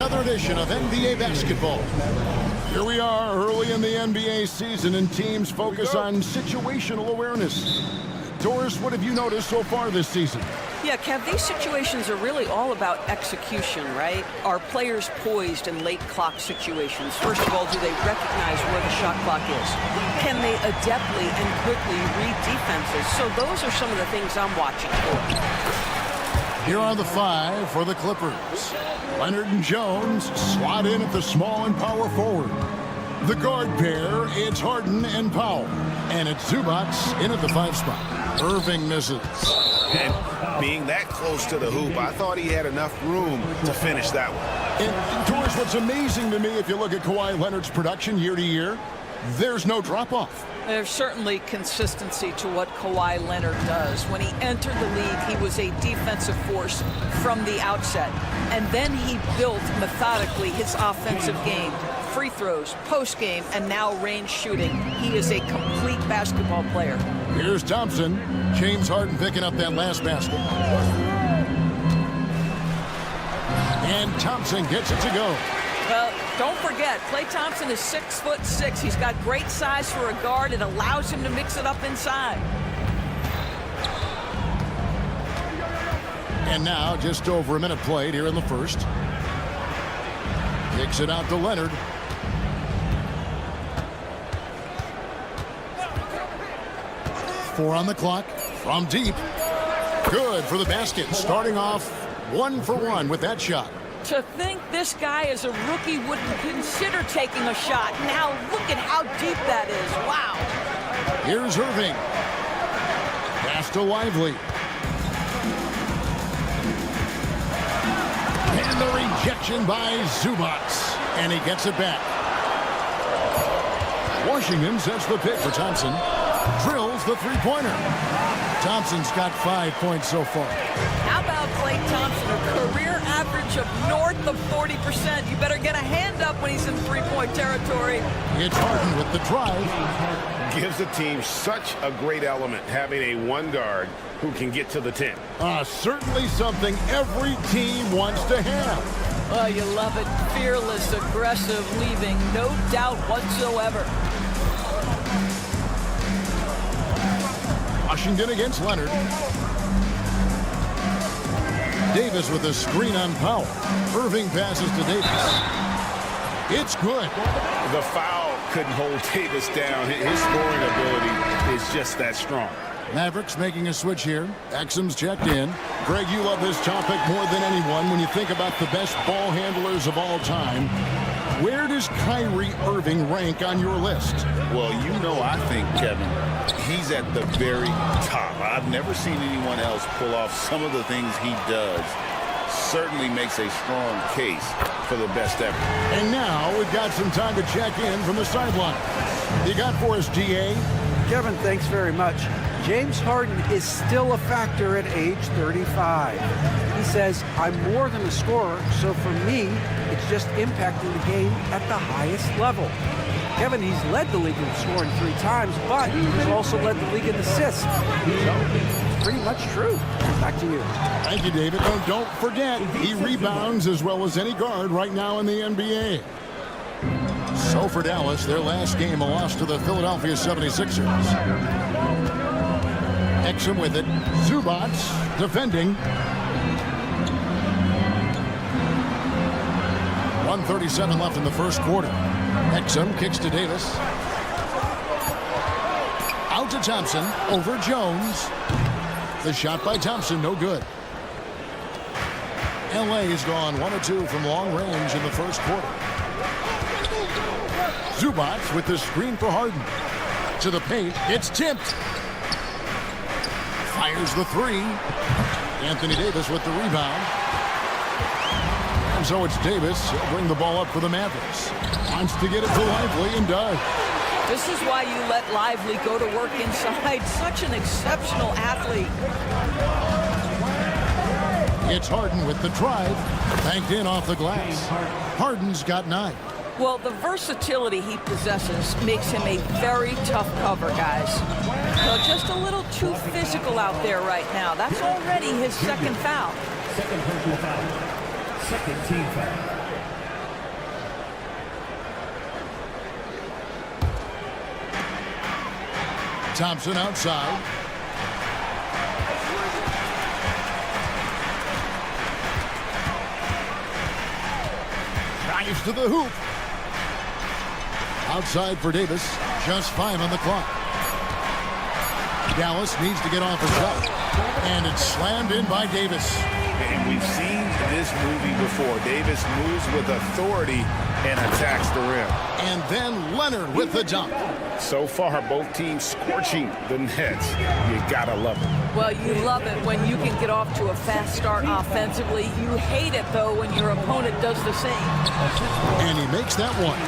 Another edition of NBA basketball. Here we are early in the NBA season, and teams focus on situational awareness. Doris, what have you noticed so far this season? Yeah, Kev, these situations are really all about execution, right? Are players poised in late clock situations? First of all, do they recognize where the shot clock is? Can they adeptly and quickly read defenses? So those are some of the things I'm watching for. Here are the five for the Clippers. Leonard and Jones slot in at the small and power forward. The guard pair, it's Harden and Powell. And it's Zubac in at the 5 spot. Irving misses. And being that close to the hoop, I thought he had enough room to finish that one. And Doris, what's amazing to me, if you look at Kawhi Leonard's production year to year, there's no drop-off. There's certainly consistency to what Kawhi Leonard does. When he entered the league, he was a defensive force from the outset. And then he built methodically his offensive game. Free throws, post-game, and now range shooting. He is a complete basketball player. Here's Thompson. James Harden picking up that last basket. And Thompson gets it to go. Well, don't forget, Klay Thompson is 6'6". He's got great size for a guard. It allows him to mix it up inside. And now, just over a minute played here in the first. Kicks it out to Leonard. Four on the clock. From deep. Good for the basket. Starting off 1 for 1 with that shot. To think this guy as a rookie wouldn't consider taking a shot. Now look at how deep that is. Wow. Here's Irving. Pass to Lively. And the rejection by Zubac. And he gets it back. Washington sets the pick for Thompson. Drills the three-pointer. Thompson's got 5 points so far. How about Klay Thompson? A career average of north of 40%. You better get a hand up when he's in three-point territory. It's Harden with the drive. Gives the team such a great element, having a one guard who can get to the 10. Certainly something every team wants to have. Oh, you love it. Fearless, aggressive, leaving. No doubt whatsoever. Washington against Leonard. Davis with a screen on Powell. Irving passes to Davis. It's good. The foul couldn't hold Davis down. His scoring ability is just that strong. Mavericks making a switch here. Exum's checked in. Greg, you love this topic more than anyone when you think about the best ball handlers of all time. Where does Kyrie Irving rank on your list? Well, you know, I think, Kevin, he's at the very top. I've never seen anyone else pull off some of the things he does. Certainly makes a strong case for the best ever. And now we've got some time to check in from the sideline. You got for us, DA? Kevin, thanks very much. James Harden is still a factor at age 35. He says, I'm more than a scorer, so for me, it's just impacting the game at the highest level. Kevin, he's led the league in scoring 3 times, but he's also led the league in assists. So it's pretty much true. Back to you. Thank you, David. And don't forget, he rebounds as well as any guard right now in the NBA. So for Dallas, their last game, a loss to the Philadelphia 76ers. Exum with it. Zubac defending. 1:37 left in the first quarter. Exum kicks to Davis. Out to Thompson. Over Jones. The shot by Thompson, no good. LA has gone 1 of 2 from long range in the first quarter. Zubac with the screen for Harden. To the paint. It's tipped. Fires the three. Anthony Davis with the rebound. And so it's Davis. He'll bring the ball up for the Mavericks. Wants to get it to Lively and does. This is why you let Lively go to work inside. Such an exceptional athlete. It's Harden with the drive. Banked in off the glass. Harden's got 9. Well, the versatility he possesses makes him a very tough cover, guys. So just a little too physical out there right now. That's already his second foul. Second personal foul. Second team foul. Thompson outside. Drives to the hoop. Outside for Davis. Just 5 on the clock. Dallas needs to get off a shot. And it's slammed in by Davis. And we've seen this movie before. Davis moves with authority and attacks the rim. And then Leonard with the dunk. So far, both teams scorching the Nets. You gotta love it. Well, you love it when you can get off to a fast start offensively. You hate it, though, when your opponent does the same. And he makes that one.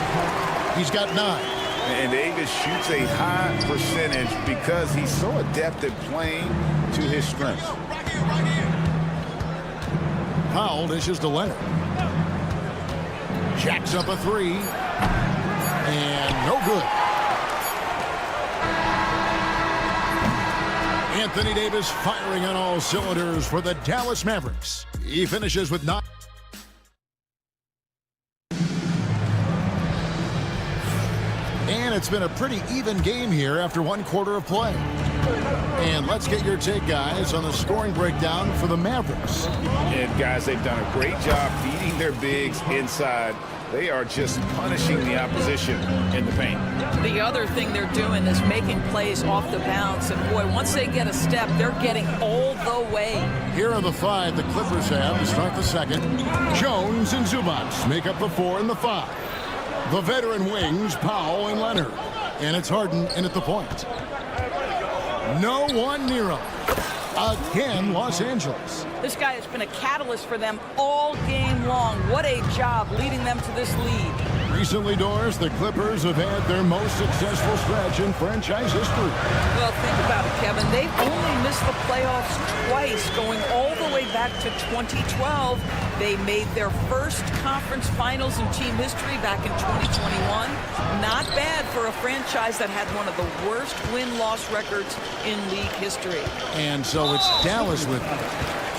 He's got 9. And Davis shoots a high percentage because he's so adept at playing to his strengths. Powell dishes to Leonard. Jacks up a 3. And no good. Anthony Davis firing on all cylinders for the Dallas Mavericks. He finishes with 9. And it's been a pretty even game here after 1 quarter of play. And let's get your take, guys, on the scoring breakdown for the Mavericks. And, guys, they've done a great job feeding their bigs inside. They are just punishing the opposition in the paint. The other thing they're doing is making plays off the bounce. And, boy, once they get a step, they're getting all the way. Here are the 5 the Clippers have to start the second. Jones and Zubac make up the 4 and the 5. The veteran wings, Powell and Leonard. And it's Harden in at the point. No one near him. Again, Los Angeles. This guy has been a catalyst for them all game long. What a job leading them to this lead. Recently, Doris, the Clippers have had their most successful stretch in franchise history. Well, think about it, Kevin. They've only missed the playoffs twice, going all the way back to 2012. They made their first conference finals in team history back in 2021. Not bad for a franchise that had one of the worst win-loss records in league history. And so it's Dallas with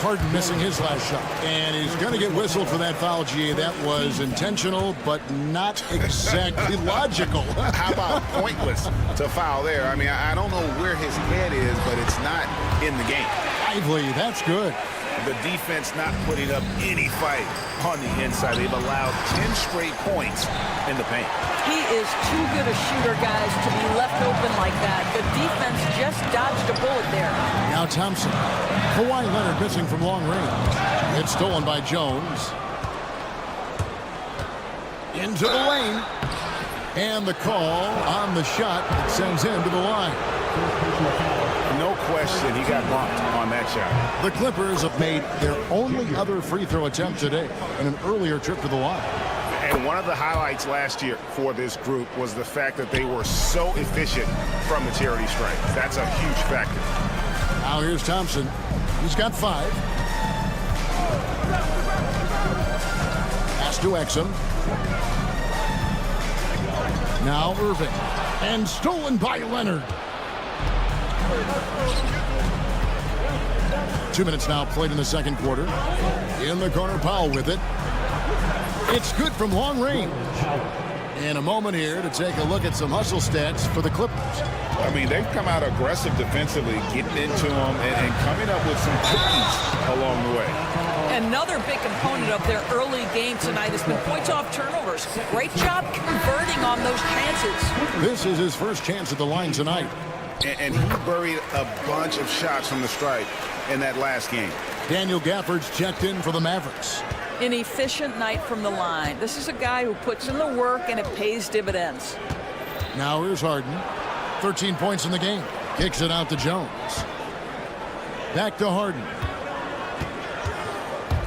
Harden missing his last shot. And he's going to get whistled for that foul, G. That was intentional, but not exactly logical. How about pointless to foul there? I mean, I don't know where his head is, but it's not in the game. Lively, that's good. The defense not putting up any fight on the inside. They've allowed 10 straight points in the paint. He is too good a shooter, guys, to be left open like that. The defense just dodged a bullet there. Now Thompson. Kawhi Leonard missing from long range. It's stolen by Jones. Into the lane. And the call on the shot that sends him to the line. No question, he got blocked on that shot. The Clippers have made their only other free throw attempt today in an earlier trip to the line. And one of the highlights last year for this group was the fact that they were so efficient from the charity stripe. That's a huge factor. Now here's Thompson. He's got 5. Pass to Exum. Now Irving. And stolen by Leonard. 2 minutes now played in the second quarter. In the corner, Powell with it. It's good from long range. And a moment here to take a look at some hustle stats for the Clippers. I mean, they've come out aggressive defensively, getting into them and coming up with some cookies along the way. Another big component of their early game tonight has been points off turnovers. Great job converting on those chances. This is his first chance at the line tonight. And he buried a bunch of shots from the stripe in that last game. Daniel Gafford's checked in for the Mavericks. An efficient night from the line. This is a guy who puts in the work and it pays dividends. Now here's Harden. 13 points in the game. Kicks it out to Jones. Back to Harden.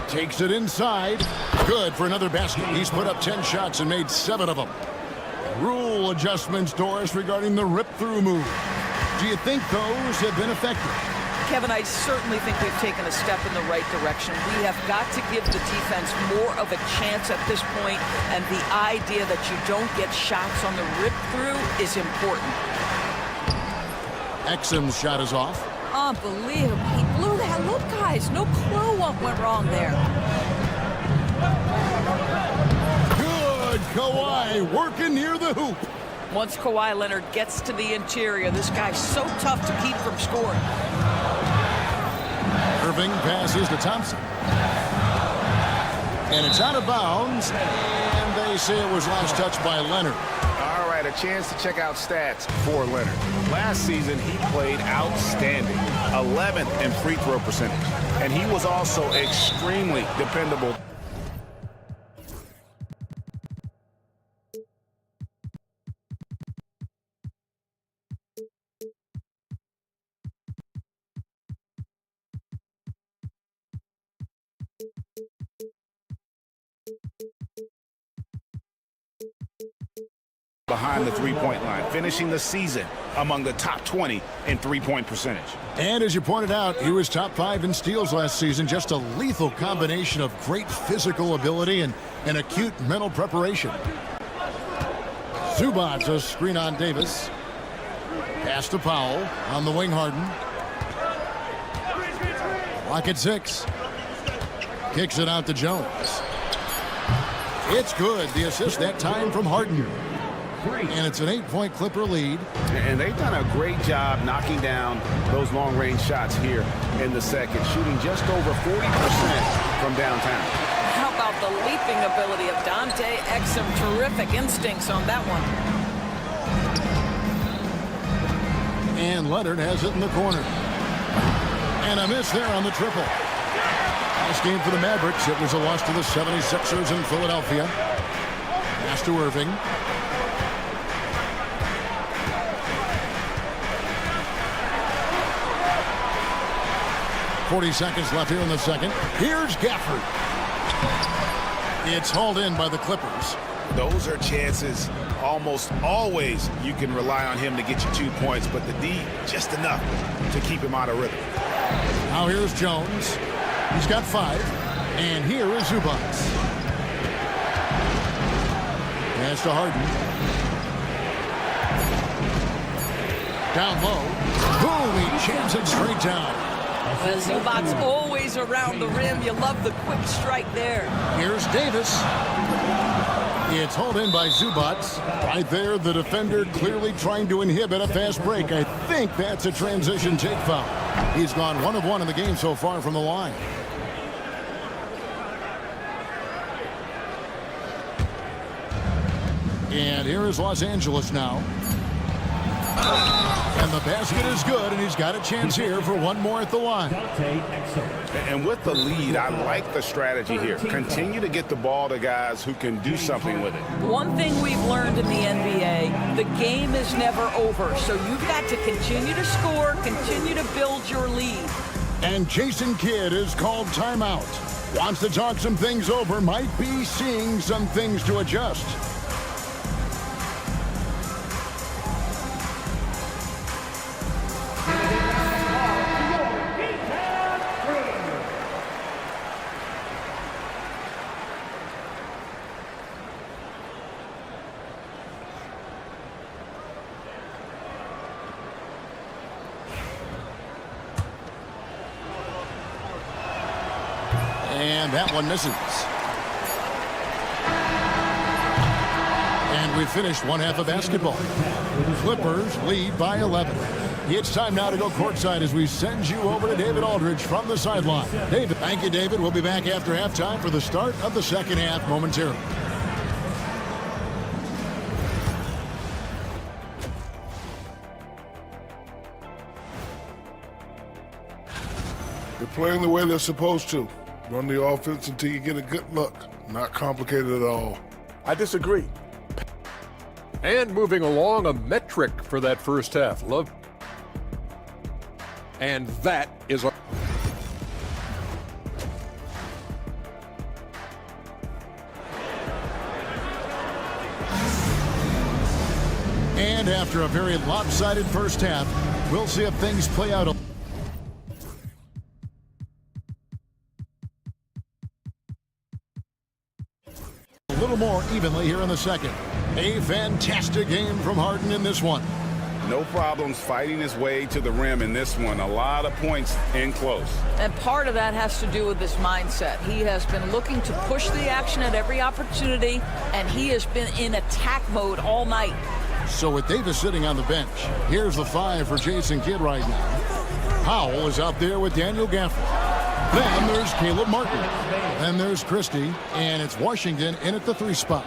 Takes it inside. Good for another basket. He's put up 10 shots and made 7 of them. Rule adjustments, Doris, regarding the rip-through move. Do you think those have been effective? Kevin, I certainly think we've taken a step in the right direction. We have got to give the defense more of a chance at this point, and the idea that you don't get shots on the rip-through is important. Exum's shot is off. Unbelievable. He blew that. Look, guys, no clue what went wrong there. Good. Kawhi working near the hoop. Once Kawhi Leonard gets to the interior, this guy's so tough to keep from scoring. Irving passes to Thompson. And it's out of bounds. And they say it was last touched by Leonard. All right, a chance to check out stats for Leonard. Last season, he played outstanding. 11th in free throw percentage. And he was also extremely dependable. Behind the three-point line, finishing the season among the top 20 in three-point percentage. And as you pointed out, he was top 5 in steals last season. Just a lethal combination of great physical ability and acute mental preparation. Zubac's a screen on Davis. Pass to Powell on the wing. Harden. Lock at 6. Kicks it out to Jones. It's good. The assist that time from Harden. And it's an 8-point Clipper lead. And they've done a great job knocking down those long-range shots here in the second, shooting just over 40% from downtown. How about the leaping ability of Dante Exum? Terrific instincts on that one. And Leonard has it in the corner. And a miss there on the triple. Last game for the Mavericks, it was a loss to the 76ers in Philadelphia. Pass to Irving. 40 seconds left here in the second. Here's Gafford. It's hauled in by the Clippers. Those are chances almost always you can rely on him to get you 2 points, but the D just enough to keep him out of rhythm. Now here's Jones. He's got 5. And here is Zubac. Pass to Harden. Down low. Boom, he jams it straight down. Well, Zubac's always around the rim. You love the quick strike there. Here's Davis. It's hauled in by Zubac. Right there, the defender clearly trying to inhibit a fast break. I think that's a transition take foul. He's gone 1 of 1 in the game so far from the line. And here is Los Angeles now. And the basket is good, and he's got a chance here for 1 more at the line. And with the lead, I like the strategy here. Continue to get the ball to guys who can do something with it. One thing we've learned in the NBA, the game is never over. So you've got to continue to score, continue to build your lead. And Jason Kidd is called timeout. Wants to talk some things over, might be seeing some things to adjust. And that one misses. And We finished one half of basketball. Clippers lead by 11. It's time now to go courtside as we send you over to David Aldridge from the sideline. David. Thank you, David. We'll be back after halftime for the start of the second half momentarily. They're playing the way they're supposed to. Run the offense until you get a good look. Not complicated at all. I disagree. And moving along, a metric for that first half. Love. And that is a... And after a very lopsided first half, we'll see if things play out a little more evenly here in the second. A fantastic game from Harden in this one. No problems fighting his way to the rim in this one. A lot of points in close. And part of that has to do with his mindset. He has been looking to push the action at every opportunity, and he has been in attack mode all night. So with Davis sitting on the bench, here's the 5 for Jason Kidd right now. Powell is out there with Daniel Gafford. Then there's Caleb Martin. Then there's Christie, and it's Washington in at the 3 spot.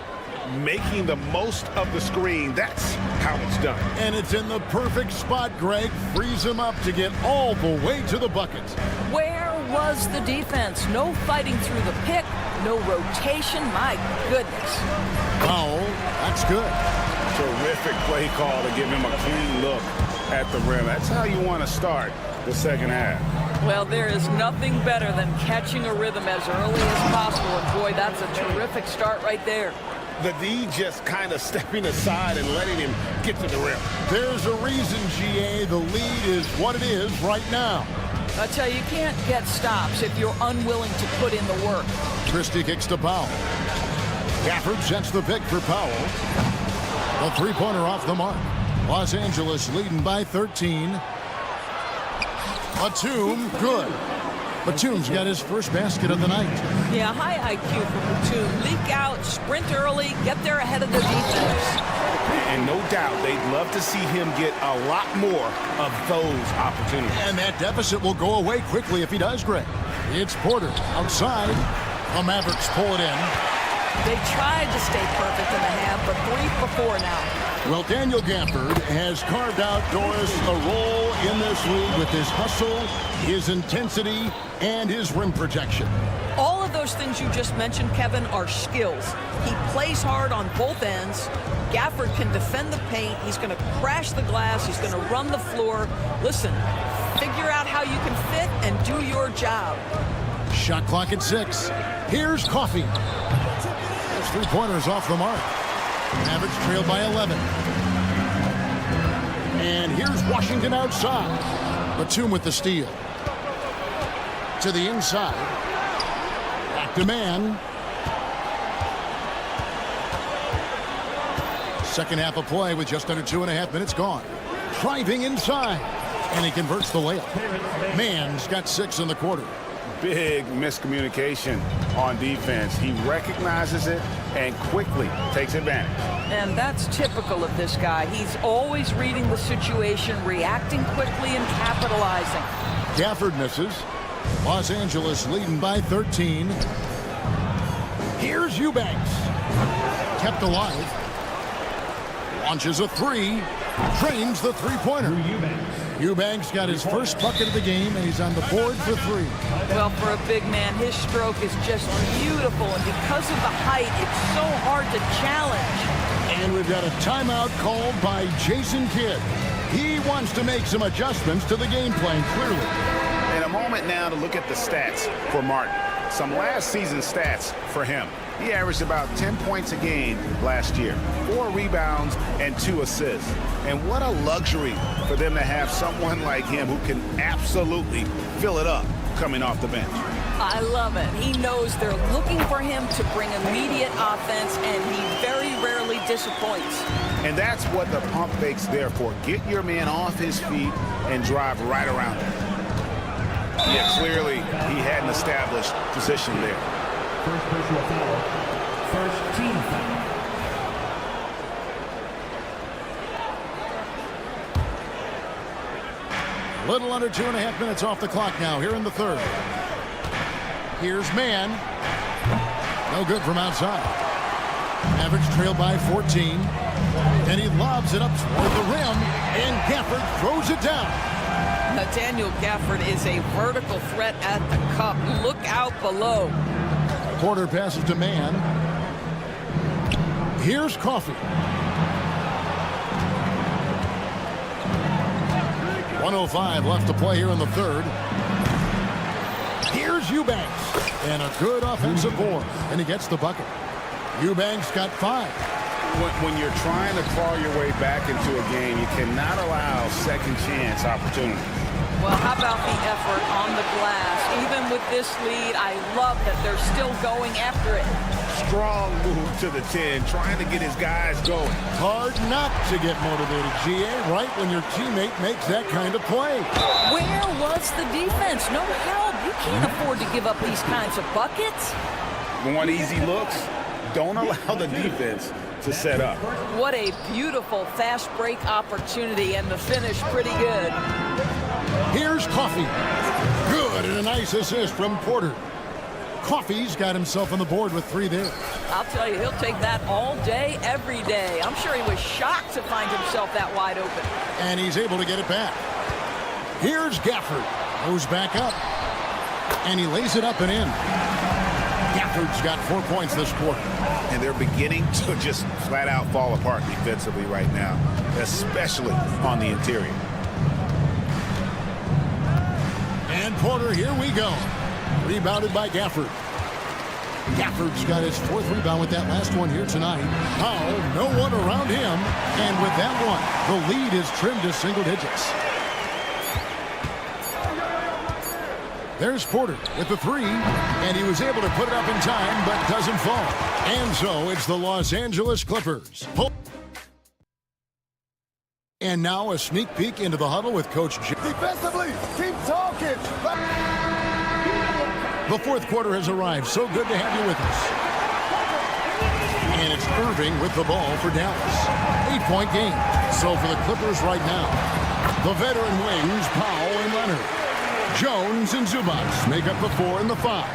Making the most of the screen, that's how it's done. And it's in the perfect spot, Greg. Frees him up to get all the way to the bucket. Where was the defense? No fighting through the pick, no rotation. My goodness. Powell, that's good. Terrific play call to give him a clean look at the rim. That's how you want to start the second half. Well, there is nothing better than catching a rhythm as early as possible. And boy, that's a terrific start right there. The D just kind of stepping aside and letting him get to the rim. There's a reason, GA, the lead is what it is right now. I tell you, you can't get stops if you're unwilling to put in the work. Christie kicks to Powell. Gafford sets the pick for Powell. The three-pointer off the mark. Los Angeles leading by 13. Batum, good. Batum's got his first basket of the night. Yeah, high IQ for Batum. Leak out, sprint early, get there ahead of the defense. And no doubt, they'd love to see him get a lot more of those opportunities. And that deficit will go away quickly if he does, Greg. It's Porter outside. The Mavericks pull it in. They tried to stay perfect in the half, but 3 for 4 now. Well, Daniel Gafford has carved out, Doris, a role in this league with his hustle, his intensity, and his rim protection. All of those things you just mentioned, Kevin, are skills. He plays hard on both ends. Gafford can defend the paint. He's going to crash the glass. He's going to run the floor. Listen, figure out how you can fit and do your job. Shot clock at 6. Here's Coffey. Those three-pointers off the mark. Mavericks trailed by 11. And here's Washington outside. Batum with the steal. To the inside. Back to man. Second half of play with just under 2.5 minutes gone. Driving inside. And he converts the layup. Man's got 6 in the quarter. Big miscommunication on defense. He recognizes it and quickly takes advantage. And that's typical of this guy. He's always reading the situation, reacting quickly and capitalizing. Gafford misses. Los Angeles leading by 13. Here's Eubanks. Kept alive. Launches a 3. Drains the three-pointer. Eubanks got his first bucket of the game, and he's on the board for 3. Well, for a big man, his stroke is just beautiful, and because of the height, it's so hard to challenge. And we've got a timeout called by Jason Kidd. He wants to make some adjustments to the game plan, clearly. And a moment now to look at the stats for Martin. Some last season stats for him. He averaged about 10 points a game last year, 4 rebounds and 2 assists. And what a luxury for them to have someone like him who can absolutely fill it up coming off the bench. I love it. He knows they're looking for him to bring immediate offense, and he very rarely disappoints. And that's what the pump fake's there for. Get your man off his feet and drive right around him. Yeah, clearly he had an established position there. First personal foul. First team foul. Little under 2.5 minutes off the clock now here in the third. Here's Mann. No good from outside. Mavericks trail by 14. And he lobs it up toward the rim. And Gafford throws it down. Nathaniel Gafford is a vertical threat at the cup. Look out below. Porter passes to Mann. Here's Coffey. 1:05 left to play here in the third. Here's Eubanks. And a good offensive board. And he gets the bucket. Eubanks got 5. When you're trying to claw your way back into a game, you cannot allow second chance opportunities. Well, how about the effort on the glass? Even with this lead, I love that they're still going after it. Strong move to the 10, trying to get his guys going. Hard not to get motivated, GA, right when your teammate makes that kind of play. Where was the defense? No help. You can't afford to give up these kinds of buckets. Want easy looks? Don't allow the defense to set up. What a beautiful fast break opportunity, and the finish pretty good. Here's Coffey. Good, and a nice assist from Porter. Coffey's got himself on the board with 3 there. I'll tell you, he'll take that all day, every day. I'm sure he was shocked to find himself that wide open. And he's able to get it back. Here's Gafford. Goes back up. And he lays it up and in. Gafford's got 4 points this quarter. And they're beginning to just flat out fall apart defensively right now, especially on the interior. And Porter, here we go. Rebounded by Gafford. Gafford's got his 4th rebound with that last one here tonight. Powell, no one around him. And with that one, the lead is trimmed to single digits. There's Porter with the 3, and he was able to put it up in time, but doesn't fall. And so it's the Los Angeles Clippers. And now a sneak peek into the huddle with Coach J. Defensively, keep talking. The 4th quarter has arrived. So good to have you with us. And it's Irving with the ball for Dallas. 8-point game. So for the Clippers right now, the veteran wings, Powell and Leonard. Jones and Zubac make up the 4 and the 5.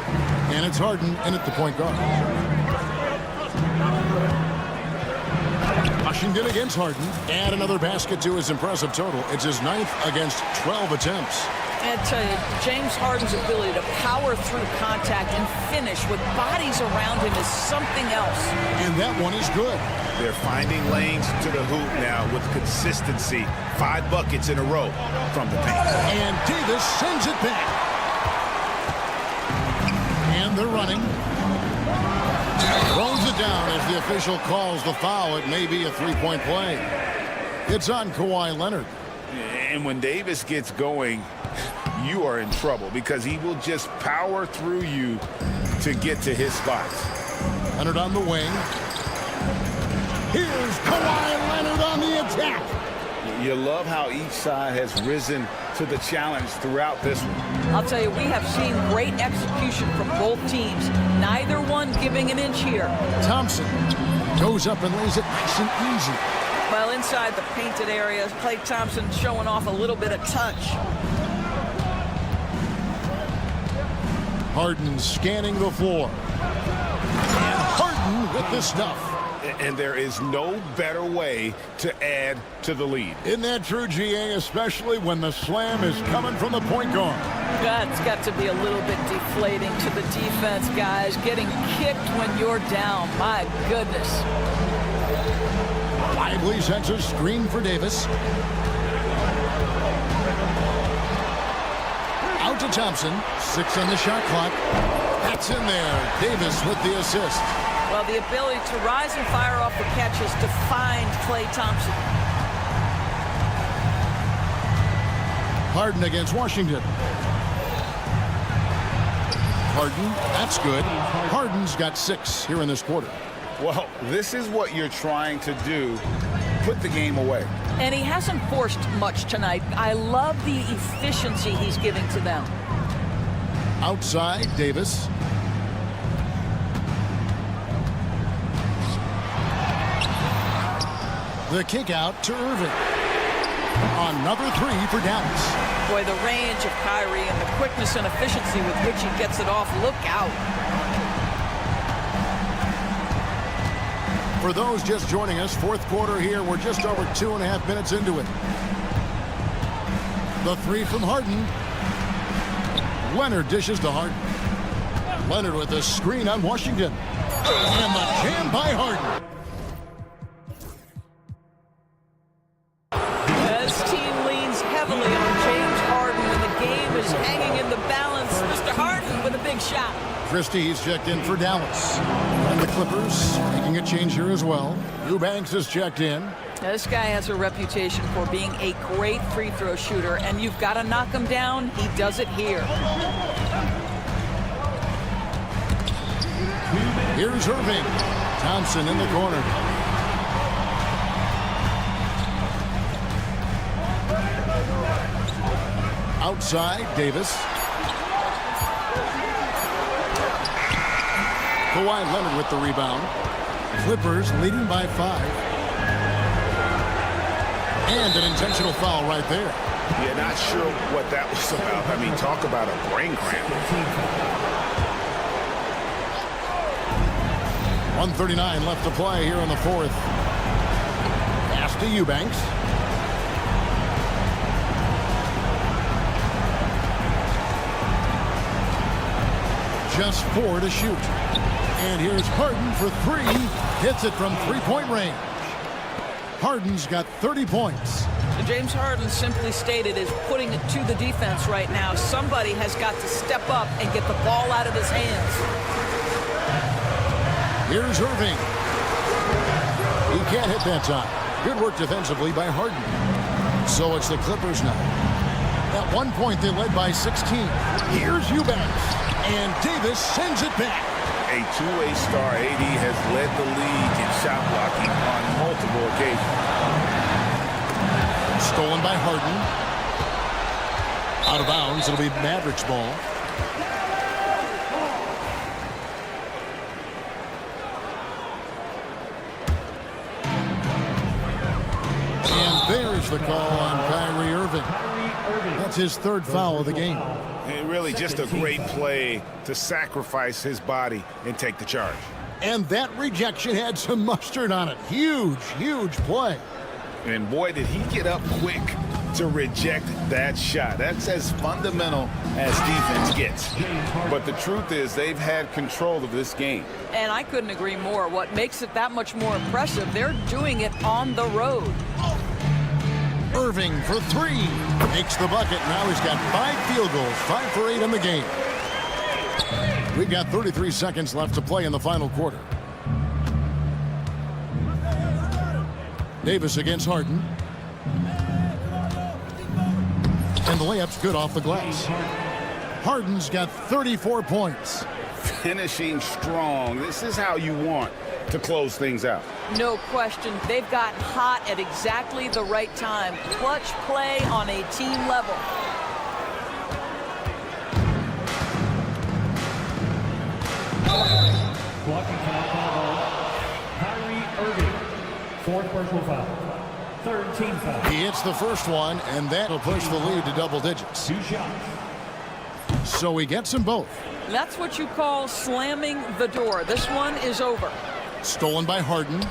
And it's Harden in at the point guard. Washington against Harden. Add another basket to his impressive total. It's his 9th against 12 attempts. I tell you, James Harden's ability to power through contact and finish with bodies around him is something else. And that one is good. They're finding lanes to the hoop now with consistency. 5 buckets in a row from the paint. And Davis sends it back. And they're running. Throws it down as the official calls the foul. It may be a 3-point play. It's on Kawhi Leonard. And when Davis gets going, you are in trouble because he will just power through you to get to his spots. Leonard on the wing. Here's Kawhi Leonard on the attack. You love how each side has risen to the challenge throughout this one. I'll tell you, we have seen great execution from both teams. Neither one giving an inch here. Thompson goes up and lays it nice and easy. Well, inside the painted area, Klay Thompson showing off a little bit of touch. Harden scanning the floor. And Harden with the stuff. And there is no better way to add to the lead. Isn't that true, GA, especially when the slam is coming from the point guard? That's got to be a little bit deflating to the defense, guys. Getting kicked when you're down. My goodness. Lively sets a screen for Davis. Out to Thompson. 6 on the shot clock. That's in there. Davis with the assist. Well, the ability to rise and fire off the catches defined Klay Thompson. Harden against Washington. Harden, that's good. Harden's got 6 here in this quarter. Well, this is what you're trying to do. Put the game away. And he hasn't forced much tonight. I love the efficiency he's giving to them. Outside, Davis. The kick out to Irving. Another 3 for Dallas. Boy, the range of Kyrie and the quickness and efficiency with which he gets it off. Look out. For those just joining us, fourth quarter here. We're just over 2.5 minutes into it. The three from Harden. Leonard dishes to Harden. Leonard with a screen on Washington. And the jam by Harden. This team leans heavily on James Harden, and the game is hanging in the balance. Mr. Harden with a big shot. Christie's checked in for Dallas. And the Clippers making a change here as well. Eubanks has checked in. This guy has a reputation for being a great free throw shooter, and you've got to knock him down. He does it here. Here's Irving. Thompson in the corner. Outside, Davis. Kawhi Leonard with the rebound. Clippers leading by 5. And an intentional foul right there. Yeah, not sure what that was about. I mean, talk about a brain cramp. 1:39 left to play here in the fourth. Pass to Eubanks. Just 4 to shoot. And here's Harden for 3. Hits it from three-point range. Harden's got 30 points. James Harden, simply stated, is putting it to the defense right now. Somebody has got to step up and get the ball out of his hands. Here's Irving. He can't hit that time. Good work defensively by Harden. So it's the Clippers now. At one point, they led by 16. Here's Eubanks. And Davis sends it back. A two-way star, AD has led the league in shot blocking on multiple occasions. Stolen by Harden. Out of bounds. It'll be Mavericks ball. And there's the call on Kyrie Irving. That's his third foul of the game. And really just a great play to sacrifice his body and take the charge. And that rejection had some mustard on it. Huge, huge play. And boy, did he get up quick to reject that shot. That's as fundamental as defense gets. But the truth is they've had control of this game. And I couldn't agree more. What makes it that much more impressive, they're doing it on the road. Irving for 3. Makes the bucket. Now he's got 5 field goals. 5 for 8 in the game. We've got 33 seconds left to play in the final quarter. Davis against Harden. And the layup's good off the glass. Harden's got 34 points. Finishing strong. This is how you want to close things out. No question. They've gotten hot at exactly the right time. Clutch play on a team level. Blocking foul called on Kyrie Irving. 4th personal foul. 3rd team foul. He hits the first one, and that'll push the lead to double digits. 2 shots. So he gets them both. That's what you call slamming the door. This one is over. Stolen by Harden.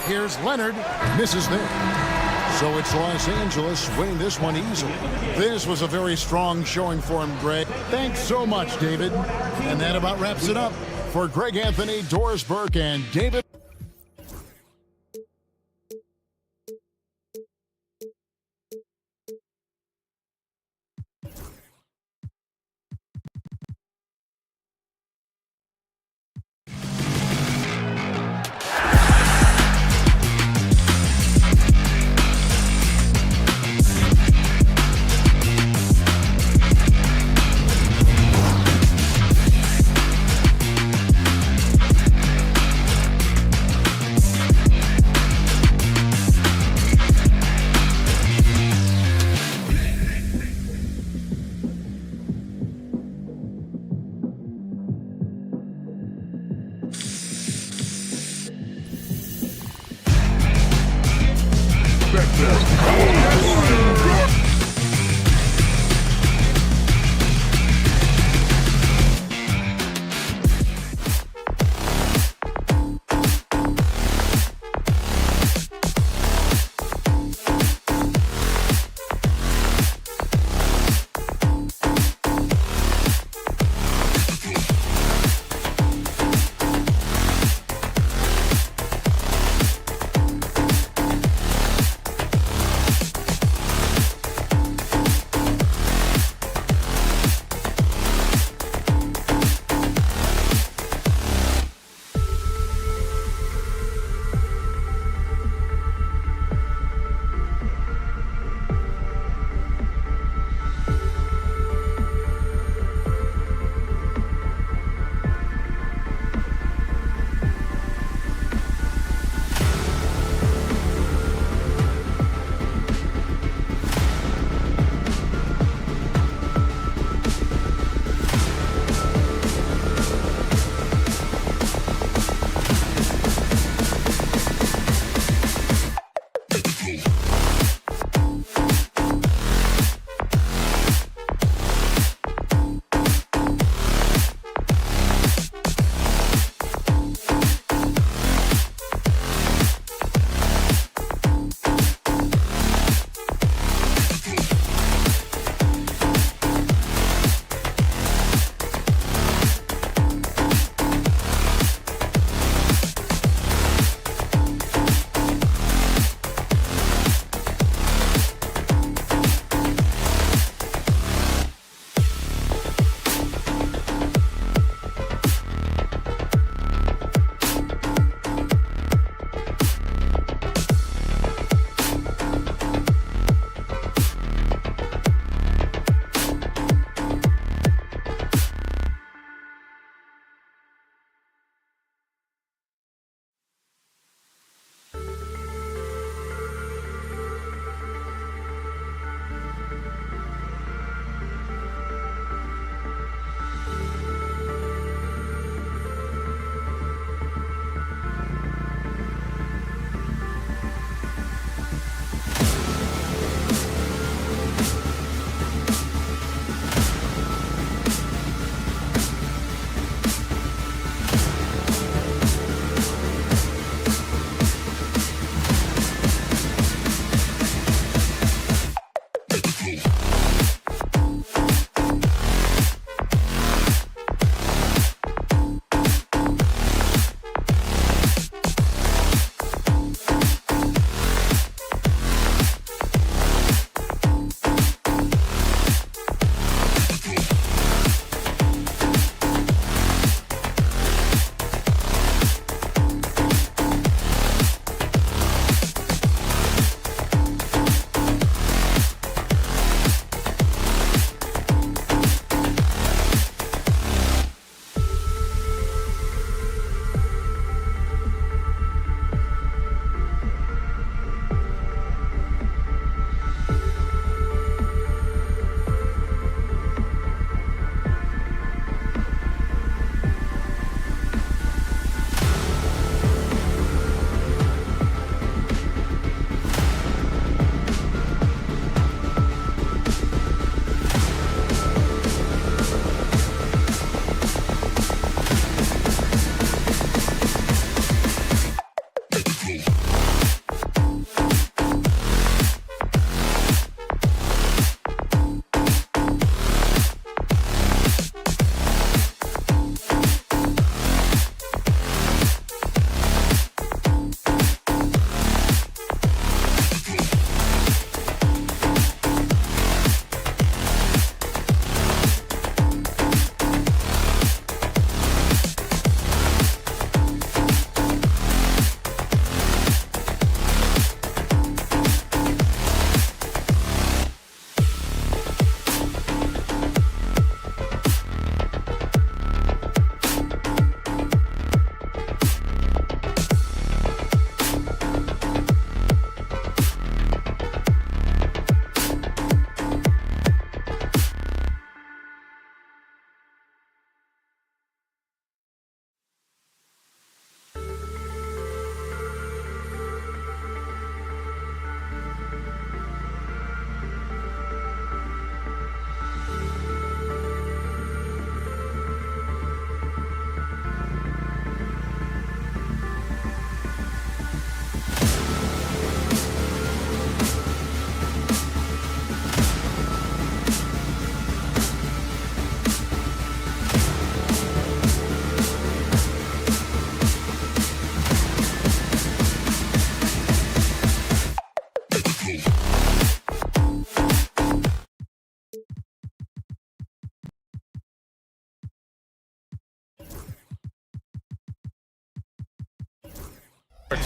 Here's Leonard. Misses there. So it's Los Angeles winning this one easily. This was a very strong showing for him, Greg. Thanks so much, David. And that about wraps it up. For Greg Anthony, Doris Burke, and David.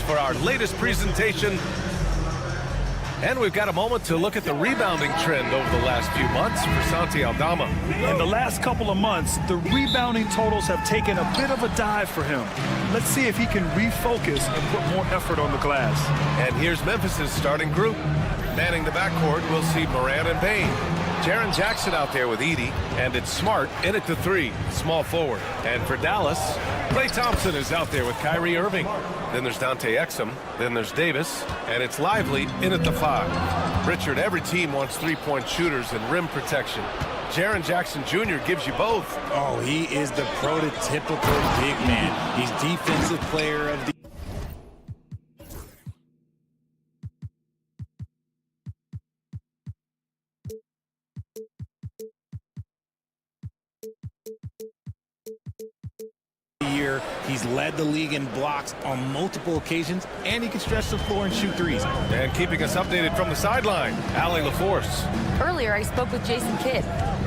For our latest presentation. And we've got a moment to look at the rebounding trend over the last few months for Santi Aldama. In the last couple of months, the rebounding totals have taken a bit of a dive for him. Let's see if he can refocus and put more effort on the glass. And here's Memphis's starting group. Manning the backcourt, we'll see Morant and Bane. Jaren Jackson out there with Edey, and it's Smart in at the 3, small forward. And for Dallas, Klay Thompson is out there with Kyrie Irving. Then there's Dante Exum, then there's Davis, and it's Lively in at the 5. Richard, every team wants three-point shooters and rim protection. Jaren Jackson Jr. gives you both. Oh, he is the prototypical big man. He's defensive player of the year. He's led the league in blocks on multiple occasions, and he can stretch the floor and shoot threes. And keeping us updated from the sideline, Allie LaForce. Earlier, I spoke with Jason Kidd,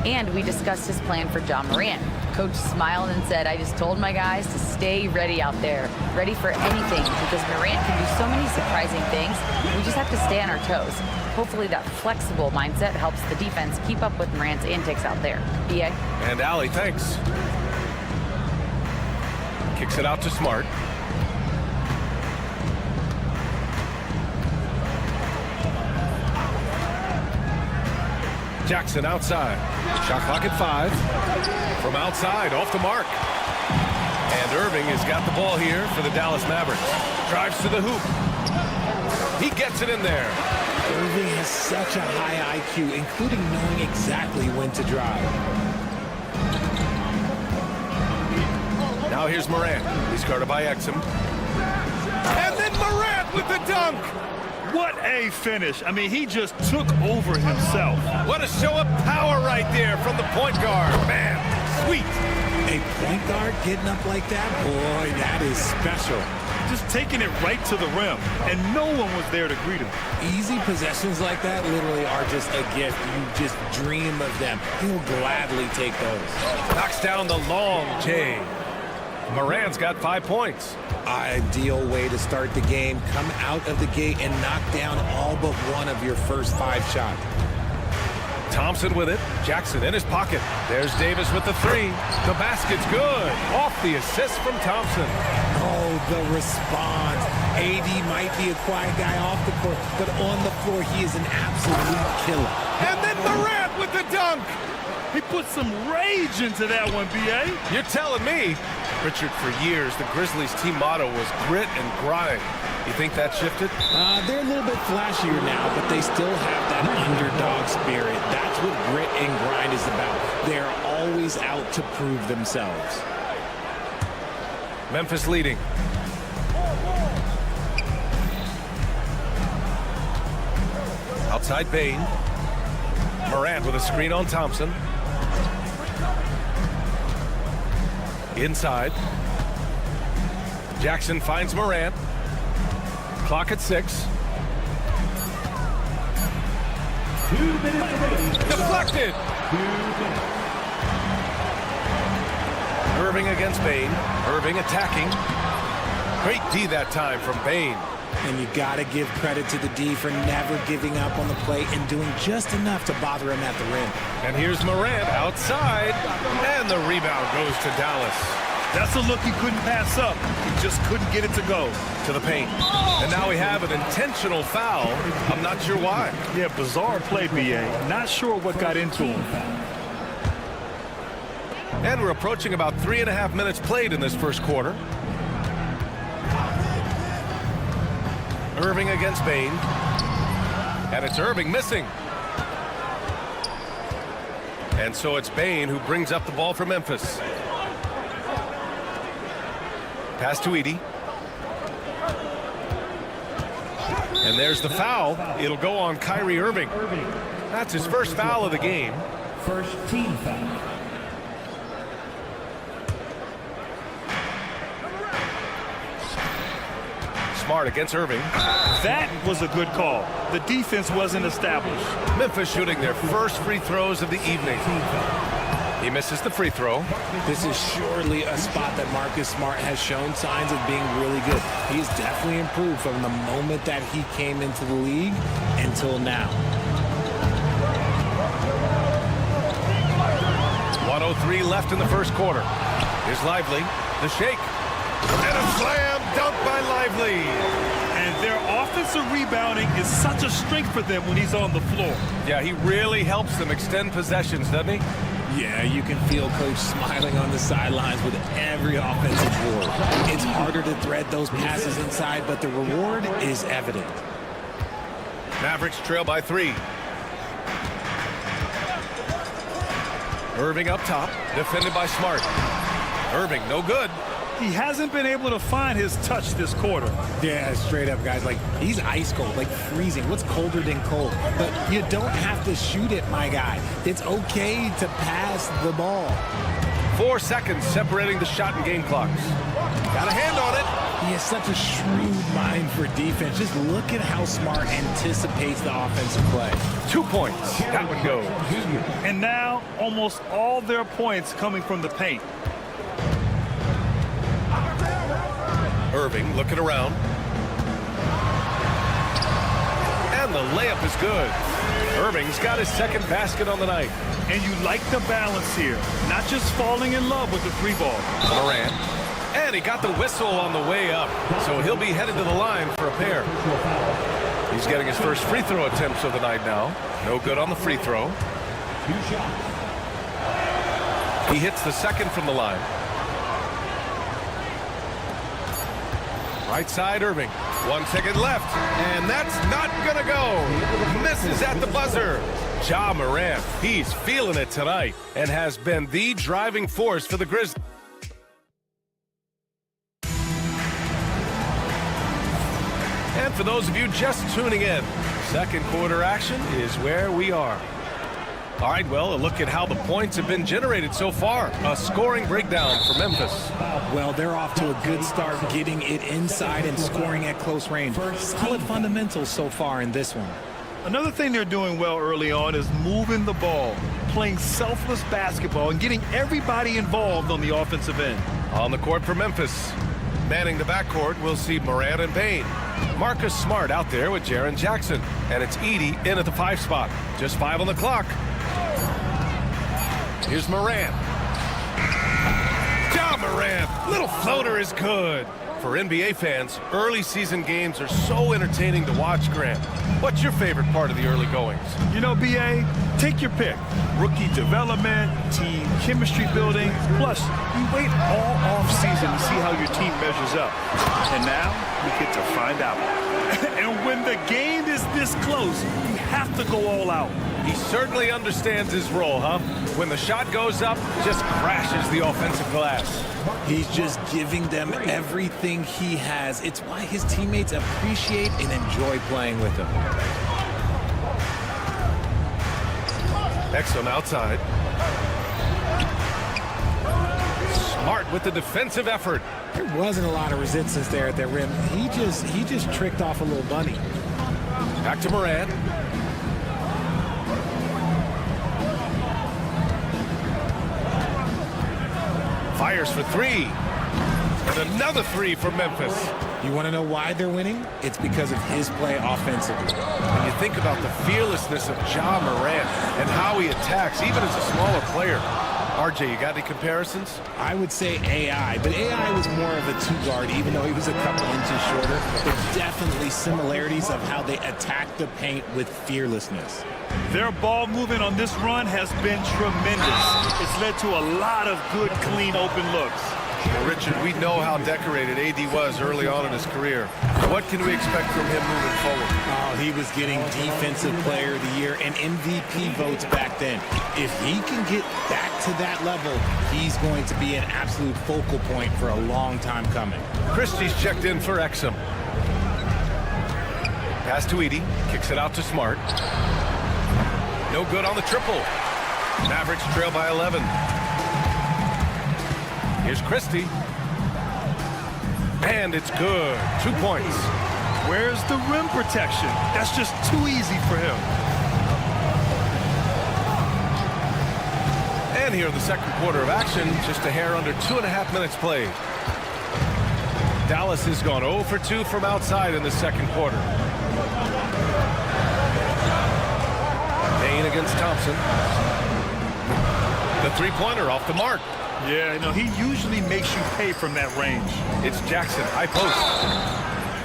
and we discussed his plan for Ja Morant. Coach smiled and said, I just told my guys to stay ready out there, ready for anything, because Morant can do so many surprising things. We just have to stay on our toes. Hopefully that flexible mindset helps the defense keep up with Morant's antics out there. B.A. And Allie, thanks. Kicks it out to Smart. Jackson outside. Shot clock at 5. From outside, off the mark. And Irving has got the ball here for the Dallas Mavericks. Drives to the hoop. He gets it in there. Irving has such a high IQ, including knowing exactly when to drive. Now here's Morant. He's guarded by Exum. And then Morant with the dunk. What a finish. I mean, he just took over himself. What a show of power right there from the point guard. Man, sweet. A point guard getting up like that? Boy, that is special. Just taking it right to the rim, and no one was there to greet him. Easy possessions like that literally are just a gift. You just dream of them. He'll gladly take those. Knocks down the long J. Moran's got 5 points. Ideal way to start the game. Come out of the gate and knock down all but one of your first 5 shots. Thompson with it. Jackson in his pocket. There's Davis with the 3. The basket's good. Off the assist from Thompson. Oh, the response. AD might be a quiet guy off the court, but on the floor, he is an absolute killer. And then Morant with the dunk. He put some rage into that one, B.A. You're telling me. Richard, for years, the Grizzlies team motto was grit and grind. You think that shifted? They're a little bit flashier now, but they still have that underdog spirit. That's what grit and grind is about. They're always out to prove themselves. Memphis leading. Outside Bain. Morant with a screen on Thompson. Inside. Jackson finds Morant. Clock at 6. 2 minutes remaining. Deflected. 2 minutes. Irving against Bain. Irving attacking. Great D that time from Bain. And you got to give credit to the D for never giving up on the play and doing just enough to bother him at the rim. And here's Morant outside. And the rebound goes to Dallas. That's a look he couldn't pass up. He just couldn't get it to go. To the paint. And now we have an intentional foul. I'm not sure why. Yeah, bizarre play, B.A. Not sure what got into him. And we're approaching about 3.5 minutes played in this first quarter. Irving against Bain. And it's Irving missing. And so it's Bain who brings up the ball for Memphis. Pass to Edey. And there's the foul. It'll go on Kyrie Irving. That's his first foul of the game. First team foul. Smart against Irving. That was a good call. The defense wasn't established. Memphis shooting their first free throws of the evening. He misses the free throw. This is surely a spot that Marcus Smart has shown signs of being really good. He's definitely improved from the moment that he came into the league until now. 1:03 left in the first quarter. Here's Lively. The shake. And a slam dunk by Lively. And their offensive rebounding is such a strength for them when he's on the floor. Yeah, he really helps them extend possessions, doesn't he? Yeah, you can feel Coach smiling on the sidelines with every offensive board. It's harder to thread those passes inside, but the reward is evident. Mavericks trail by 3. Irving up top, defended by Smart. Irving, no good. He hasn't been able to find his touch this quarter. Yeah, straight up, guys. Like, he's ice cold, like freezing. What's colder than cold? But you don't have to shoot it, my guy. It's okay to pass the ball. 4 seconds separating the shot and game clocks. Got a hand on it. He has such a shrewd mind for defense. Just look at how Smart anticipates the offensive play. 2 points. That one goes. And now, almost all their points coming from the paint. Irving looking around. And the layup is good. Irving's got his second basket on the night. And you like the balance here. Not just falling in love with the 3 ball. Morant. And he got the whistle on the way up. So he'll be headed to the line for a pair. He's getting his first free throw attempts of the night now. No good on the free throw. He hits the second from the line. Right side, Irving. 1 second left. And that's not going to go. Misses at the buzzer. Ja Morant, he's feeling it tonight and has been the driving force for the Grizzlies. And for those of you just tuning in, second quarter action is where we are. All right, well, a look at how the points have been generated so far. A scoring breakdown for Memphis. Well, they're off to a good start getting it inside and scoring at close range. Solid fundamentals so far in this one. Another thing they're doing well early on is moving the ball, playing selfless basketball, and getting everybody involved on the offensive end. On the court for Memphis. Manning the backcourt, we'll see Morant and Payne. Marcus Smart out there with Jaren Jackson. And it's Edey in at the 5 spot. Just 5 on the clock. Here's Morant. Ja Morant. Little floater is good. For NBA fans, early season games are so entertaining to watch, Grant. What's your favorite part of the early goings? You know, BA, take your pick. Rookie development, team chemistry building, plus you wait all off season to see how your team measures up. And now we get to find out. And when the game is this close, you have to go all out. He certainly understands his role, huh? When the shot goes up, just crashes the offensive glass. He's just giving them everything he has. It's why his teammates appreciate and enjoy playing with him. Exum outside. Smart with the defensive effort. There wasn't a lot of resistance there at that rim. He just tricked off a little bunny. Back to Morant. Fires for 3. And another 3 for Memphis. You want to know why they're winning? It's because of his play offensively. When you think about the fearlessness of Ja Morant and how he attacks, even as a smaller player. RJ, you got any comparisons? I would say AI, but AI was more of a 2-guard, even though he was a couple inches shorter. There's definitely similarities of how they attack the paint with fearlessness. Their ball movement on this run has been tremendous. It's led to a lot of good, clean, open looks. Well, Richard, we know how decorated AD was early on in his career. What can we expect from him moving forward? Oh, he was getting Defensive Player of the Year and MVP votes back then. If he can get back to that level, he's going to be an absolute focal point for a long time coming. Christie's checked in for Exum. Pass to Edey. Kicks it out to Smart. No good on the triple. Mavericks trail by 11. Here's Christie. And it's good. 2 points. Where's the rim protection? That's just too easy for him. And here in the second quarter of action, just a hair under 2.5 minutes played. Dallas has gone 0 for 2 from outside in the second quarter. Payne against Thompson. The three-pointer off the mark. Yeah, you know, he usually makes you pay from that range. It's Jackson, high post.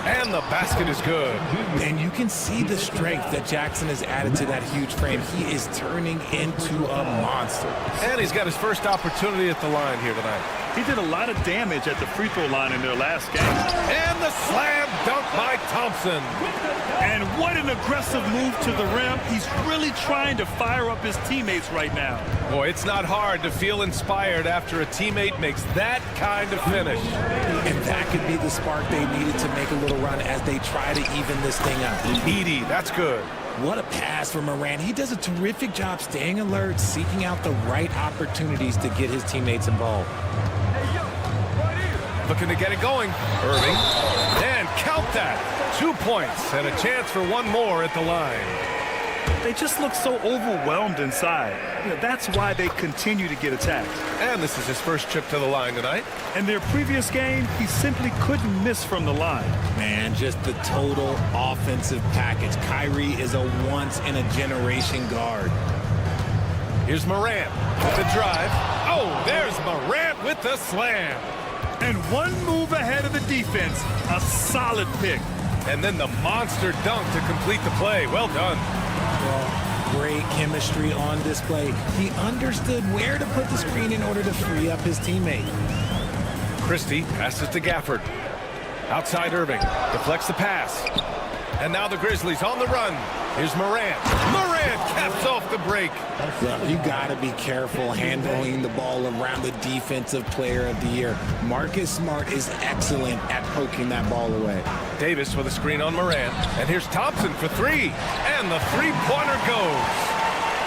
And the basket is good. And you can see the strength that Jackson has added to that huge frame. He is turning into a monster. And he's got his first opportunity at the line here tonight. He did a lot of damage at the free throw line in their last game. And the slam dunk by Thompson. And what an aggressive move to the rim. He's really trying to fire up his teammates right now. Boy, it's not hard to feel inspired after a teammate makes that kind of finish. And that could be the spark they needed to make a little run as they try to even this thing up. Edey, that's good. What a pass from Morant. He does a terrific job staying alert, seeking out the right opportunities to get his teammates involved. Looking to get it going. Irving. And count that. 2 points and a chance for one more at the line. They just look so overwhelmed inside. You know, that's why they continue to get attacked. And this is his first trip to the line tonight. In their previous game, he simply couldn't miss from the line. Man, just the total offensive package. Kyrie is a once-in-a-generation guard. Here's Morant with the drive. Oh, there's Morant with the slam. And one move ahead of the defense. A solid pick. And then the monster dunk to complete the play. Well done. Well, great chemistry on display. He understood where to put the screen in order to free up his teammate. Christie passes to Gafford. Outside Irving. Deflects the pass. And now the Grizzlies on the run. Here's Morant. Morant caps off the break. Look, you got to be careful handling the ball around the defensive player of the year. Marcus Smart is excellent at poking that ball away. Davis with a screen on Morant. And here's Thompson for three. And the three-pointer goes.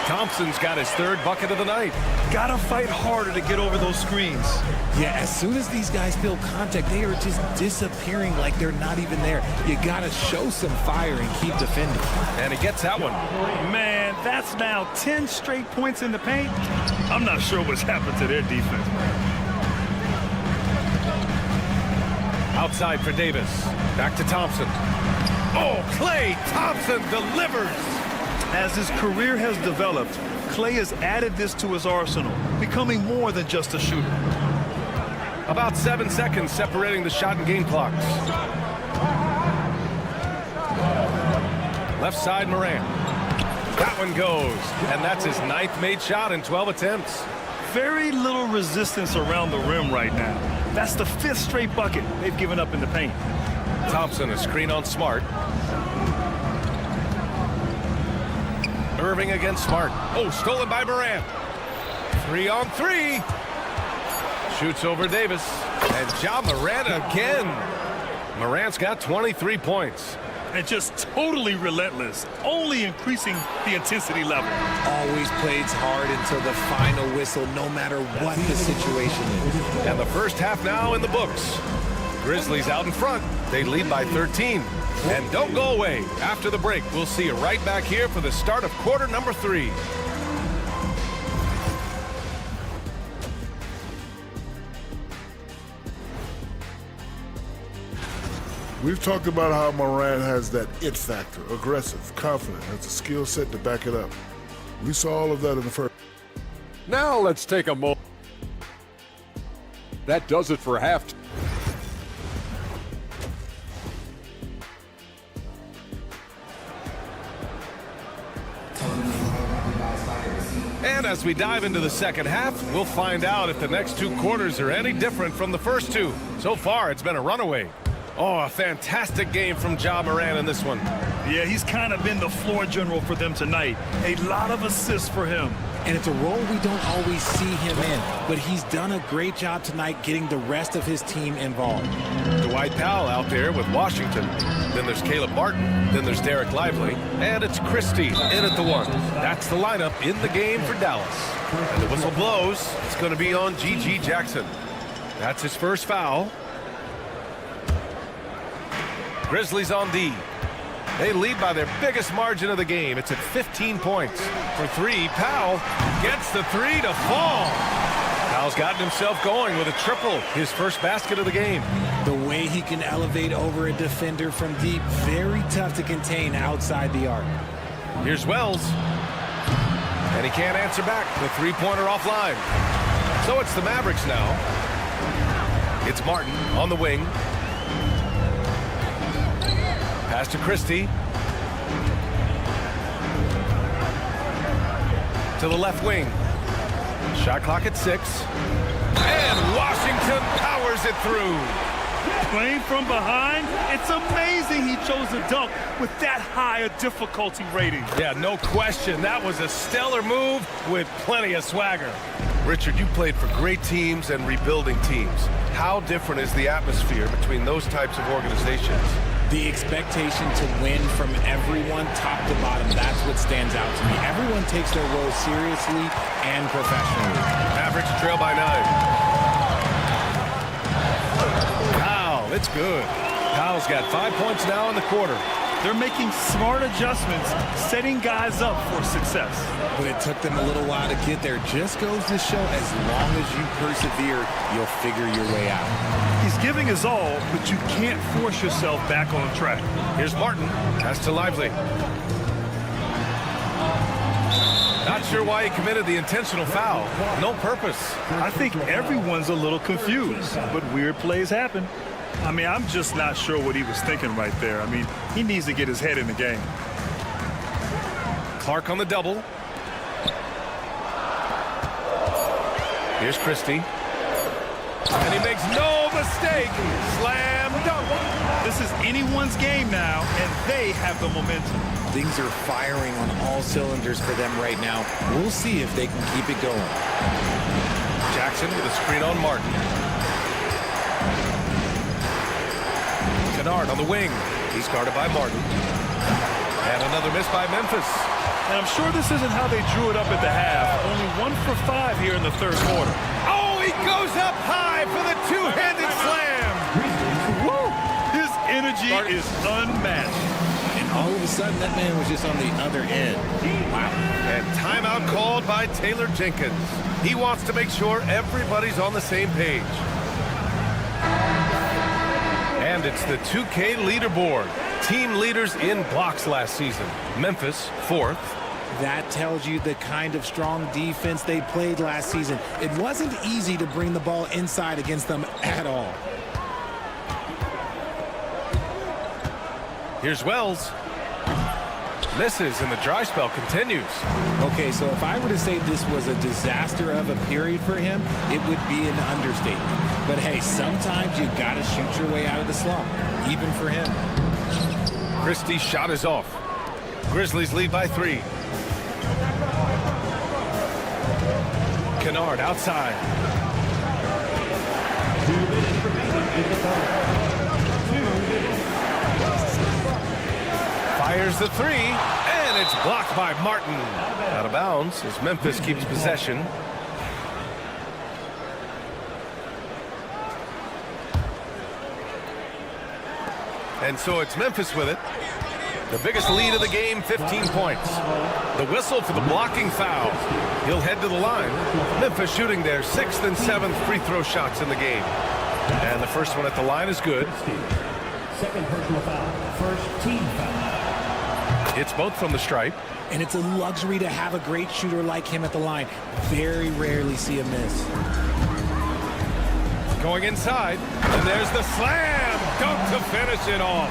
Thompson's got his third bucket of the night. Gotta fight harder to get over those screens. Yeah, as soon as these guys feel contact, they are just disappearing like they're not even there. You gotta show some fire and keep defending. And he gets that one. Man, that's now 10 straight points in the paint. I'm not sure what's happened to their defense, man. Outside for Davis. Back to Thompson. Oh, Klay Thompson delivers. As his career has developed, Klay has added this to his arsenal, becoming more than just a shooter. About 7 seconds separating the shot and game clocks. Left side, Morant. That one goes, and that's his 9th made shot in 12 attempts. Very little resistance around the rim right now. That's the 5th straight bucket they've given up in the paint. Thompson, a screen on Smart. Irving against Smart. Oh, stolen by Morant. 3 on 3. Shoots over Davis. And Ja Morant again. Morant's got 23 points. And just totally relentless, only increasing the intensity level. Always plays hard until the final whistle, no matter what the situation is. And the first half now in the books. Grizzlies out in front. They lead by 13. And don't go away. After the break, we'll see you right back here for the start of quarter number 3. We've talked about how Morant has that it factor, aggressive, confident, has a skill set to back it up. We saw all of that in the first. Now let's take a moment. That does it for half. And as we dive into the second half, we'll find out if the next 2 quarters are any different from the first 2. So far, it's been a runaway. Oh, a fantastic game from Ja Morant in this one. Yeah, he's kind of been the floor general for them tonight. A lot of assists for him. And it's a role we don't always see him in, but he's done a great job tonight getting the rest of his team involved. Dwight Powell out there with Washington. Then there's Caleb Martin. Then there's Derek Lively. And it's Christie in at the 1. That's the lineup in the game for Dallas. And the whistle blows. It's going to be on G.G. Jackson. That's his first foul. Grizzlies on D. They lead by their biggest margin of the game. It's at 15 points. For 3, Powell gets the 3 to fall. Powell's gotten himself going with a triple, his first basket of the game. The way he can elevate over a defender from deep, very tough to contain outside the arc. Here's Wells. And he can't answer back. The three-pointer offline. So it's the Mavericks now. It's Martin on the wing. Pass to Christie. To the left wing. Shot clock at 6. And Washington powers it through. Playing from behind, it's amazing he chose a dunk with that high a difficulty rating. Yeah, no question. That was a stellar move with plenty of swagger. Richard, you played for great teams and rebuilding teams. How different is the atmosphere between those types of organizations? The expectation to win from everyone, top to bottom, that's what stands out to me. Everyone takes their role seriously and professionally. Mavericks trail by 9. Wow, it's good. Powell's got 5 points now in the quarter. They're making smart adjustments, setting guys up for success. But it took them a little while to get there. Just goes to show as long as you persevere, you'll figure your way out. He's giving his all, but you can't force yourself back on track. Here's Martin. Pass to Lively. Not sure why he committed the intentional foul. No purpose. I think everyone's a little confused, but weird plays happen. I mean, I'm just not sure what he was thinking right there. I mean, he needs to get his head in the game. Clark on the double. Here's Christie. And he makes no mistake. Slam dunk. This is anyone's game now, and they have the momentum. Things are firing on all cylinders for them right now. We'll see if they can keep it going. Jackson with a screen on Martin. Kennard on the wing. He's guarded by Martin. And another miss by Memphis. And I'm sure this isn't how they drew it up at the half. Only 1 for 5 here in the third quarter. Oh, he goes up high for the two-handed slam. Woo! His energy is unmatched. And all of a sudden, that man was just on the other end. Wow. And timeout called by Taylor Jenkins. He wants to make sure everybody's on the same page. And it's the 2K leaderboard. Team leaders in blocks last season. Memphis, 4th. That tells you the kind of strong defense they played last season. It wasn't easy to bring the ball inside against them at all. Here's Wells. Misses, and the dry spell continues. Okay, so if I were to say this was a disaster of a period for him, it would be an understatement. But hey, sometimes you gotta shoot your way out of the slump, even for him. Christie's shot is off. Grizzlies lead by 3. Kennard outside. 2 minutes remaining in the ball. 2 minutes. Fires the 3, and it's blocked by Martin. Out of bounds as Memphis keeps possession. And so it's Memphis with it. The biggest lead of the game, 15 points. The whistle for the blocking foul. He'll head to the line. Memphis shooting their 6th and 7th free throw shots in the game. And the first one at the line is good. Second personal foul. First team foul. It's both from the stripe. And it's a luxury to have a great shooter like him at the line. Very rarely see a miss. Going inside, and there's the slam. Dunk to finish it off.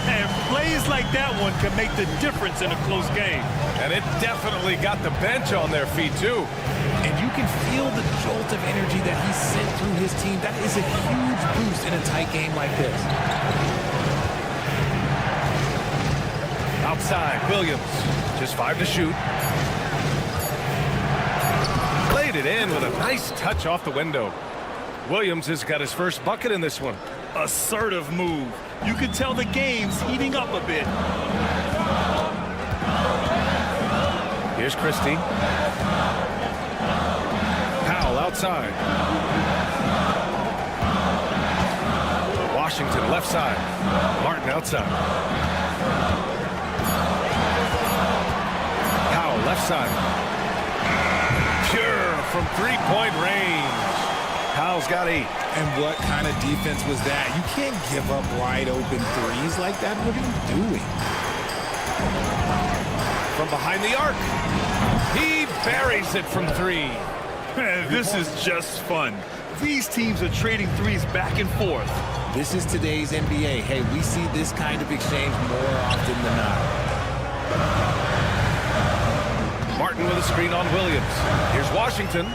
And plays like that one can make the difference in a close game. And it definitely got the bench on their feet, too. And you can feel the jolt of energy that he sent through his team. That is a huge boost in a tight game like this. Outside, Williams. Just 5 to shoot. Played it in with a nice touch off the window. Williams has got his first bucket in this one. Assertive move. You can tell the game's heating up a bit. Here's Christie. Powell outside. Washington left side. Martin outside. Powell left side. Pure from three-point range. Powell's got 8. And what kind of defense was that? You can't give up wide open threes like that. What are you doing? From behind the arc. He buries it from 3. This is just fun. These teams are trading threes back and forth. This is today's NBA. Hey, we see this kind of exchange more often than not. Martin with a screen on Williams. Here's Washington.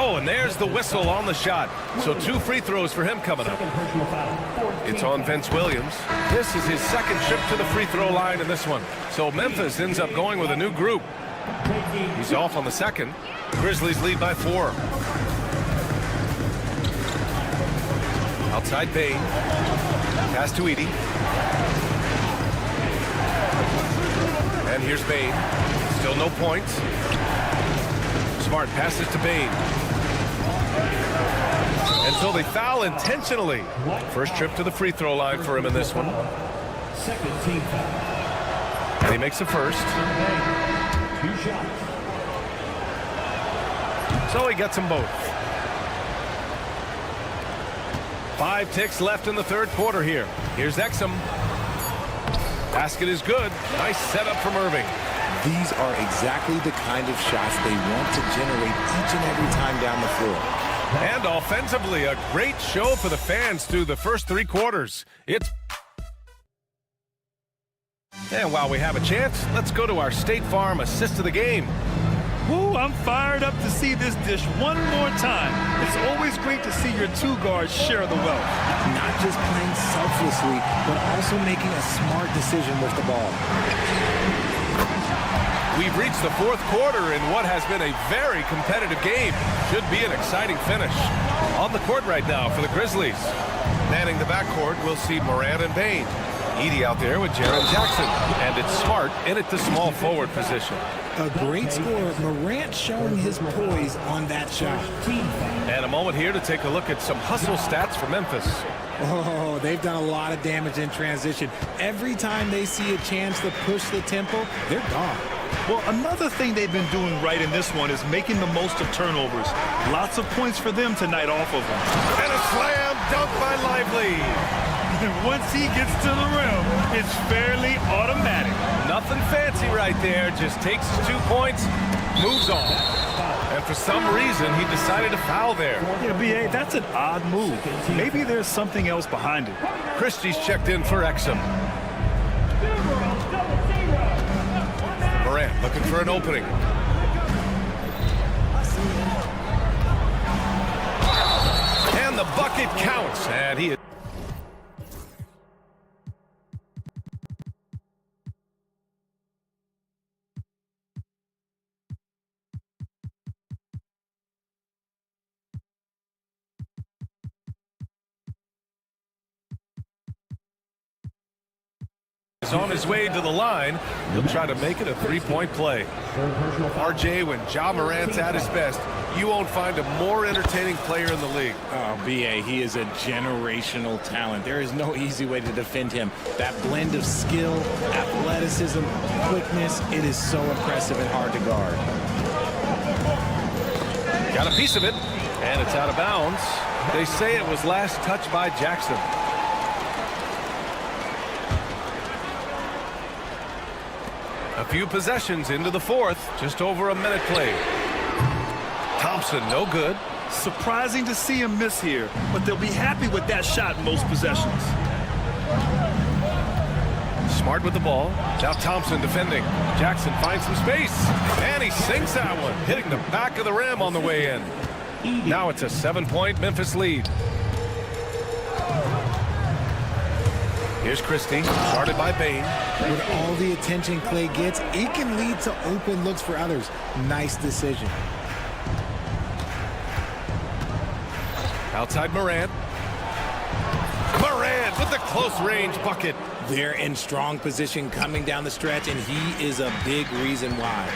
Oh, and there's the whistle on the shot. So 2 free throws for him coming up. It's on Vince Williams. This is his second trip to the free throw line in this one. So Memphis ends up going with a new group. He's off on the second. Grizzlies lead by 4. Outside Bain. Pass to Edey. And here's Bain. Still no points. Smart passes to Bain. And so they foul intentionally. First trip to the free throw line for him in this one. Second team foul. And he makes the first. 2 shots. So he gets them both. 5 ticks left in the third quarter here. Here's Exum. Basket is good. Nice setup from Irving. These are exactly the kind of shots they want to generate each and every time down the floor. And offensively, a great show for the fans through the first 3 quarters. And while we have a chance, let's go to our State Farm assist of the game. Woo, I'm fired up to see this dish one more time. It's always great to see your two guards share the wealth. Not just playing selflessly, but also making a smart decision with the ball. We've reached the fourth quarter in what has been a very competitive game. Should be an exciting finish. On the court right now for the Grizzlies. Manning the backcourt, we'll see Morant and Bane. Edey out there with Jaren Jackson. And it's Smart in at the small forward position. A great score. Morant showing his poise on that shot. And a moment here to take a look at some hustle stats for Memphis. Oh, they've done a lot of damage in transition. Every time they see a chance to push the tempo, they're gone. Well, another thing they've been doing right in this one is making the most of turnovers. Lots of points for them tonight off of them. And a slam dunk by Lively. And once he gets to the rim, it's fairly automatic. Nothing fancy right there. Just takes his 2 points, moves on. And for some reason, he decided to foul there. Yeah, B.A., that's an odd move. Maybe there's something else behind it. Christie's checked in for Exum. Morant looking for an opening. And the bucket counts. And he is. On his way to the line. He'll try to make it a three-point play. RJ, when Ja Morant's at his best, you won't find a more entertaining player in the league. Oh, B.A., he is a generational talent. There is no easy way to defend him. That blend of skill, athleticism, quickness, it is so impressive and hard to guard. Got a piece of it, and it's out of bounds. They say it was last touched by Jackson. A few possessions into the fourth, just over a minute played. Thompson, no good. Surprising to see him miss here, but they'll be happy with that shot most possessions. Smart with the ball. Now Thompson defending. Jackson finds some space, and he sinks that one, hitting the back of the rim on the way in. Now it's a 7-point Memphis lead. Here's Christie, started by Bane. With all the attention Clay gets, it can lead to open looks for others. Nice decision. Outside Morant. Morant with the close range bucket. They're in strong position coming down the stretch, and he is a big reason why.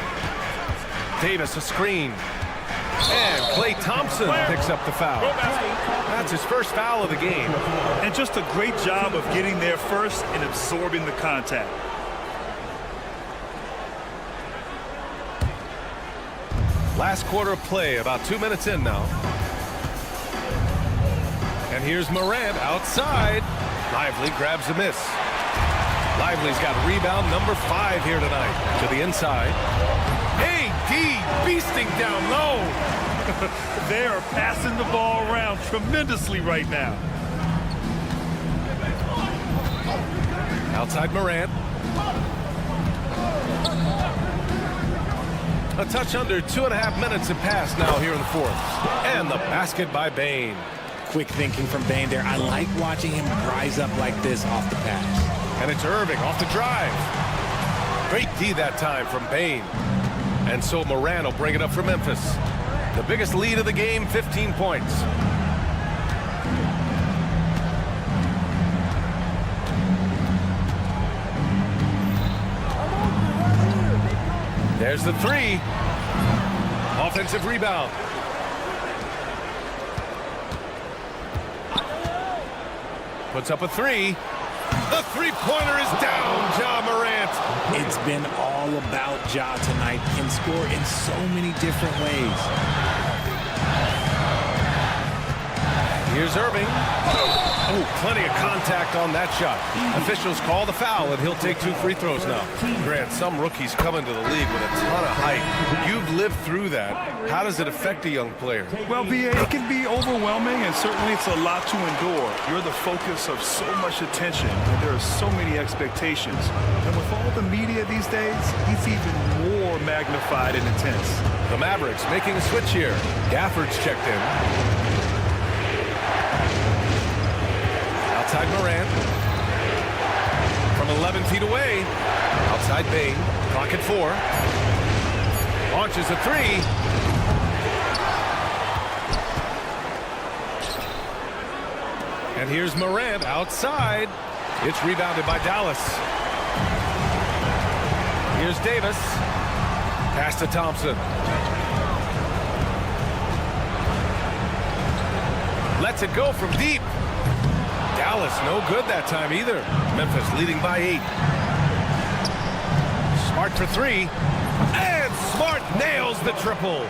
Davis a screen. And Klay Thompson picks up the foul. That's his first foul of the game. And just a great job of getting there first and absorbing the contact. Last quarter of play, about 2 minutes in now. And here's Morant outside. Lively grabs a miss. Lively's got rebound number 5 here tonight. To the inside. AD beasting down low. They are passing the ball around tremendously right now. Outside Morant. A touch under 2.5 minutes have passed now here in the fourth. And the basket by Bane. Quick thinking from Bane there. I like watching him rise up like this off the pass. And it's Irving off the drive. Great D that time from Bane. And so Morant will bring it up for Memphis. The biggest lead of the game, 15 points. There's the three. Offensive rebound. Puts up a three. The three-pointer is down, Ja Morant. It's been all about Ja tonight. Can score in so many different ways. Here's Irving. Oh, plenty of contact on that shot. Officials call the foul, and he'll take 2 free throws now. Grant, some rookies come into the league with a ton of hype. You've lived through that. How does it affect a young player? Well, B.A., it can be overwhelming, and certainly it's a lot to endure. You're the focus of so much attention, and there are so many expectations. And with all the media these days, he's even more magnified and intense. The Mavericks making a switch here. Gafford's checked in. Outside Morant. From 11 feet away. Outside Bane. Clock at 4. Launches a 3. And here's Morant outside. It's rebounded by Dallas. Here's Davis. Pass to Thompson. Lets it go from deep. Dallas no good that time either. Memphis leading by 8. Smart for 3. And Smart nails the triple.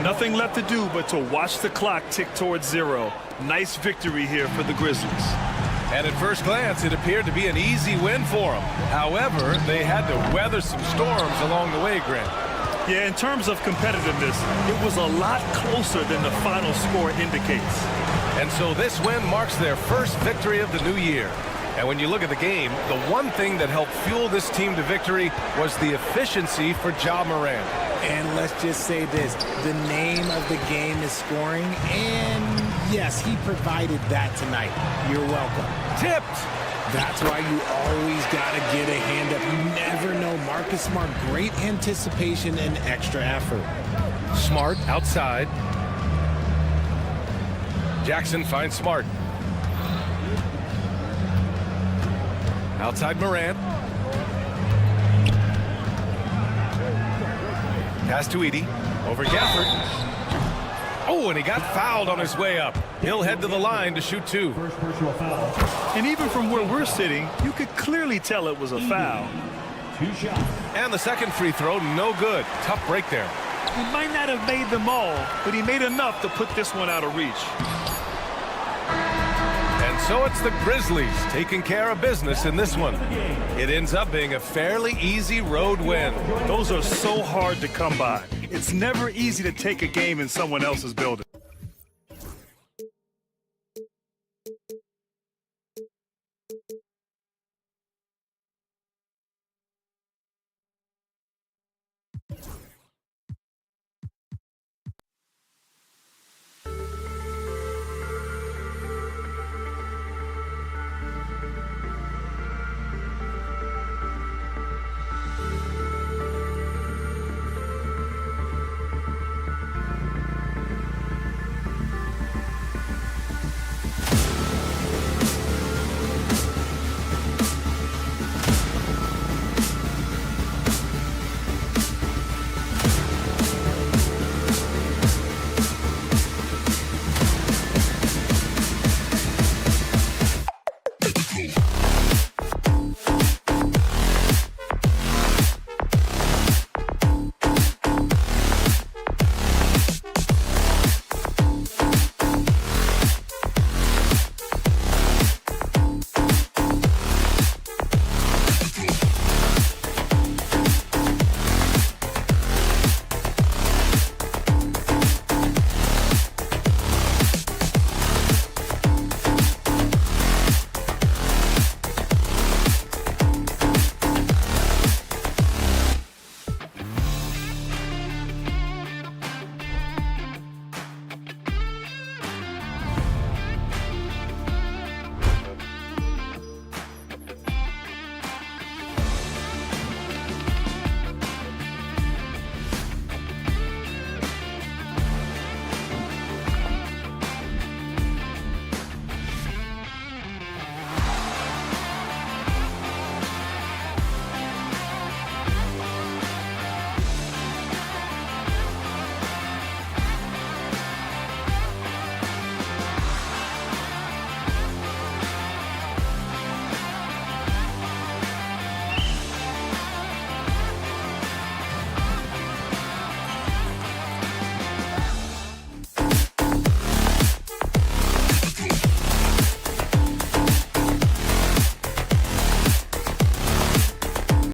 Nothing left to do but to watch the clock tick towards 0. Nice victory here for the Grizzlies. And at first glance, it appeared to be an easy win for them. However, they had to weather some storms along the way, Grant. Yeah, in terms of competitiveness, it was a lot closer than the final score indicates. And so this win marks their first victory of the new year. And when you look at the game, the one thing that helped fuel this team to victory was the efficiency for Ja Morant. And let's just say this, the name of the game is scoring, and yes, he provided that tonight. You're welcome. Tipped. That's why you always got to get a hand up. You never know. Marcus Smart, great anticipation and extra effort. Smart outside. Jackson finds Smart. Outside Morant. Pass to Edey. Over Gafford. Oh, and he got fouled on his way up. He'll head to the line to shoot 2. First personal foul. And even from where we're sitting, you could clearly tell it was a foul. 2 shots. And the second free throw, no good. Tough break there. He might not have made them all, but he made enough to put this one out of reach. And so it's the Grizzlies taking care of business in this one. It ends up being a fairly easy road win. Those are so hard to come by. It's never easy to take a game in someone else's building.